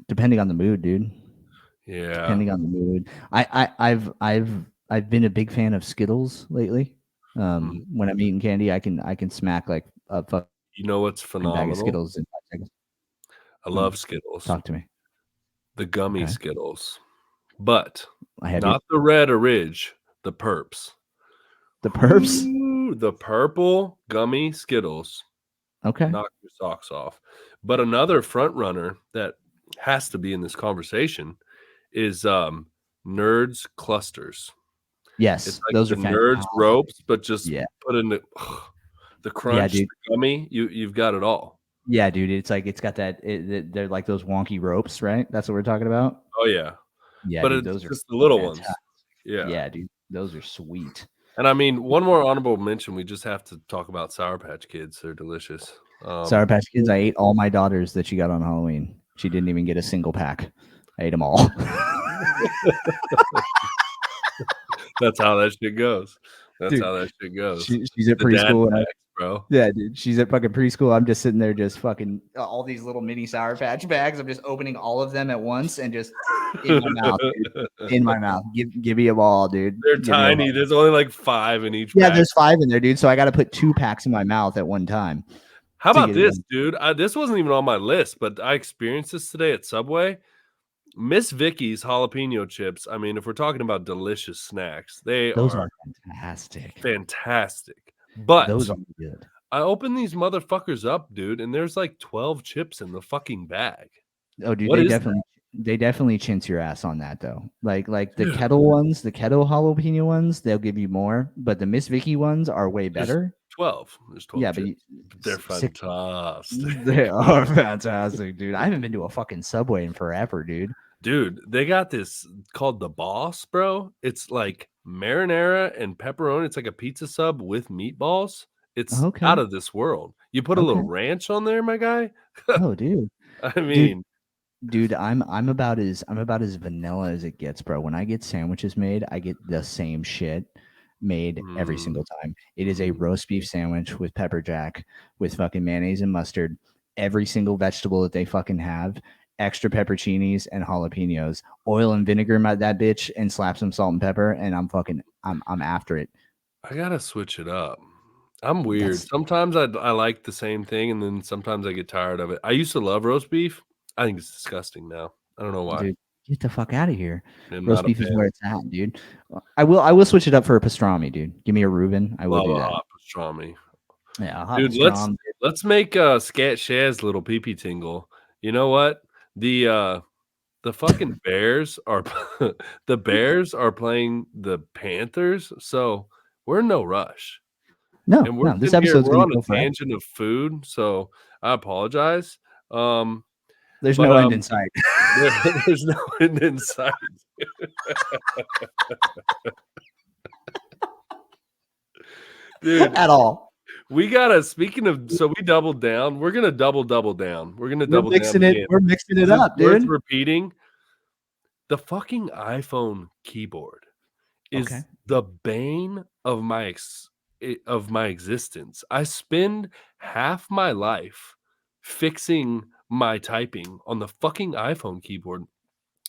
[SPEAKER 1] Depending on the mood, dude.
[SPEAKER 2] Yeah.
[SPEAKER 1] Depending on the mood. I've been a big fan of Skittles lately. When I'm eating candy, I can smack like a fucking
[SPEAKER 2] You know what's
[SPEAKER 1] bag of
[SPEAKER 2] phenomenal?
[SPEAKER 1] Skittles in 5 seconds.
[SPEAKER 2] I love Skittles.
[SPEAKER 1] Talk to me.
[SPEAKER 2] The gummy
[SPEAKER 1] Okay.
[SPEAKER 2] Skittles. But
[SPEAKER 1] I have
[SPEAKER 2] not the red Ridge, the Perps.
[SPEAKER 1] the Perps.
[SPEAKER 2] Ooh, the purple gummy Skittles.
[SPEAKER 1] Okay.
[SPEAKER 2] Knock your socks off. But another front runner that has to be in this conversation is Nerds Clusters.
[SPEAKER 1] Yes,
[SPEAKER 2] It's like
[SPEAKER 1] those
[SPEAKER 2] the
[SPEAKER 1] are
[SPEAKER 2] Nerds
[SPEAKER 1] fantastic.
[SPEAKER 2] ropes, but just
[SPEAKER 1] Yeah.
[SPEAKER 2] put in the crunch,
[SPEAKER 1] dude.
[SPEAKER 2] the gummy. You've got it all.
[SPEAKER 1] Yeah, dude. It's like it's got that. They're like those wonky ropes, right? That's what we're talking about.
[SPEAKER 2] Oh yeah.
[SPEAKER 1] Yeah,
[SPEAKER 2] But
[SPEAKER 1] dude.
[SPEAKER 2] it's
[SPEAKER 1] Those are
[SPEAKER 2] just the little ones.
[SPEAKER 1] fantastic.
[SPEAKER 2] Yeah.
[SPEAKER 1] Yeah, dude. Those are sweet.
[SPEAKER 2] And I mean, one more honorable mention. We just have to talk about Sour Patch Kids. They're delicious.
[SPEAKER 1] Sour Patch Kids. I ate all my daughters that she got on Halloween. She didn't even get a single pack. I ate them all.
[SPEAKER 2] That's how that shit goes. That's
[SPEAKER 1] Dude,
[SPEAKER 2] how that shit goes.
[SPEAKER 1] she's at
[SPEAKER 2] The dad
[SPEAKER 1] preschool,
[SPEAKER 2] packs, bro.
[SPEAKER 1] yeah, dude. She's at fucking preschool. I'm just sitting there, just fucking all these little mini Sour Patch bags. I'm just opening all of them at once and just in my mouth, dude. In my mouth. Give me a ball, dude.
[SPEAKER 2] They're
[SPEAKER 1] Give me a
[SPEAKER 2] tiny.
[SPEAKER 1] ball.
[SPEAKER 2] There's only like 5 in each
[SPEAKER 1] Yeah,
[SPEAKER 2] pack.
[SPEAKER 1] there's 5 in there, dude. So I got to put 2 packs in my mouth at one time.
[SPEAKER 2] How
[SPEAKER 1] to
[SPEAKER 2] about
[SPEAKER 1] get it
[SPEAKER 2] this,
[SPEAKER 1] done.
[SPEAKER 2] dude? This wasn't even on my list, but I experienced this today at Subway. Miss Vicky's jalapeno chips. I mean, if we're talking about delicious snacks,
[SPEAKER 1] Those are fantastic.
[SPEAKER 2] fantastic. But
[SPEAKER 1] Those are good.
[SPEAKER 2] I opened these motherfuckers up, dude, and there's like 12 chips in the fucking bag.
[SPEAKER 1] Oh, dude,
[SPEAKER 2] What
[SPEAKER 1] they
[SPEAKER 2] is
[SPEAKER 1] definitely chintz your ass on that though. Like the
[SPEAKER 2] Dude.
[SPEAKER 1] kettle ones, the kettle jalapeno ones, they'll give you more, but the Miss Vicky ones are way better.
[SPEAKER 2] 12. There's 12
[SPEAKER 1] Yeah,
[SPEAKER 2] chips.
[SPEAKER 1] but
[SPEAKER 2] They're fantastic.
[SPEAKER 1] they are fantastic, dude. I haven't been to a fucking Subway in forever, dude.
[SPEAKER 2] Dude, they got this called the Boss, bro. It's like marinara and pepperoni. It's like a pizza sub with meatballs. It's
[SPEAKER 1] Okay.
[SPEAKER 2] out of this world. You put a little ranch on there, my guy.
[SPEAKER 1] Oh, dude.
[SPEAKER 2] I mean,
[SPEAKER 1] Dude, I'm about as vanilla as it gets, bro. When I get sandwiches made, I get the same shit made every single time. It is a roast beef sandwich with pepper jack, with fucking mayonnaise and mustard, every single vegetable that they fucking have, extra pepperoncinis and jalapenos, oil and vinegar that bitch, and slap some salt and pepper, and I'm after it.
[SPEAKER 2] I gotta switch it up. I'm weird. Sometimes I like the same thing, and then sometimes I get tired of it. I used to love roast beef. I think it's disgusting now. I don't know why.
[SPEAKER 1] Dude, get the fuck out of here.
[SPEAKER 2] I'm
[SPEAKER 1] Roast
[SPEAKER 2] not a
[SPEAKER 1] beef is
[SPEAKER 2] fan.
[SPEAKER 1] where it's at, dude. I will switch it up for a pastrami, dude. Give me a Reuben. I will
[SPEAKER 2] Love
[SPEAKER 1] do
[SPEAKER 2] a
[SPEAKER 1] that.
[SPEAKER 2] hot pastrami.
[SPEAKER 1] Yeah, a hot
[SPEAKER 2] Dude,
[SPEAKER 1] pastrami.
[SPEAKER 2] let's make Scat Shaz little pee pee tingle. You know what? The fucking Bears are the Bears are playing the Panthers, so we're in no rush.
[SPEAKER 1] No,
[SPEAKER 2] And we're
[SPEAKER 1] no. This
[SPEAKER 2] sitting here,
[SPEAKER 1] episode's
[SPEAKER 2] we're
[SPEAKER 1] gonna
[SPEAKER 2] on
[SPEAKER 1] go
[SPEAKER 2] a
[SPEAKER 1] forever.
[SPEAKER 2] tangent of food, so I apologize. Um,
[SPEAKER 1] There's
[SPEAKER 2] but
[SPEAKER 1] no end in sight
[SPEAKER 2] there's no end in sight. Dude,
[SPEAKER 1] at all.
[SPEAKER 2] we gotta speaking of so we doubled down. We're gonna double down. We're gonna
[SPEAKER 1] We're
[SPEAKER 2] double down
[SPEAKER 1] mixing it.
[SPEAKER 2] again.
[SPEAKER 1] We're mixing it
[SPEAKER 2] Is it
[SPEAKER 1] up,
[SPEAKER 2] worth
[SPEAKER 1] dude.
[SPEAKER 2] repeating? The fucking iPhone keyboard
[SPEAKER 1] Okay.
[SPEAKER 2] is the bane of my existence. I spend half my life fixing my typing on the fucking iPhone keyboard.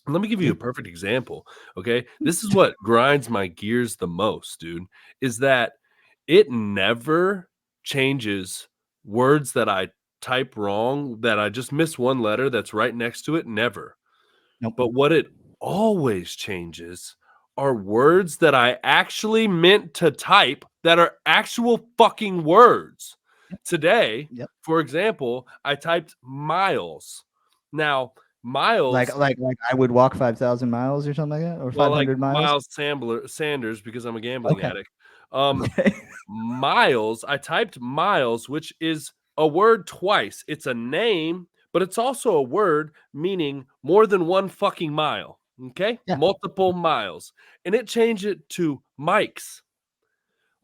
[SPEAKER 2] And let me give you a perfect example. Okay. This is what grinds my gears the most, dude, is that it never changes words that I type wrong, that I just miss one letter that's right next to it. Never.
[SPEAKER 1] Nope.
[SPEAKER 2] But what it always changes are words that I actually meant to type that are actual fucking words. Today,
[SPEAKER 1] Yep.
[SPEAKER 2] for example, I typed miles. Now, miles,
[SPEAKER 1] Like I would walk 5,000 miles or something like that, or
[SPEAKER 2] well, like
[SPEAKER 1] 500 miles.
[SPEAKER 2] Miles Sanders, because I'm a gambling
[SPEAKER 1] Okay.
[SPEAKER 2] addict.
[SPEAKER 1] Okay.
[SPEAKER 2] Miles, I typed miles, which is a word twice. It's a name, but it's also a word meaning more than one fucking mile. Okay.
[SPEAKER 1] Yeah.
[SPEAKER 2] Multiple miles. And it changed it to mics.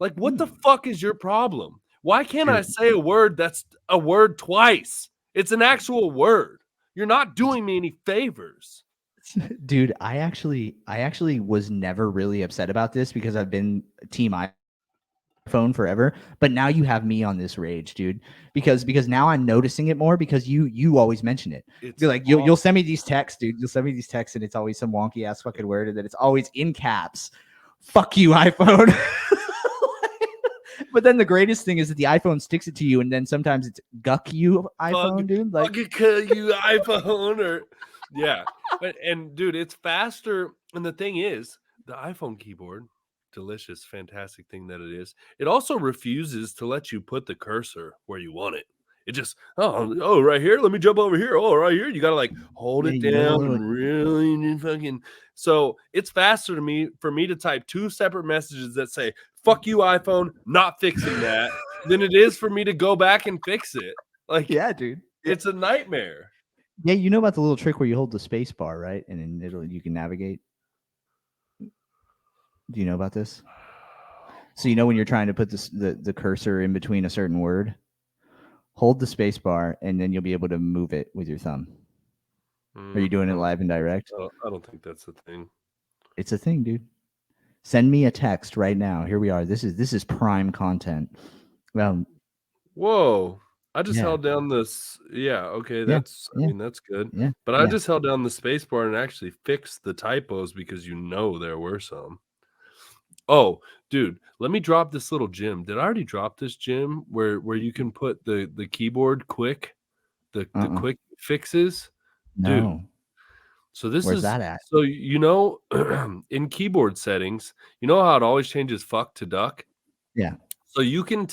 [SPEAKER 2] Like, what the
[SPEAKER 1] Hmm.
[SPEAKER 2] fuck is your problem? Why can't I
[SPEAKER 1] Dude,
[SPEAKER 2] say a word that's a word twice? It's an actual word. You're not doing me any favors.
[SPEAKER 1] dude, I actually was never really upset about this because I've been team iPhone forever, but now you have me on this rage, dude. Because now I'm noticing it more because you always mention it.
[SPEAKER 2] It's
[SPEAKER 1] You're like you'll send me these texts, dude. You'll send me these texts and it's always some wonky ass fucking word and then it's always in caps. Fuck you, iPhone. But then the greatest thing is that the iPhone sticks it to you, and then sometimes it's guck you iPhone, dude. Like,
[SPEAKER 2] fucking you iPhone or yeah. And dude, it's faster. And the thing is, the iPhone keyboard, delicious, fantastic thing that it is, it also refuses to let you put the cursor where you want it. It just right here. Let me jump over here. Oh, right here. You gotta like hold
[SPEAKER 1] yeah,
[SPEAKER 2] it
[SPEAKER 1] you know the
[SPEAKER 2] down
[SPEAKER 1] little
[SPEAKER 2] and really fucking. So it's faster to me for me to type two separate messages that say "fuck you, iPhone," not fixing that, than it is for me to go back and fix it. Like
[SPEAKER 1] yeah, dude. Yeah.
[SPEAKER 2] it's a nightmare.
[SPEAKER 1] Yeah, you know about the little trick where you hold the space bar, right? And then you can navigate. Do you know about this? So you know when you're trying to put the cursor in between a certain word, hold the space bar and then you'll be able to move it with your thumb. Are you doing it live and direct?
[SPEAKER 2] I don't think that's a thing.
[SPEAKER 1] It's a thing, dude. Send me a text right now. Here we are. This is prime content.
[SPEAKER 2] Whoa. I just
[SPEAKER 1] Yeah,
[SPEAKER 2] held down this. Yeah, okay,
[SPEAKER 1] yeah,
[SPEAKER 2] I
[SPEAKER 1] yeah,
[SPEAKER 2] mean that's good.
[SPEAKER 1] yeah,
[SPEAKER 2] But I
[SPEAKER 1] yeah.
[SPEAKER 2] just held down the space bar and actually fixed the typos because there were some. Oh, dude, let me drop this little gem. Did I already drop this gem where you can put the keyboard quick, the
[SPEAKER 1] Uh-uh.
[SPEAKER 2] quick fixes? Dude,
[SPEAKER 1] No.
[SPEAKER 2] so this
[SPEAKER 1] Where's
[SPEAKER 2] is
[SPEAKER 1] that at?
[SPEAKER 2] so in keyboard settings, you know how it always changes fuck to duck?
[SPEAKER 1] Yeah.
[SPEAKER 2] So you can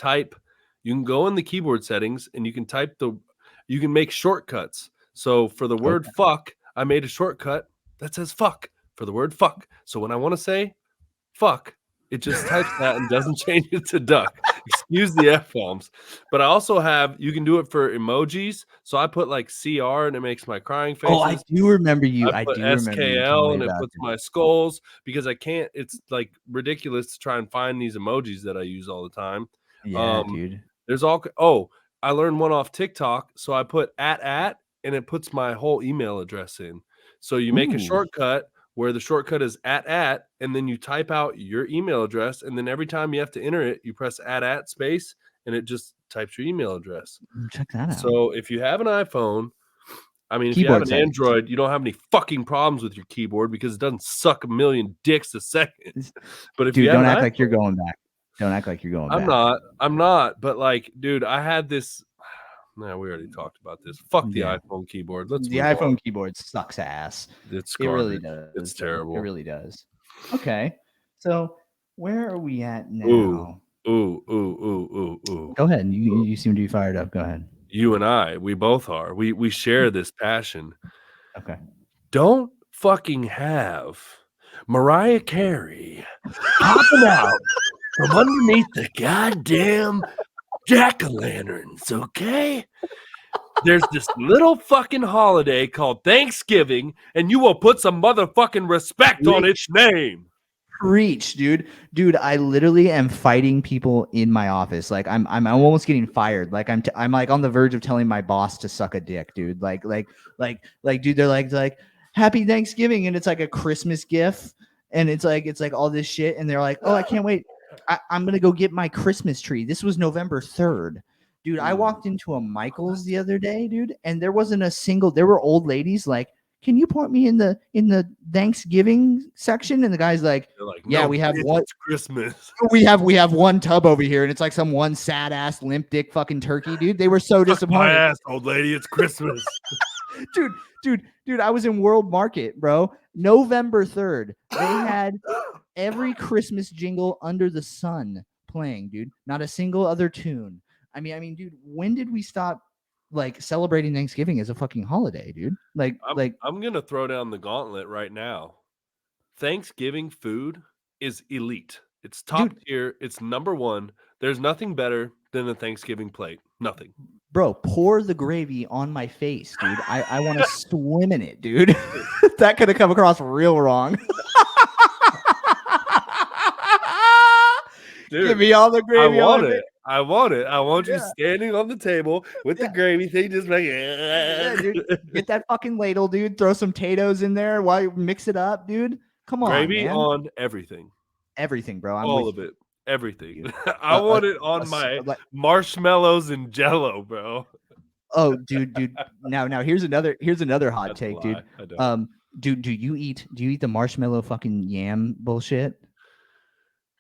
[SPEAKER 2] go in the keyboard settings and you can make shortcuts. So for the word
[SPEAKER 1] Okay.
[SPEAKER 2] fuck, I made a shortcut that says fuck for the word fuck. So when I want to say fuck, it just types that and doesn't change it to duck. Excuse the F bombs. But I also you can do it for emojis. So I put like CR and it makes my crying
[SPEAKER 1] Oh, I
[SPEAKER 2] faces.
[SPEAKER 1] do remember you.
[SPEAKER 2] I
[SPEAKER 1] I
[SPEAKER 2] put
[SPEAKER 1] do remember you telling
[SPEAKER 2] SKL
[SPEAKER 1] me
[SPEAKER 2] and it
[SPEAKER 1] about
[SPEAKER 2] puts
[SPEAKER 1] this.
[SPEAKER 2] my skulls because I can't. It's like ridiculous to try and find these emojis that I use all the time.
[SPEAKER 1] Yeah,
[SPEAKER 2] Um,
[SPEAKER 1] dude.
[SPEAKER 2] there's all. Oh, I learned one off TikTok, so I put at and it puts my whole email address in. So you make a
[SPEAKER 1] Ooh.
[SPEAKER 2] shortcut where the shortcut is at, and then you type out your email address, and then every time you have to enter it, you press at space, and it just types your email address.
[SPEAKER 1] Check that out.
[SPEAKER 2] So if you have an iPhone, I mean, if you have
[SPEAKER 1] Keyboard
[SPEAKER 2] an
[SPEAKER 1] settings.
[SPEAKER 2] Android, you don't have any fucking problems with your keyboard because it doesn't suck a million dicks a second. But if you
[SPEAKER 1] Dude,
[SPEAKER 2] have
[SPEAKER 1] don't
[SPEAKER 2] an
[SPEAKER 1] act
[SPEAKER 2] iPhone,
[SPEAKER 1] like you're going back. Don't act like you're going back.
[SPEAKER 2] I'm not. But like, dude, I had this. Nah, we already talked about this. Fuck the
[SPEAKER 1] Yeah.
[SPEAKER 2] iPhone keyboard. Let's
[SPEAKER 1] The
[SPEAKER 2] move
[SPEAKER 1] iPhone
[SPEAKER 2] on.
[SPEAKER 1] keyboard sucks ass.
[SPEAKER 2] It's
[SPEAKER 1] It really
[SPEAKER 2] garbage.
[SPEAKER 1] does.
[SPEAKER 2] It's
[SPEAKER 1] Though.
[SPEAKER 2] terrible.
[SPEAKER 1] It really does. Okay. So where are we at
[SPEAKER 2] Ooh,
[SPEAKER 1] now?
[SPEAKER 2] ooh.
[SPEAKER 1] Go ahead. You seem to be fired up. Go ahead.
[SPEAKER 2] You and I, we both are. We share this passion.
[SPEAKER 1] Okay.
[SPEAKER 2] Don't fucking have Mariah Carey popping out from underneath the goddamn jack-o'-lanterns, okay? There's this little fucking holiday called Thanksgiving, and you will put some motherfucking respect on its name.
[SPEAKER 1] Preach, dude. Dude, I literally am fighting people in my office. Like I'm almost getting fired. Like I'm like on the verge of telling my boss to suck a dick, dude. Like, dude, they're like Happy Thanksgiving, and it's like a Christmas gift, and it's like all this shit, and they're like, oh, I can't wait. I'm gonna go get my Christmas tree. This was November 3rd. Dude, I walked into a Michael's the other day, dude, and there wasn't a single. There were old ladies like, can you point me in the Thanksgiving section? And the guy's like, yeah, we have one.
[SPEAKER 2] It's Christmas.
[SPEAKER 1] We have one tub over here, and it's like some one sad ass limp dick fucking turkey, dude. They were so disappointed.
[SPEAKER 2] My ass, old lady, it's Christmas.
[SPEAKER 1] dude, I was in World Market, bro. November 3rd. They had every Christmas jingle under the sun playing, dude. Not a single other tune. I mean, dude, when did we stop like celebrating Thanksgiving as a fucking holiday, dude?
[SPEAKER 2] I'm gonna throw down the gauntlet right now. Thanksgiving food is elite. It's top tier. It's number one. There's nothing better than a Thanksgiving plate. Nothing.
[SPEAKER 1] Bro, pour the gravy on my face, dude. I want to swim in it, dude. That could have come across real wrong. Dude, give me all the gravy.
[SPEAKER 2] I want it. I want you standing on the table with the gravy thing, just like
[SPEAKER 1] dude. Get that fucking ladle, dude. Throw some potatoes in there while you mix it up, dude. Come on,
[SPEAKER 2] gravy
[SPEAKER 1] man.
[SPEAKER 2] on everything.
[SPEAKER 1] Everything, bro.
[SPEAKER 2] All of it. Everything. I want it on my marshmallows and Jello, bro.
[SPEAKER 1] Oh, dude. Now here's another hot take, dude. Do you eat the marshmallow fucking yam bullshit?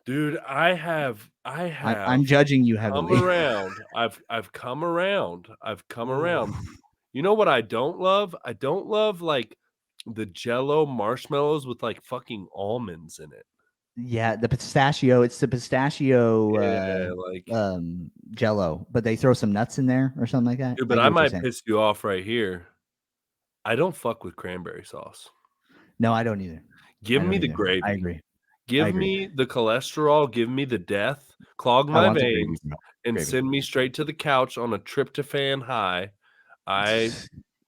[SPEAKER 2] Dude, I'm
[SPEAKER 1] judging you heavily.
[SPEAKER 2] I've come around. You know what I don't love? I don't love like the Jello marshmallows with like fucking almonds in it.
[SPEAKER 1] Yeah, the pistachio. It's the pistachio Jello, but they throw some nuts in there or something like that.
[SPEAKER 2] Dude, but I might piss you off right here. I don't fuck with cranberry sauce.
[SPEAKER 1] No, I don't either.
[SPEAKER 2] Give me the gravy.
[SPEAKER 1] I agree.
[SPEAKER 2] Give me the cholesterol. Give me the death. Clog my veins and send me straight to the couch on a tryptophan high. I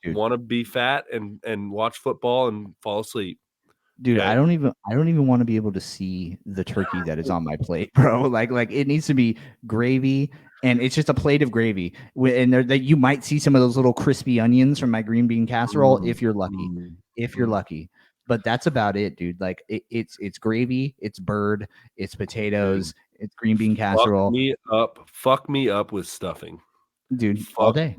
[SPEAKER 2] want to be fat and watch football and fall asleep.
[SPEAKER 1] Dude, okay. I don't even want to be able to see the turkey that is on my plate, bro. Like it needs to be gravy, and it's just a plate of gravy. And there that you might see some of those little crispy onions from my green bean casserole if you're lucky. If you're lucky. But that's about it, dude. Like it's gravy, it's bird, it's potatoes, it's green bean casserole.
[SPEAKER 2] Fuck me up with stuffing,
[SPEAKER 1] dude. All day.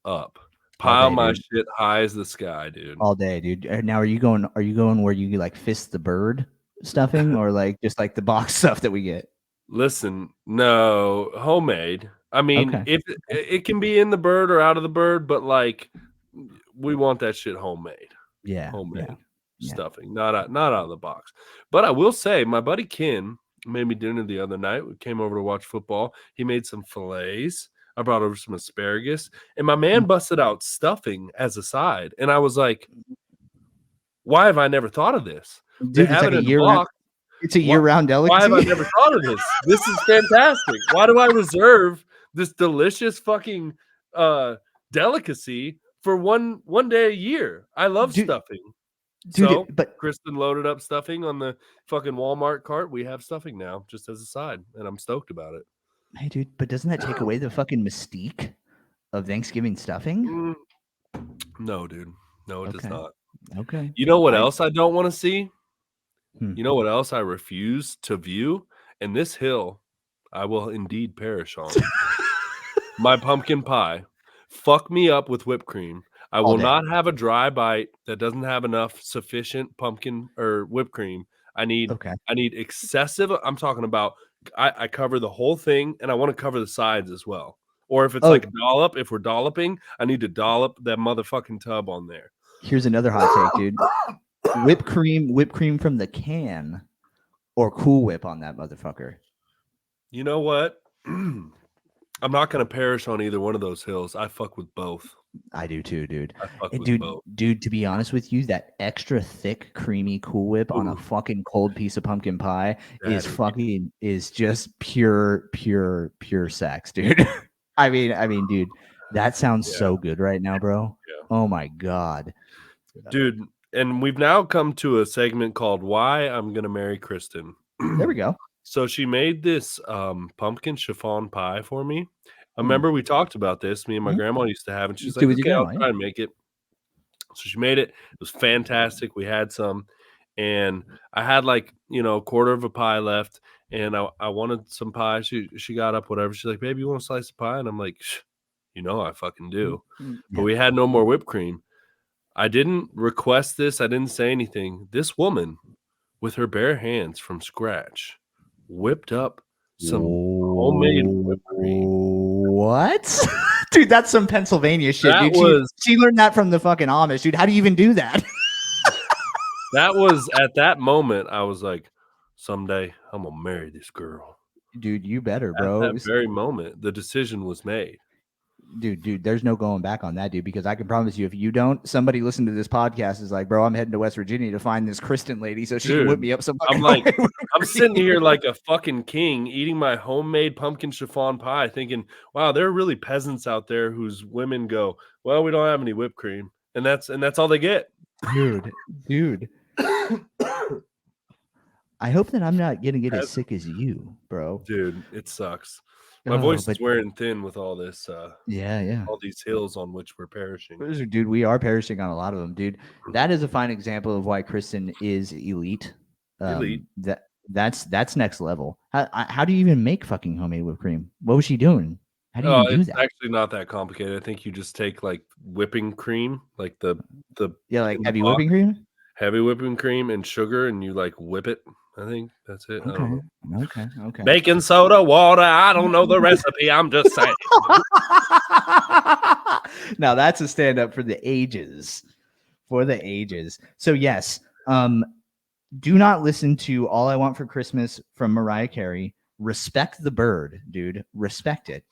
[SPEAKER 2] Up. Pile my shit high as the sky, dude.
[SPEAKER 1] All day, dude. Now, are you going where you like fist the bird stuffing, or like just like the box stuff that we get?
[SPEAKER 2] Listen, no, homemade. I mean, if it can be in the bird or out of the bird, but like we want that shit homemade.
[SPEAKER 1] Yeah,
[SPEAKER 2] homemade stuffing, not out of the box. But I will say, my buddy Ken made me dinner the other night. We came over to watch football. He made some fillets. I brought over some asparagus, and my man busted out stuffing as a side. And I was like, why have I never thought of this?
[SPEAKER 1] Dude, it's like a year-round. It's a year-round delicacy.
[SPEAKER 2] Why have I never thought of this? This is fantastic. Why do I reserve this delicious fucking delicacy for one day a year? I love stuffing.
[SPEAKER 1] Dude,
[SPEAKER 2] but Kristen loaded up stuffing on the fucking Walmart cart. We have stuffing now, just as a side, and I'm stoked about it.
[SPEAKER 1] Hey, dude, but doesn't that take away the fucking mystique of Thanksgiving stuffing?
[SPEAKER 2] No, dude. No, it does not.
[SPEAKER 1] Okay.
[SPEAKER 2] You know what else I don't want to see? You know what else I refuse to view? And this hill I will indeed perish on. My pumpkin pie. Fuck me up with whipped cream. I will not have a dry bite that doesn't have enough sufficient pumpkin or whipped cream. I need excessive. I'm talking about I cover the whole thing, and I want to cover the sides as well. Or if it's like a dollop, if we're dolloping, I need to dollop that motherfucking tub on there.
[SPEAKER 1] Here's another hot take, dude. Whipped cream from the can, or Cool Whip on that motherfucker.
[SPEAKER 2] You know what? I'm not gonna perish on either one of those hills. I fuck with both.
[SPEAKER 1] I do too, dude.
[SPEAKER 2] I fuck
[SPEAKER 1] And
[SPEAKER 2] with both.
[SPEAKER 1] dude, to be honest with you, that extra thick, creamy Cool Whip on a
[SPEAKER 2] Ooh.
[SPEAKER 1] fucking cold piece of pumpkin pie
[SPEAKER 2] Daddy.
[SPEAKER 1] is just pure sex, dude. I mean, dude, that sounds so good right now, bro.
[SPEAKER 2] Yeah.
[SPEAKER 1] Oh my god.
[SPEAKER 2] Dude, and we've now come to a segment called Why I'm Gonna Marry Kristen.
[SPEAKER 1] There we go.
[SPEAKER 2] So she made this pumpkin chiffon pie for me. I remember we talked about this. Me and my grandma used to have, and she's
[SPEAKER 1] Do
[SPEAKER 2] like,
[SPEAKER 1] with your
[SPEAKER 2] "Okay, I'll
[SPEAKER 1] grandma,
[SPEAKER 2] try and make it." So she made it. It was fantastic. We had some, and I had like a quarter of a pie left, and I wanted some pie. She got up, whatever. She's like, "Baby, you want a slice of pie?" And I'm like, I fucking do. But we had no more whipped cream. I didn't request this. I didn't say anything. This woman, with her bare hands from scratch, whipped up some homemade whipped cream.
[SPEAKER 1] What? Dude, that's some Pennsylvania shit,
[SPEAKER 2] That
[SPEAKER 1] dude. She learned that from the fucking Amish, dude. How do you even do that?
[SPEAKER 2] That was at that moment, I was like, someday I'm gonna marry this girl.
[SPEAKER 1] Dude, you better,
[SPEAKER 2] At
[SPEAKER 1] bro.
[SPEAKER 2] that very moment, the decision was made.
[SPEAKER 1] Dude, there's no going back on that, dude, because I can promise you, if you don't, somebody listening to this podcast is like, bro, I'm heading to West Virginia to find this Kristen lady so she can whip me up some fucking
[SPEAKER 2] I'm like, I'm sitting here like a fucking king eating my homemade pumpkin chiffon pie, thinking, wow, there are really peasants out there whose women go, well, we don't have any whipped cream. And that's all they get.
[SPEAKER 1] Dude. I hope that I'm not gonna get as sick as you, bro.
[SPEAKER 2] Dude, it sucks. My voice is wearing thin with all this.
[SPEAKER 1] Yeah.
[SPEAKER 2] All these hills on which we're perishing.
[SPEAKER 1] Dude, we are perishing on a lot of them, dude. That is a fine example of why Kristen is elite.
[SPEAKER 2] Elite.
[SPEAKER 1] That's next level. How do you even make fucking homemade whipped cream? What was she doing? How do you even do
[SPEAKER 2] it's
[SPEAKER 1] that?
[SPEAKER 2] actually not that complicated. I think you just take like whipping cream, like the
[SPEAKER 1] like heavy whipping cream,
[SPEAKER 2] and sugar, and you like whip it. I think that's it.
[SPEAKER 1] Okay.
[SPEAKER 2] Baking soda, water. I don't know the recipe. I'm just saying.
[SPEAKER 1] Now that's a stand up for the ages. So yes, do not listen to All I Want for Christmas from Mariah Carey. Respect the bird, dude. Respect it.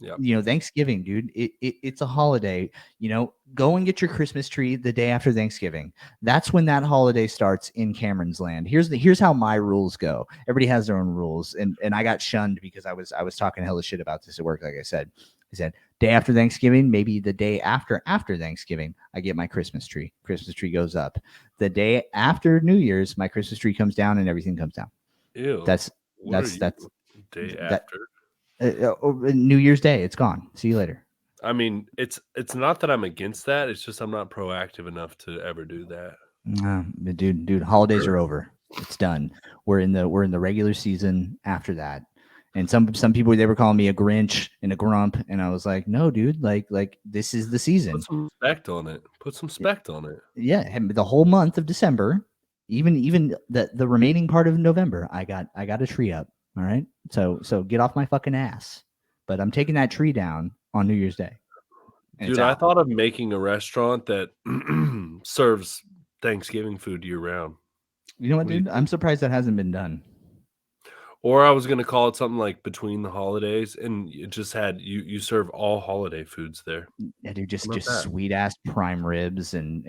[SPEAKER 2] Yep.
[SPEAKER 1] Thanksgiving, dude. It's a holiday. Go and get your Christmas tree the day after Thanksgiving. That's when that holiday starts in Cameron's land. Here's how my rules go. Everybody has their own rules, and I got shunned because I was talking hella shit about this at work. Like I said, day after Thanksgiving, maybe the day after Thanksgiving, I get my Christmas tree. Christmas tree goes up. The day after New Year's, my Christmas tree comes down and everything comes down.
[SPEAKER 2] Ew.
[SPEAKER 1] That's
[SPEAKER 2] day after.
[SPEAKER 1] New Year's Day, it's gone. See you later.
[SPEAKER 2] I mean, it's not that I'm against that. It's just I'm not proactive enough to ever do that.
[SPEAKER 1] Dude, holidays are over. It's done. We're in the regular season after that. And some people, they were calling me a Grinch and a grump, and I was like, no, dude, like this is the season.
[SPEAKER 2] Put some spect on it. Put some spect on it.
[SPEAKER 1] Yeah, the whole month of December, even the remaining part of November, I got a tree up. All right. So get off my fucking ass. But I'm taking that tree down on New Year's Day.
[SPEAKER 2] Dude, I thought of making a restaurant that serves Thanksgiving food year round.
[SPEAKER 1] You know what, dude? I'm surprised that hasn't been done.
[SPEAKER 2] Or I was going to call it something like Between the Holidays, and it just had you serve all holiday foods there.
[SPEAKER 1] Yeah, dude, just sweet ass prime ribs and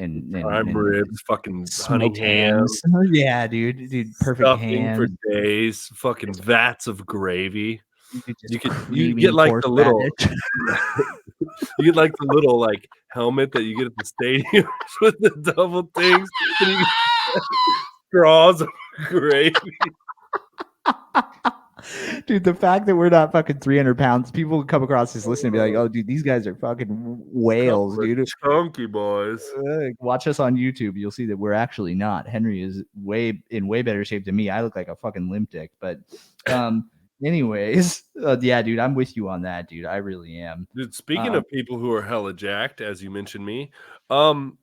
[SPEAKER 2] ribs, fucking honey hams.
[SPEAKER 1] Yeah, dude, perfect ham
[SPEAKER 2] for days. Fucking vats of gravy.
[SPEAKER 1] You
[SPEAKER 2] get like the little you get like the little like helmet that you get at the stadium with the double things. And you get straws of gravy.
[SPEAKER 1] Dude, the fact that we're not fucking 300 pounds, people will come across this list and be like, oh, dude, these guys are fucking whales, dude.
[SPEAKER 2] Chunky boys.
[SPEAKER 1] Watch us on YouTube. You'll see that we're actually not. Henry is in way better shape than me. I look like a fucking limp dick. But anyways, yeah, dude, I'm with you on that, dude. I really am.
[SPEAKER 2] Dude, speaking of people who are hella jacked, as you mentioned me, steroids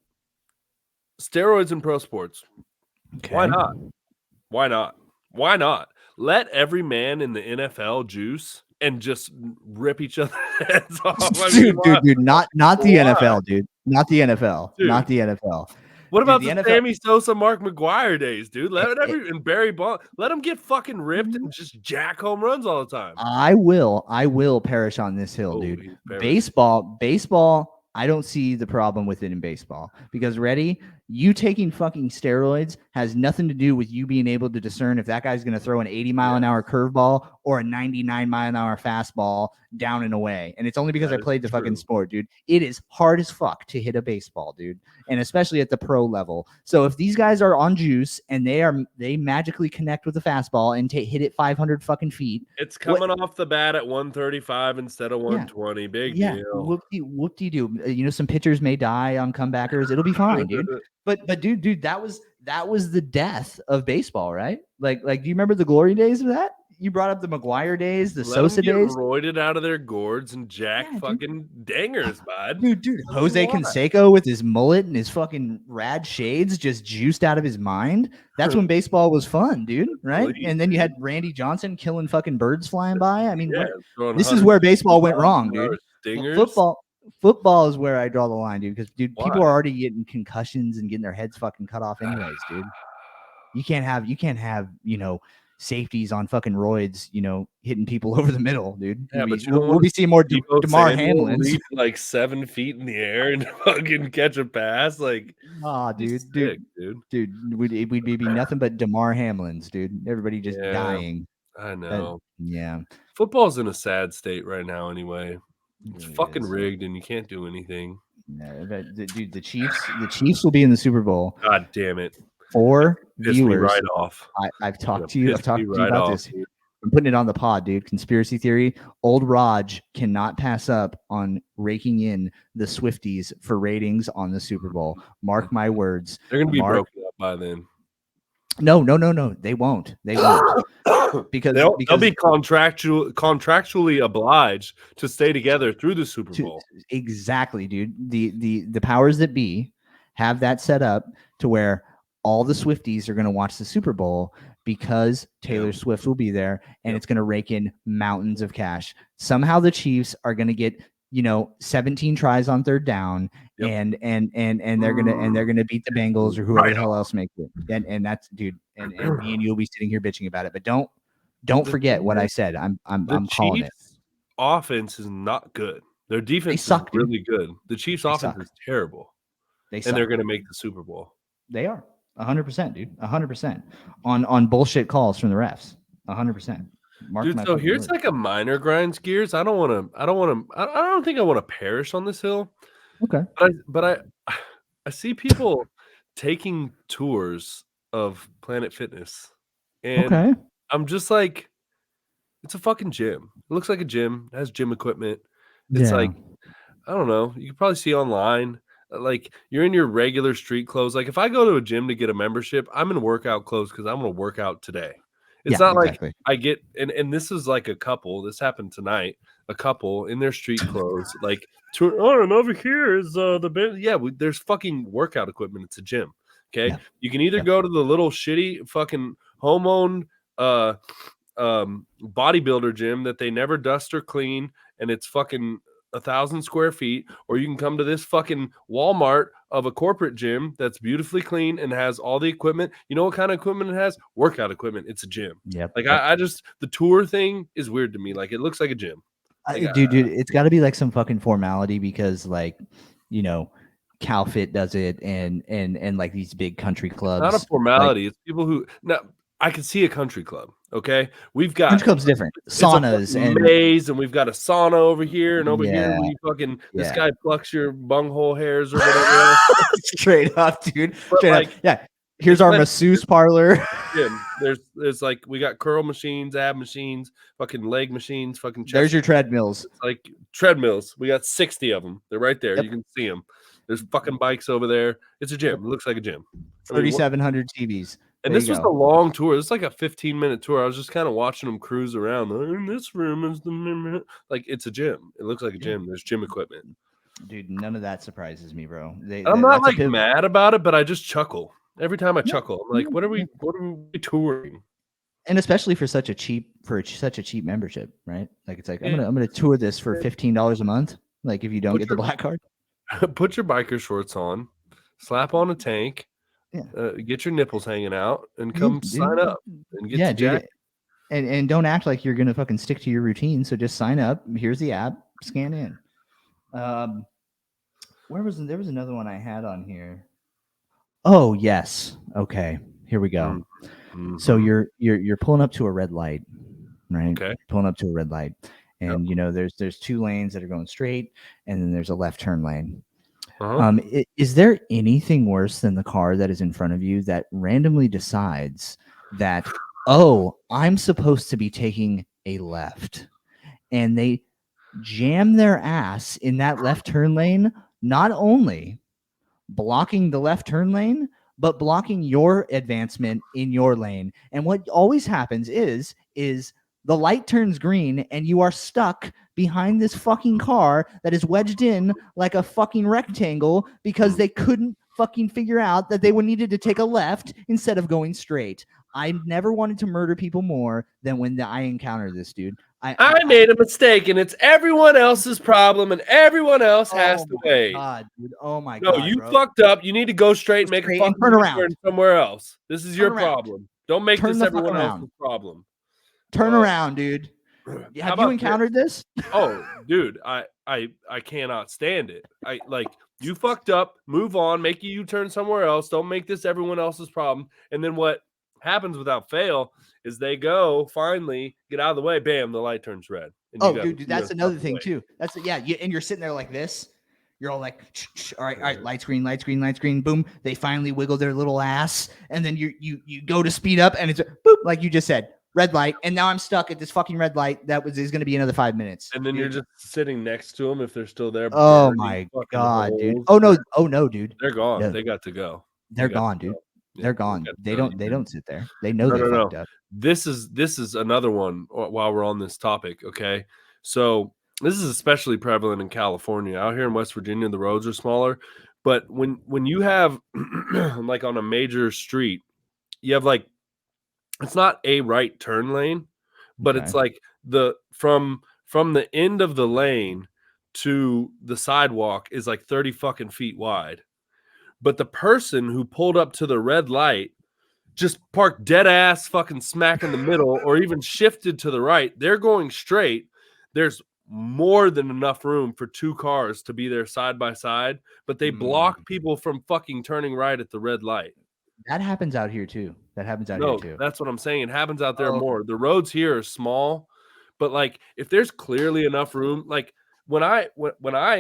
[SPEAKER 2] in pro sports. Okay. Why not? Let every man in the NFL juice and just rip each other's heads off. I mean,
[SPEAKER 1] dude, not the
[SPEAKER 2] why?
[SPEAKER 1] NFL, dude. Not the NFL.
[SPEAKER 2] Dude.
[SPEAKER 1] Not the NFL.
[SPEAKER 2] What
[SPEAKER 1] Dude,
[SPEAKER 2] about the
[SPEAKER 1] NFL
[SPEAKER 2] Sammy Sosa, Mark McGuire days, dude?
[SPEAKER 1] it,
[SPEAKER 2] And Barry Bonds, let them get fucking ripped and just jack home runs all the time.
[SPEAKER 1] I will perish on this hill, dude. Baseball, I don't see the problem with it in baseball because you taking fucking steroids has nothing to do with you being able to discern if that guy's going to throw an 80-mile-an-hour curveball or a 99-mile-an-hour fastball down and away. And it's only because I played the fucking sport, dude. It is hard as fuck to hit a baseball, dude, and especially at the pro level. So if these guys are on juice and they magically connect with the fastball and hit it 500 fucking feet,
[SPEAKER 2] it's coming off the bat at 135 instead of 120. Big deal.
[SPEAKER 1] Whoop-de-doo. You know, some pitchers may die on comebackers. It'll be fine, dude. But dude, that was the death of baseball, right? Like, do you remember the glory days of that? You brought up the McGuire days, the Sosa days.
[SPEAKER 2] Roided out of their gourds and jack fucking dangers, bud.
[SPEAKER 1] Dude, Jose Canseco with his mullet and his fucking rad shades just juiced out of his mind. That's when baseball was fun, dude, right? And then you had Randy Johnson killing fucking birds flying by. I mean, this is where baseball went wrong, dude. Football is where I draw the line, dude, because people are already getting concussions and getting their heads fucking cut off anyways, dude. You can't have, you know, safeties on fucking roids, you know, hitting people over the middle, dude.
[SPEAKER 2] Yeah,
[SPEAKER 1] we'll be seeing more DeMar Hamlins
[SPEAKER 2] leap like 7 feet in the air and fucking catch a pass, like,
[SPEAKER 1] dude, we'd be nothing but DeMar Hamlins, dude. Everybody just dying.
[SPEAKER 2] I know.
[SPEAKER 1] Yeah,
[SPEAKER 2] football's in a sad state right now. Anyway, it's
[SPEAKER 1] really
[SPEAKER 2] fucking rigged, and you can't do anything.
[SPEAKER 1] No, dude, the Chiefs will be in the Super Bowl.
[SPEAKER 2] God damn it!
[SPEAKER 1] For viewers,
[SPEAKER 2] right off.
[SPEAKER 1] I've talked to you about this. I'm putting it on the pod, dude. Conspiracy theory. Old Raj cannot pass up on raking in the Swifties for ratings on the Super Bowl. Mark my words.
[SPEAKER 2] They're gonna be broken up by then.
[SPEAKER 1] No. They won't. because
[SPEAKER 2] they'll be contractually obliged to stay together through the Super Bowl.
[SPEAKER 1] Exactly, dude. The powers that be have that set up to where all the Swifties are going to watch the Super Bowl because Taylor Swift will be there, and it's going to rake in mountains of cash. Somehow the Chiefs are going to get 17 tries on third down, and they're gonna beat the Bengals or whoever the hell else makes it. And that's, dude. And me and you'll be sitting here bitching about it, but don't forget what I said. I'm calling it.
[SPEAKER 2] Offense is not good. Their defense is really good. The Chiefs' offense is terrible. And they're going to make the Super Bowl.
[SPEAKER 1] They are 100%, dude. 100% on bullshit calls from the refs. 100%.
[SPEAKER 2] Dude, so here's like a minor grinds gears. I don't think I want to perish on this hill.
[SPEAKER 1] Okay.
[SPEAKER 2] But I see people taking tours of Planet Fitness. And I'm just like, it's a fucking gym. It looks like a gym. It has gym equipment. It's like, I don't know. You can probably see online. Like, you're in your regular street clothes. Like, if I go to a gym to get a membership, I'm in workout clothes because I'm going to work out today. It's not like I get, and this is like a couple. This happened tonight. A couple in their street clothes, like, and over here is the bed. Yeah, there's fucking workout equipment. It's a gym. Okay, you can either go to the little shitty fucking home-owned bodybuilder gym that they never dust or clean, and it's fucking 1,000 square feet, or you can come to this fucking Walmart of a corporate gym that's beautifully clean and has all the equipment. You know what kind of equipment it has? Workout equipment. It's a gym. Like, I just, the tour thing is weird to me. Like, it looks like a gym. Like,
[SPEAKER 1] dude, it's got to be like some fucking formality because, like, CalFit does it, and like these big country clubs.
[SPEAKER 2] It's not a formality. It's people who now. I can see a country club. Okay, we've got
[SPEAKER 1] country clubs different saunas
[SPEAKER 2] and maze, and we've got a sauna over here, and over here we fucking this guy plucks your bunghole hairs or whatever.
[SPEAKER 1] Straight up, dude. Here's our masseuse parlor.
[SPEAKER 2] There's like, we got curl machines, ab machines, fucking leg machines, fucking chest.
[SPEAKER 1] There's your treadmills.
[SPEAKER 2] It's like treadmills. We got 60 of them. They're right there. You can see them. There's fucking bikes over there. It's a gym. It looks like a gym.
[SPEAKER 1] 3,700 TVs.
[SPEAKER 2] And this was a long tour. It's like a 15-minute tour. I was just kind of watching them cruise around. In this room is the, like, it's a gym. It looks like a gym. There's gym equipment.
[SPEAKER 1] Dude, none of that surprises me, bro.
[SPEAKER 2] I'm not like mad about it, but I just chuckle every time I chuckle. I'm like, what are we touring?
[SPEAKER 1] and especially for such a cheap membership, right? Like it's like I'm gonna tour this for $15 a month. Like if you don't get the black card,
[SPEAKER 2] put your biker shorts on, slap on a tank, get your nipples hanging out, and come sign up and get to Jack.
[SPEAKER 1] And don't act like you're gonna fucking stick to your routine. So just sign up. Here's the app. Scan in. There was another one I had on here. Oh yes. Okay. Here we go. Mm-hmm. So you're pulling up to a red light, right?
[SPEAKER 2] Okay.
[SPEAKER 1] Pulling up to a red light, and you know there's 2 lanes that are going straight, and then there's a left turn lane. Is there anything worse than the car that is in front of you that randomly decides that, oh, I'm supposed to be taking a left, and they jam their ass in that left turn lane, not only blocking the left turn lane, but blocking your advancement in your lane. And what always happens is the light turns green and you are stuck behind this fucking car that is wedged in like a fucking rectangle because they couldn't fucking figure out that they would needed to take a left instead of going straight. I never wanted to murder people more than when I encountered this dude.
[SPEAKER 2] I made a mistake, and it's everyone else's problem, and everyone else has to wait.
[SPEAKER 1] God, dude. Oh my
[SPEAKER 2] God! No, you fucked up. You need to go straight and make a fucking turn somewhere else. This is your problem. Don't make this everyone else's problem.
[SPEAKER 1] Turn around, dude. Have you encountered this?
[SPEAKER 2] Oh, dude, I cannot stand it. You fucked up. Move on. Make a U-turn somewhere else. Don't make this everyone else's problem. And then what happens without fail is they go finally get out of the way. Bam, the light turns red.
[SPEAKER 1] Oh, dude, that's another thing too. That's and you're sitting there like this. You're all like, all right, light screen, boom. They finally wiggle their little ass, and then you go to speed up, and it's boop, like you just said, red light, and now I'm stuck at this fucking red light. Is going to be another 5 minutes.
[SPEAKER 2] And then you're just sitting next to them if they're still there.
[SPEAKER 1] Oh my God, dude. Oh no, dude.
[SPEAKER 2] They're gone. No. They got to go.
[SPEAKER 1] They're gone, dude. They're gone. They don't sit there. They know they fucked up.
[SPEAKER 2] This is another one while we're on this topic. Okay. So this is especially prevalent in California. Out here in West Virginia, the roads are smaller. But when you have like on a major street, you have like, it's not a right turn lane, but it's like from the end of the lane to the sidewalk is like 30 fucking feet wide. But the person who pulled up to the red light just parked dead ass fucking smack in the middle or even shifted to the right. They're going straight. There's more than enough room for 2 cars to be there side by side, but they block people from fucking turning right at the red light.
[SPEAKER 1] That happens out here too. Here too.
[SPEAKER 2] That's what I'm saying. It happens out there more. The roads here are small, but like if there's clearly enough room, like when I,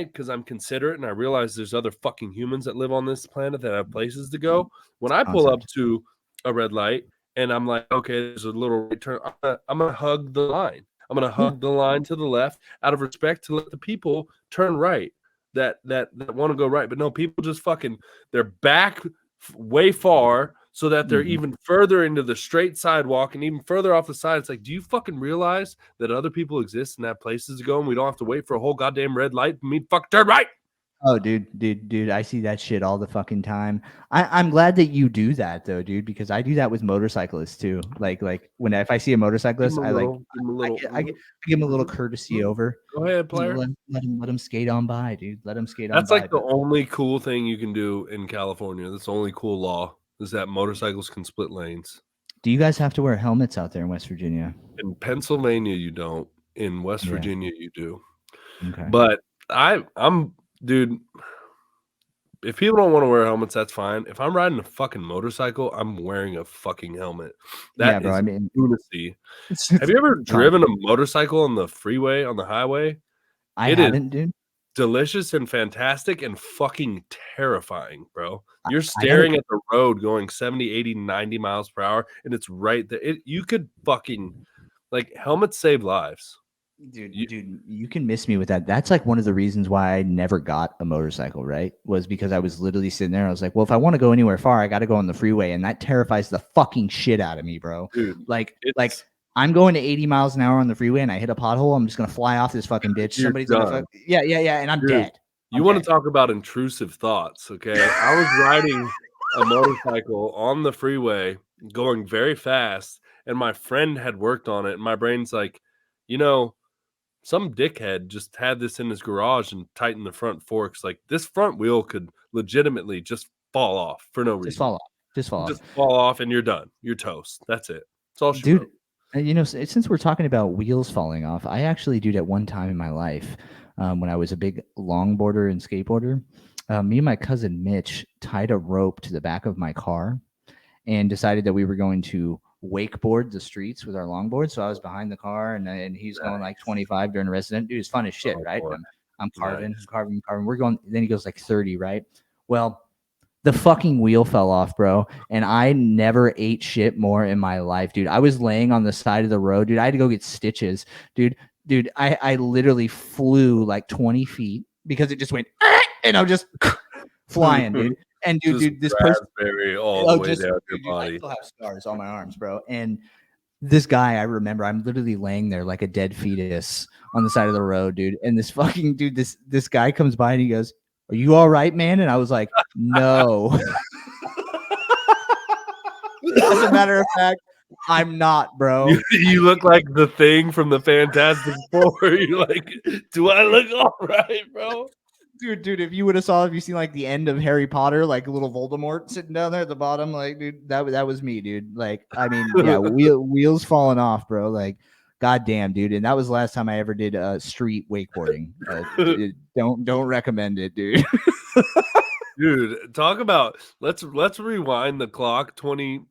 [SPEAKER 2] because I'm considerate and I realize there's other fucking humans that live on this planet that have places to go. When I pull up to a red light and I'm like, okay, there's a little right turn, I'm gonna hug the line. I'm gonna hug the line to the left out of respect to let the people turn right that want to go right. But no, people just fucking they're back way far so that they're even further into the straight sidewalk and even further off the side. It's like, do you fucking realize that other people exist and have places to go and we don't have to wait for a whole goddamn red light for me to fuck turn right?
[SPEAKER 1] Oh, dude, I see that shit all the fucking time. I'm glad that you do that though, dude, because I do that with motorcyclists too. Like if I see a motorcyclist, I give him a little courtesy over.
[SPEAKER 2] Go ahead, player.
[SPEAKER 1] Let him skate on by, dude. Let him skate on by.
[SPEAKER 2] That's like the only cool thing you can do in California. That's the only cool law is that motorcycles can split lanes.
[SPEAKER 1] Do you guys have to wear helmets out there in West Virginia?
[SPEAKER 2] In Pennsylvania, you don't. In West Virginia, you do.
[SPEAKER 1] Okay.
[SPEAKER 2] But I'm dude, if people don't want to wear helmets, that's fine. If I'm riding a fucking motorcycle, I'm wearing a fucking helmet. That is lunacy. Have you ever driven a motorcycle on the freeway, on the highway?
[SPEAKER 1] I haven't, dude.
[SPEAKER 2] Delicious and fantastic and fucking terrifying, bro. You're staring at the road going 70, 80, 90 miles per hour, and it's right there. You could fucking, like, helmets save lives.
[SPEAKER 1] Dude, you can miss me with that. That's like one of the reasons why I never got a motorcycle, right? Was because I was literally sitting there. I was like, well, if I want to go anywhere far, I got to go on the freeway. And that terrifies the fucking shit out of me, bro.
[SPEAKER 2] Dude,
[SPEAKER 1] like I'm going to 80 miles an hour on the freeway and I hit a pothole. I'm just going to fly off this fucking bitch. Somebody's going to yeah. And I'm dead.
[SPEAKER 2] You want to talk about intrusive thoughts. Okay. I was riding a motorcycle on the freeway going very fast. and my friend had worked on it, and my brain's like, you know, some dickhead just had this in his garage and tightened the front forks. Like, this front wheel could legitimately just fall off for no
[SPEAKER 1] Just
[SPEAKER 2] reason.
[SPEAKER 1] fall off. Just fall off.
[SPEAKER 2] Just fall off and you're done. You're toast. That's it. That's all she
[SPEAKER 1] Dude,
[SPEAKER 2] wrote.
[SPEAKER 1] since we're talking about wheels falling off, I actually, dude, at one time in my life, when I was a big longboarder and skateboarder, me and my cousin Mitch tied a rope to the back of my car and decided that we were going to wakeboard the streets with our longboard. So I was behind the car, and he's going like 25 during a resident. Dude, it's fun as shit,
[SPEAKER 2] Oh,
[SPEAKER 1] right?
[SPEAKER 2] boy.
[SPEAKER 1] And I'm carving,
[SPEAKER 2] Nice.
[SPEAKER 1] carving, carving. We're going. Then he goes like 30, right? Well, the fucking wheel fell off, bro. And I never ate shit more in my life, dude. I was laying on the side of the road, dude. I had to go get stitches, dude. Dude, I literally flew like 20 feet because it just went, and I'm just flying, dude. And
[SPEAKER 2] Just
[SPEAKER 1] dude, this person,
[SPEAKER 2] raspberry all the way down your
[SPEAKER 1] dude, I
[SPEAKER 2] body.
[SPEAKER 1] still have scars on my arms, bro. And this guy, I remember, I'm literally laying there like a dead fetus on the side of the road, dude. And this fucking dude, this guy comes by and he goes, "Are you all right, man?" And I was like, "No." As a matter of fact, I'm not, bro.
[SPEAKER 2] You look like the Thing from the Fantastic Four. You're like, do I look all right, bro?
[SPEAKER 1] Dude, if you seen like the end of Harry Potter, like little Voldemort sitting down there at the bottom, like, dude, that was me, dude. Like, I mean, yeah, wheels falling off, bro. Like, goddamn, dude. And that was the last time I ever did street wakeboarding. Don't recommend it, dude.
[SPEAKER 2] Dude, talk about let's rewind the clock 20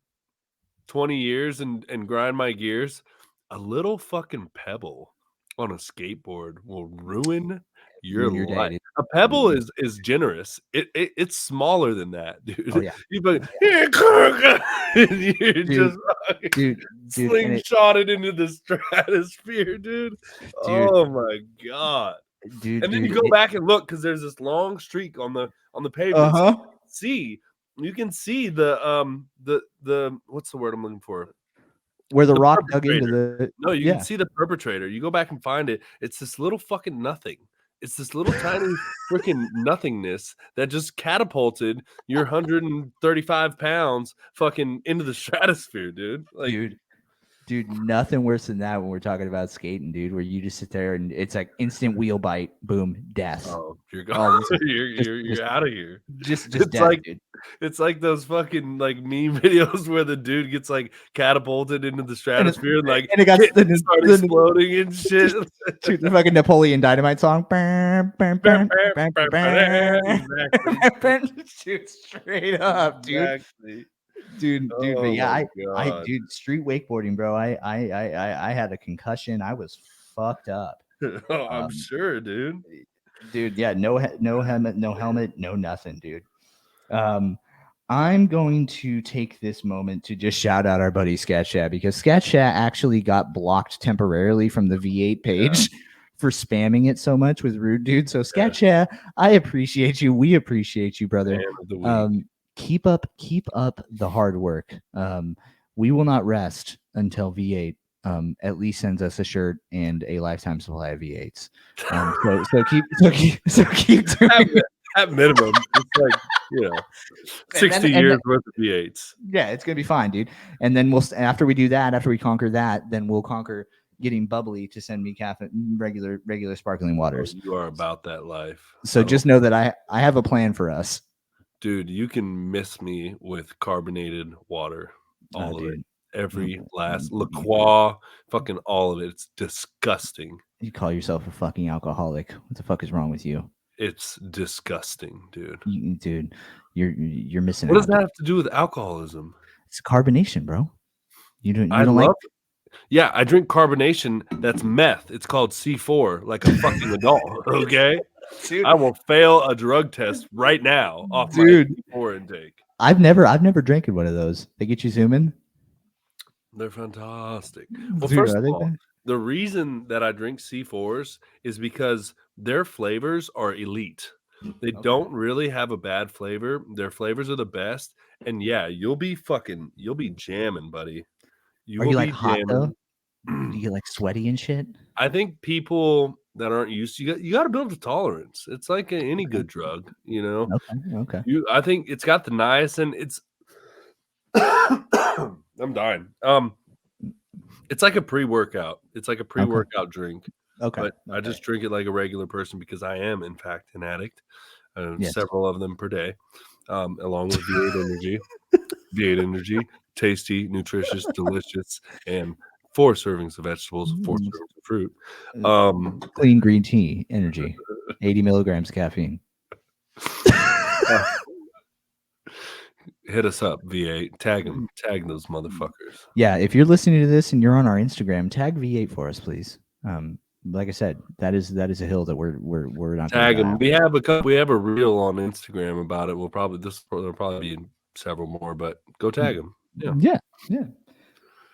[SPEAKER 2] years and grind my gears. A little fucking pebble on a skateboard will ruin your
[SPEAKER 1] Ruin your day,
[SPEAKER 2] life.
[SPEAKER 1] dude.
[SPEAKER 2] A pebble is generous. It's smaller than that, dude.
[SPEAKER 1] Oh yeah,
[SPEAKER 2] You fucking, and you're
[SPEAKER 1] dude,
[SPEAKER 2] just
[SPEAKER 1] dude, and it,
[SPEAKER 2] slingshotted into the stratosphere, dude.
[SPEAKER 1] dude,
[SPEAKER 2] Oh my god. And then you go back and look because there's this long streak on the pavement.
[SPEAKER 1] uh-huh.
[SPEAKER 2] You can see the what's the word I'm looking for?
[SPEAKER 1] Where the
[SPEAKER 2] The
[SPEAKER 1] rock dug into
[SPEAKER 2] perpetrator.
[SPEAKER 1] the
[SPEAKER 2] No, you
[SPEAKER 1] yeah.
[SPEAKER 2] can see the perpetrator. You go back and find it. It's this little fucking nothing. It's this little tiny freaking nothingness that just catapulted your 135 pounds fucking into the stratosphere, dude. Like,
[SPEAKER 1] Dude, nothing worse than that when we're talking about skating, dude, where you just sit there and it's like instant wheel bite, boom, death.
[SPEAKER 2] oh, you're gone. You're out of here.
[SPEAKER 1] Just
[SPEAKER 2] It's
[SPEAKER 1] death,
[SPEAKER 2] like
[SPEAKER 1] dude.
[SPEAKER 2] it's like those fucking like meme videos where the dude gets like catapulted into the stratosphere and like
[SPEAKER 1] and it got
[SPEAKER 2] kittens start exploding and shit.
[SPEAKER 1] Dude, the fucking Napoleon Dynamite song.
[SPEAKER 2] Exactly.
[SPEAKER 1] Dude, straight up, dude.
[SPEAKER 2] Exactly.
[SPEAKER 1] Dude, but
[SPEAKER 2] Oh
[SPEAKER 1] yeah,
[SPEAKER 2] my God.
[SPEAKER 1] dude, street wakeboarding, bro. I had a concussion. I was fucked up.
[SPEAKER 2] Oh, I'm sure, dude.
[SPEAKER 1] Dude, yeah, no helmet, no nothing, dude. I'm going to take this moment to just shout out our buddy Scat Chat because Scat Chat actually got blocked temporarily from the V8 page for spamming it so much with rude dude. So Scat Chat, I appreciate you. We appreciate you, brother.
[SPEAKER 2] Man of the week.
[SPEAKER 1] Keep up the hard work. We will not rest until V8 at least sends us a shirt and a lifetime supply of V8s. So keep doing it.
[SPEAKER 2] At minimum, it's like 60 years worth of V8s.
[SPEAKER 1] Yeah, it's gonna be fine, dude. And then after we do that, after we conquer that, then we'll conquer getting bubbly to send me regular sparkling waters.
[SPEAKER 2] Oh, you are about that life.
[SPEAKER 1] So just know that I have a plan for us.
[SPEAKER 2] Dude, you can miss me with carbonated water. All of it. Every last La Croix, fucking all of it. It's disgusting.
[SPEAKER 1] You call yourself a fucking alcoholic. What the fuck is wrong with you?
[SPEAKER 2] It's disgusting, dude.
[SPEAKER 1] Dude, you're missing
[SPEAKER 2] out. What does that
[SPEAKER 1] dude.
[SPEAKER 2] have to do with alcoholism?
[SPEAKER 1] It's carbonation, bro. You don't
[SPEAKER 2] like Yeah, I drink carbonation that's meth. It's called C4, like a fucking adult, okay? Dude. I will fail a drug test right now off my C4 intake.
[SPEAKER 1] I've never drank one of those. They get you zooming.
[SPEAKER 2] They're fantastic. Well, first of all, the reason that I drink C4s is because their flavors are elite. They don't really have a bad flavor. Their flavors are the best. And yeah, you'll be jamming, buddy.
[SPEAKER 1] Are you like hot though? Do you get like sweaty and shit?
[SPEAKER 2] I think people that aren't used to you got to build a tolerance. It's like any good drug, you know.
[SPEAKER 1] Okay.
[SPEAKER 2] I think it's got the niacin. It's I'm dying. It's like a pre-workout. It's like a pre-workout drink.
[SPEAKER 1] Okay.
[SPEAKER 2] But I just drink it like a regular person because I am, in fact, an addict.
[SPEAKER 1] Yes.
[SPEAKER 2] Several of them per day, along with V8 Energy. V8 Energy, tasty, nutritious, delicious, and 4 servings of vegetables, 4 servings of fruit.
[SPEAKER 1] Clean green tea energy, 80 milligrams caffeine.
[SPEAKER 2] Hit us up, V8. Tag those motherfuckers.
[SPEAKER 1] Yeah, if you're listening to this and you're on our Instagram, tag V8 for us, please. Like I said, that is a hill that we're not
[SPEAKER 2] Tag
[SPEAKER 1] gonna
[SPEAKER 2] them. We have a reel on Instagram about it. There'll probably be several more, but go tag them.
[SPEAKER 1] Yeah.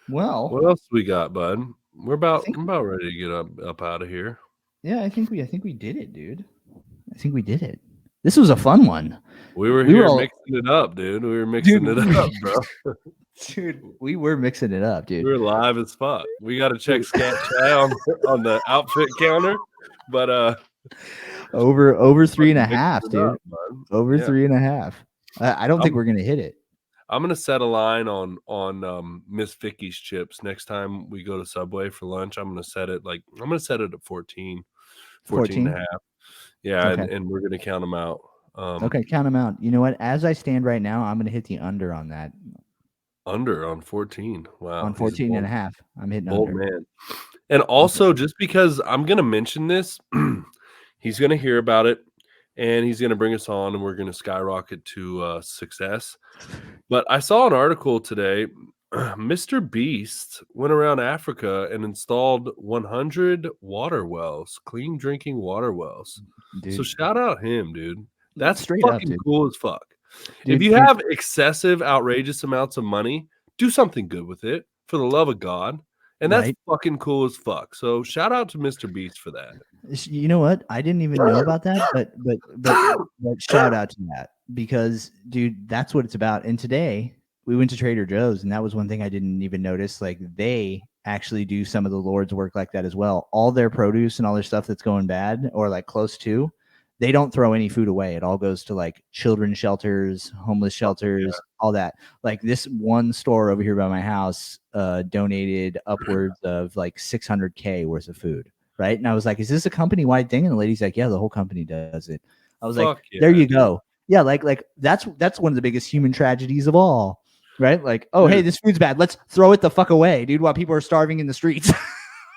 [SPEAKER 1] Well,
[SPEAKER 2] what else we got, bud? We're about
[SPEAKER 1] think-
[SPEAKER 2] ready to get up out of here.
[SPEAKER 1] yeah, I think we did it, dude. I think we did it. This was a fun one.
[SPEAKER 2] We were mixing it up, dude. We were mixing it up, bro.
[SPEAKER 1] Dude, we were mixing it up, dude.
[SPEAKER 2] We were live as fuck. We got to check Scat Chat on the outfit counter, but
[SPEAKER 1] over 3.5, dude.
[SPEAKER 2] Up,
[SPEAKER 1] over 3.5. I don't think we're gonna hit it.
[SPEAKER 2] I'm gonna set a line on Miss Vicky's chips next time we go to Subway for lunch. I'm gonna set it at 14 and a half. Yeah, okay. and we're gonna count them out.
[SPEAKER 1] Okay, count them out. You know what? As I stand right now, I'm gonna hit the under on that.
[SPEAKER 2] Under on 14. Wow.
[SPEAKER 1] On 14 and a half. I'm hitting
[SPEAKER 2] bold
[SPEAKER 1] under.
[SPEAKER 2] Man. And also, just because I'm gonna mention this, he's gonna hear about it and he's gonna bring us on and we're gonna skyrocket to success. But I saw an article today. Mr. Beast went around Africa and installed 100 water wells, clean drinking water wells. Dude. So shout out him, dude. That's straight fucking up, cool as fuck. Dude, if you have excessive, outrageous amounts of money, do something good with it for the love of God. And that's fucking cool as fuck. So shout out to Mr. Beast for that.
[SPEAKER 1] You know what? I didn't even know about that, but shout out to that because, dude, that's what it's about. And today we went to Trader Joe's, and that was one thing I didn't even notice. Like, they actually do some of the Lord's work like that as well. All their produce and all their stuff that's going bad or like close to, they don't throw any food away. It all goes to like children's shelters, homeless shelters, all that. Like this one store over here by my house donated upwards of like $600K worth of food. Right. And I was like, is this a company wide thing? And the lady's like, yeah, the whole company does it. I was like, there you go. Yeah. Like that's one of the biggest human tragedies of all. Right. Like, oh, hey, this food's bad. Let's throw it the fuck away, dude, while people are starving in the streets.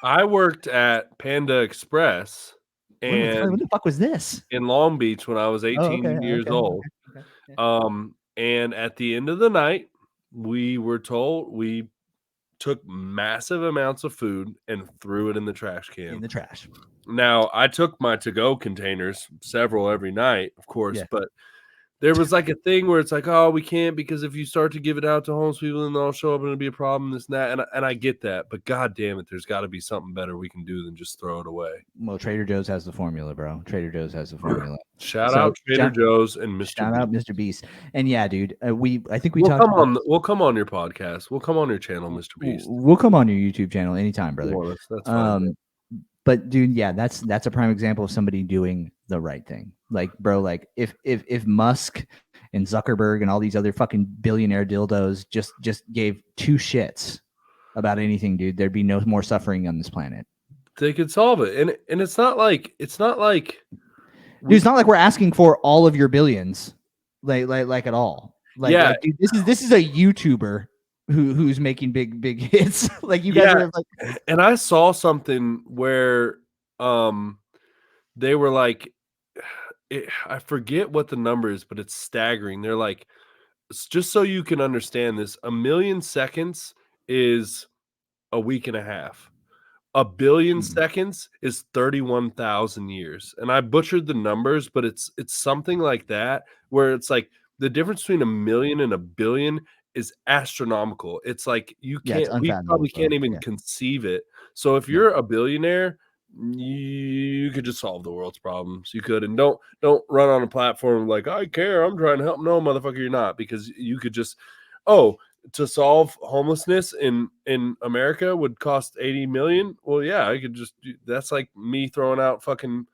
[SPEAKER 2] I worked at Panda Express. And
[SPEAKER 1] what the fuck was this?
[SPEAKER 2] In Long Beach when I was 18 years old. Okay. And at the end of the night, we were told we took massive amounts of food and threw it in the trash can.
[SPEAKER 1] In the trash.
[SPEAKER 2] Now, I took my to-go containers, several every night, of course, but there was like a thing where it's like, oh, we can't because if you start to give it out to homeless people, then they'll show up and it'll be a problem, this and that. And I get that. But God damn it, there's got to be something better we can do than just throw it away.
[SPEAKER 1] Well, Trader Joe's has the formula, bro. Trader Joe's has the formula.
[SPEAKER 2] Shout out Trader Joe's and Mr.
[SPEAKER 1] Shout out Mr. Beast. And yeah, dude, I think
[SPEAKER 2] we'll come on your podcast. We'll come on your channel, Mr. Beast.
[SPEAKER 1] We'll come on your YouTube channel anytime, brother.
[SPEAKER 2] That's fine.
[SPEAKER 1] But dude, yeah, that's a prime example of somebody doing the right thing. Like, bro, like if Musk and Zuckerberg and all these other fucking billionaire dildos just gave two shits about anything, dude, there'd be no more suffering on this planet.
[SPEAKER 2] They could solve it. And it's not like
[SPEAKER 1] dude, it's not like we're asking for all of your billions. Like at all. Like, dude, this is a YouTuber who's making big hits. Like you guys are like.
[SPEAKER 2] And I saw something where they were like, I forget what the number is, but it's staggering. They're like, just so you can understand this, 1 million seconds is a week and a half. 1 billion seconds is 31,000 years. And I butchered the numbers, but it's something like that, where it's like the difference between 1 million and 1 billion is astronomical. It's like we probably can't even conceive it. So if you're a billionaire, you could just solve the world's problems. You could, and don't run on a platform like, I care, I'm trying to help. No, motherfucker, you're not, because you could just, to solve homelessness in America would cost 80 million. Well, yeah, I could just that's like me throwing out fucking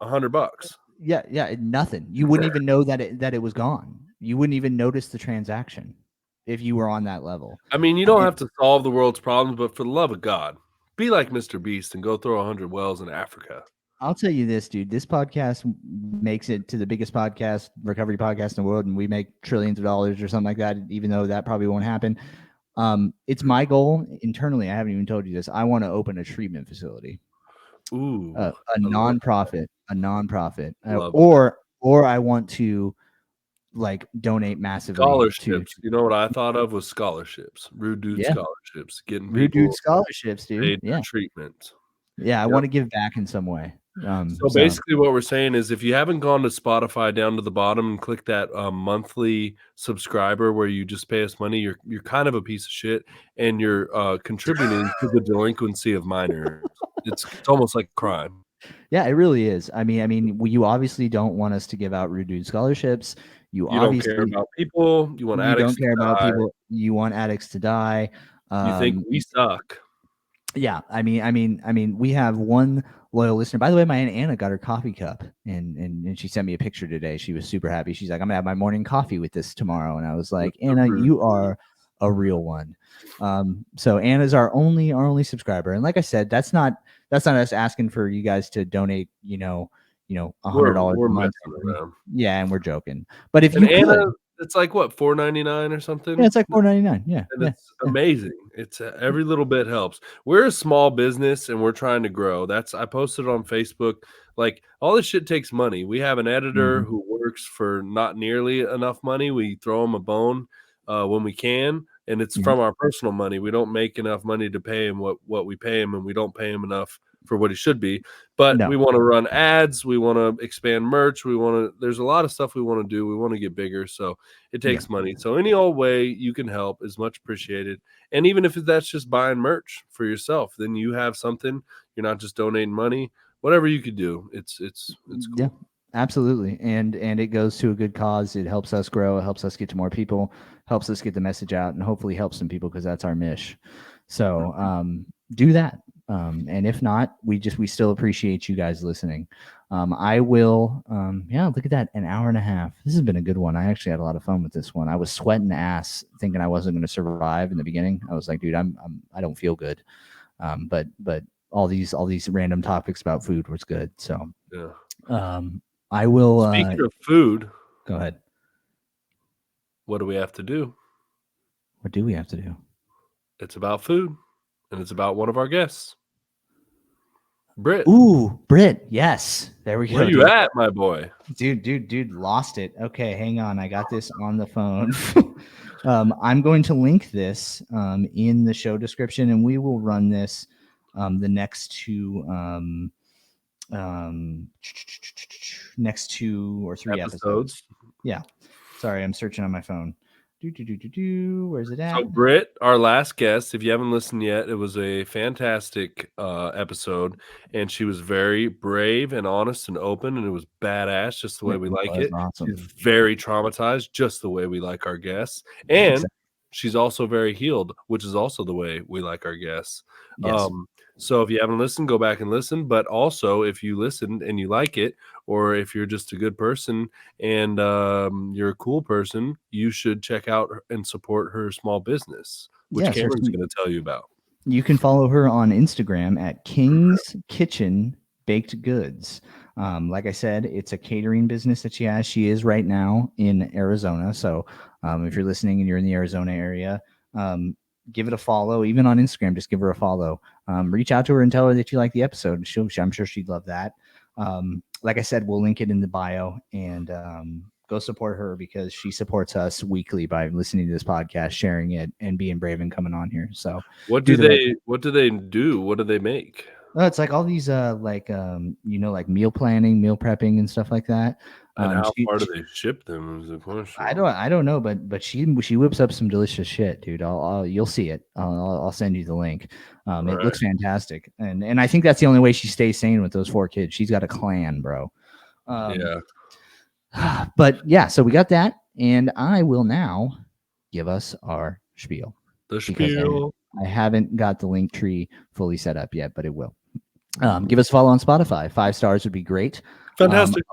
[SPEAKER 2] $100.
[SPEAKER 1] Yeah, nothing. You wouldn't even know that it was gone. You wouldn't even notice the transaction. if you were on that level.
[SPEAKER 2] I mean, you don't have to solve the world's problems, but for the love of God, be like Mr. Beast and go throw 100 wells in Africa.
[SPEAKER 1] I'll tell you this, dude. This podcast makes it to the biggest podcast, recovery podcast in the world, and we make trillions of dollars or something like that. Even though that probably won't happen, it's my goal internally. I haven't even told you this. I want to open a treatment facility,
[SPEAKER 2] Ooh,
[SPEAKER 1] a
[SPEAKER 2] I love
[SPEAKER 1] nonprofit,
[SPEAKER 2] love
[SPEAKER 1] or I want to like donate massively to
[SPEAKER 2] scholarships. You know what I thought of was scholarships, rude dude
[SPEAKER 1] yeah,
[SPEAKER 2] scholarships, getting
[SPEAKER 1] rude dude
[SPEAKER 2] people
[SPEAKER 1] scholarships, dude.
[SPEAKER 2] paid
[SPEAKER 1] Yeah,
[SPEAKER 2] for treatment.
[SPEAKER 1] yeah. I
[SPEAKER 2] Yep.
[SPEAKER 1] want to give back in some way.
[SPEAKER 2] So basically, what we're saying is, if you haven't gone to Spotify down to the bottom and click that monthly subscriber where you just pay us money, you're kind of a piece of shit, and you're contributing to the delinquency of minors. It's almost like a crime.
[SPEAKER 1] Yeah, it really is. I mean, you obviously don't want us to give out rude dude scholarships. You
[SPEAKER 2] You don't care
[SPEAKER 1] obviously
[SPEAKER 2] about people. You want
[SPEAKER 1] you
[SPEAKER 2] addicts
[SPEAKER 1] don't
[SPEAKER 2] to
[SPEAKER 1] care about
[SPEAKER 2] die.
[SPEAKER 1] people. You want addicts to die.
[SPEAKER 2] You think we suck.
[SPEAKER 1] Yeah, I mean, we have one loyal listener. By the way, my Aunt Anna got her coffee cup, and she sent me a picture today. She was super happy. She's like, "I'm gonna have my morning coffee with this tomorrow," and I was like, "Anna, you are a real one." So Anna's our only subscriber, and like I said, that's not us asking for you guys to donate. $100
[SPEAKER 2] We're
[SPEAKER 1] a month.
[SPEAKER 2] messing around.
[SPEAKER 1] Yeah, and we're joking. But if
[SPEAKER 2] And
[SPEAKER 1] you
[SPEAKER 2] Anna,
[SPEAKER 1] could,
[SPEAKER 2] it's like what, $4.99 or something?
[SPEAKER 1] yeah, it's like $4.99. Yeah,
[SPEAKER 2] And
[SPEAKER 1] yeah,
[SPEAKER 2] it's amazing. It's every little bit helps. We're a small business and we're trying to grow. I posted on Facebook. Like, all this shit takes money. We have an editor
[SPEAKER 1] Mhm.
[SPEAKER 2] who works for not nearly enough money. We throw him a bone when we can, and it's
[SPEAKER 1] Yeah.
[SPEAKER 2] from our personal money. We don't make enough money to pay him what we pay him, and we don't pay him enough for what he should be. But
[SPEAKER 1] No.
[SPEAKER 2] we want to run ads. We want to expand merch. There's a lot of stuff we want to do. We want to get bigger. So it
[SPEAKER 1] Yeah.
[SPEAKER 2] takes money. So any old way you can help is much appreciated. And even if that's just buying merch for yourself, then you have something. You're not just donating money. Whatever you could do, it's cool.
[SPEAKER 1] Yeah, absolutely. And it goes to a good cause. It helps us grow. It helps us get to more people. Helps us get the message out, and hopefully helps some people because that's our mish. So do that. And if not, we still appreciate you guys listening. I will. Yeah, look at that, an hour and a half. This has been a good one. I actually had a lot of fun with this one. I was sweating ass, thinking I wasn't going to survive in the beginning. I was like, dude, I don't feel good. But all these random topics about food was good. So
[SPEAKER 2] Yeah.
[SPEAKER 1] I will.
[SPEAKER 2] Speaking of food,
[SPEAKER 1] go ahead.
[SPEAKER 2] what do we have to do?
[SPEAKER 1] What do we have to do?
[SPEAKER 2] It's about food, and it's about one of our guests, Britt.
[SPEAKER 1] Ooh, Britt. Yes, there we go.
[SPEAKER 2] Where you at, my boy?
[SPEAKER 1] Dude, lost it. Okay, hang on. I got this on the phone. I'm going to link this in the show description, and we will run this the next two or three episodes. Yeah. Sorry, I'm searching on my phone. Where's it at?
[SPEAKER 2] So Britt, our last guest, if you haven't listened yet, it was a fantastic episode, and she was very brave and honest and open, and it was badass, just the way we like it.
[SPEAKER 1] Awesome.
[SPEAKER 2] She's very traumatized, just the way we like our guests, and she's also very healed, which is also the way we like our guests.
[SPEAKER 1] Yes.
[SPEAKER 2] So if you haven't listened, go back and listen. But also, if you listened and you like it, or if you're just a good person and you're a cool person, you should check out and support her small business, which Cameron's going to tell you about.
[SPEAKER 1] You can follow her on Instagram at King's Kitchen Baked Goods. Like I said, it's a catering business that she has. She is right now in Arizona. So if you're listening and you're in the Arizona area, give it a follow. Even on Instagram, just give her a follow. Reach out to her and tell her that you like the episode. I'm sure she'd love that. Like I said, we'll link it in the bio, and go support her because she supports us weekly by listening to this podcast, sharing it, and being brave and coming on here. So
[SPEAKER 2] what do they do? What do they make?
[SPEAKER 1] It's like all these like meal planning, meal prepping and stuff like that.
[SPEAKER 2] And how far do they ship them is the question.
[SPEAKER 1] I don't know, but she whips up some delicious shit, dude. You'll see it. I'll send you the link. It looks fantastic, and I think that's the only way she stays sane with those 4 kids. She's got a clan, bro.
[SPEAKER 2] Yeah.
[SPEAKER 1] But yeah, so we got that, and I will now give us our spiel.
[SPEAKER 2] The spiel.
[SPEAKER 1] I haven't got the link tree fully set up yet, but it will. Give us a follow on Spotify. 5 stars would be great.
[SPEAKER 2] Fantastic.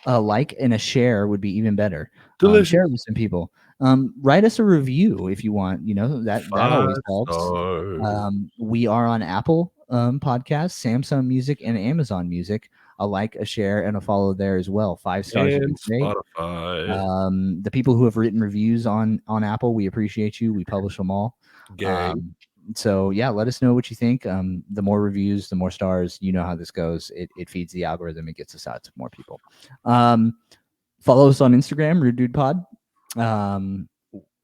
[SPEAKER 1] A like and a share would be even better.
[SPEAKER 2] Delicious.
[SPEAKER 1] Share it with some people. write us a review if you want. That always
[SPEAKER 2] 5
[SPEAKER 1] helps.
[SPEAKER 2] stars.
[SPEAKER 1] We are on Apple Podcasts, Samsung Music, and Amazon Music. A like, a share, and a follow there as well. 5 stars would be
[SPEAKER 2] And
[SPEAKER 1] great.
[SPEAKER 2] Spotify.
[SPEAKER 1] The people who have written reviews on Apple, we appreciate you. We publish them all.
[SPEAKER 2] Gang.
[SPEAKER 1] So yeah, let us know what you think. The more reviews, the more stars. You know how this goes. It feeds the algorithm. It gets us out to more people. Follow us on Instagram, Rude Dude Pod.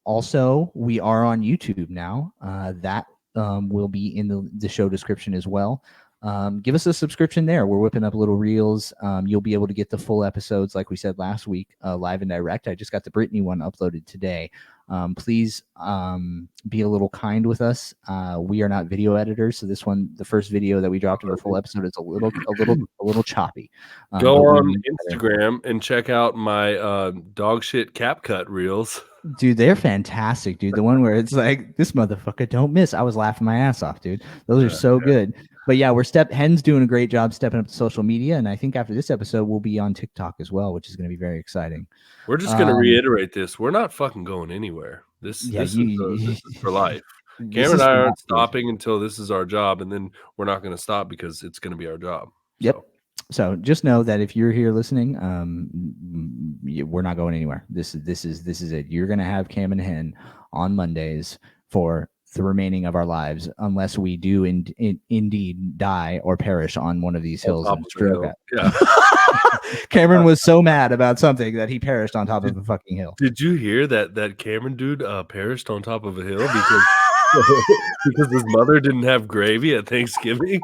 [SPEAKER 1] Also, we are on YouTube now. That will be in the show description as well. Give us a subscription there. We're whipping up little reels. You'll be able to get the full episodes, like we said last week, live and direct. I just got the Brittany one uploaded today. Please be a little kind with us. We are not video editors, so this one, the first video that we dropped of the full episode, is a little choppy.
[SPEAKER 2] Go on Instagram and check out my dog shit cap cut reels.
[SPEAKER 1] Dude, they're fantastic, dude. The one where it's like, this motherfucker don't miss. I was laughing my ass off, dude. Those are so good. But yeah, Hen's doing a great job stepping up to social media, and I think after this episode, we'll be on TikTok as well, which is going to be very exciting.
[SPEAKER 2] We're just going to reiterate this. We're not fucking going anywhere. This is for life. Cameron and I aren't stopping until this is our job, and then we're not going to stop because it's going to be our job.
[SPEAKER 1] Yep. So just know that if you're here listening, we're not going anywhere. This is it. You're going to have Cam and Hen on Mondays for the remaining of our lives, unless we do indeed die or perish on one of these hills.
[SPEAKER 2] Yeah.
[SPEAKER 1] Cameron was so mad about something that he perished on top of a fucking hill.
[SPEAKER 2] Did you hear that Cameron dude perished on top of a hill because because his mother didn't have gravy at Thanksgiving?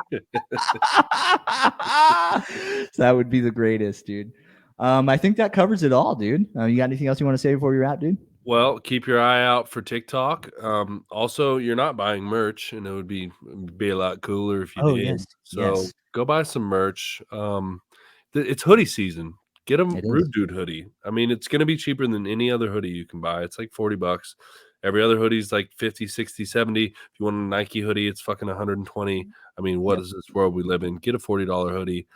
[SPEAKER 1] That would be the greatest, dude. I think that covers it all, dude. You got anything else you want to say before we wrap, dude?
[SPEAKER 2] Well, keep your eye out for TikTok. Also, you're not buying merch, and it would be a lot cooler if you did.
[SPEAKER 1] Yes.
[SPEAKER 2] So go buy some merch. It's hoodie season. Get a Rude Dude hoodie. I mean, it's going to be cheaper than any other hoodie you can buy. It's like $40. Every other hoodie is like 50, 60, 70. If you want a Nike hoodie, it's fucking 120. I mean, what is this world we live in? Get a $40 hoodie.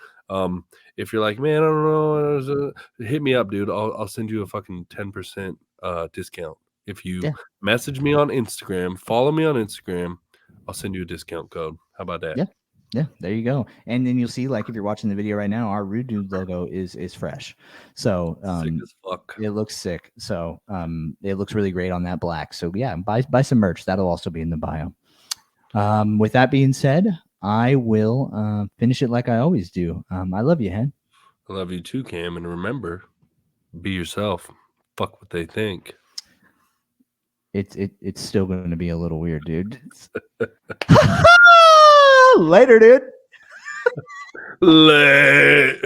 [SPEAKER 2] If you're like, man, I don't know, hit me up, dude. I'll send you a fucking 10% discount. If you message me on Instagram, follow me on Instagram, I'll send you a discount code. How about that?
[SPEAKER 1] Yeah, there you go. And then you'll see, like, if you're watching the video right now, our Rude Dude logo is fresh. So
[SPEAKER 2] sick as fuck.
[SPEAKER 1] It looks sick. So it looks really great on that black. So yeah, buy some merch. That'll also be in the bio. With that being said, I will finish it like I always do. I love you, Hen.
[SPEAKER 2] I love you too, Cam. And remember, be yourself. Fuck what they think.
[SPEAKER 1] It's still going to be a little weird, dude. Later, dude.
[SPEAKER 2] Later.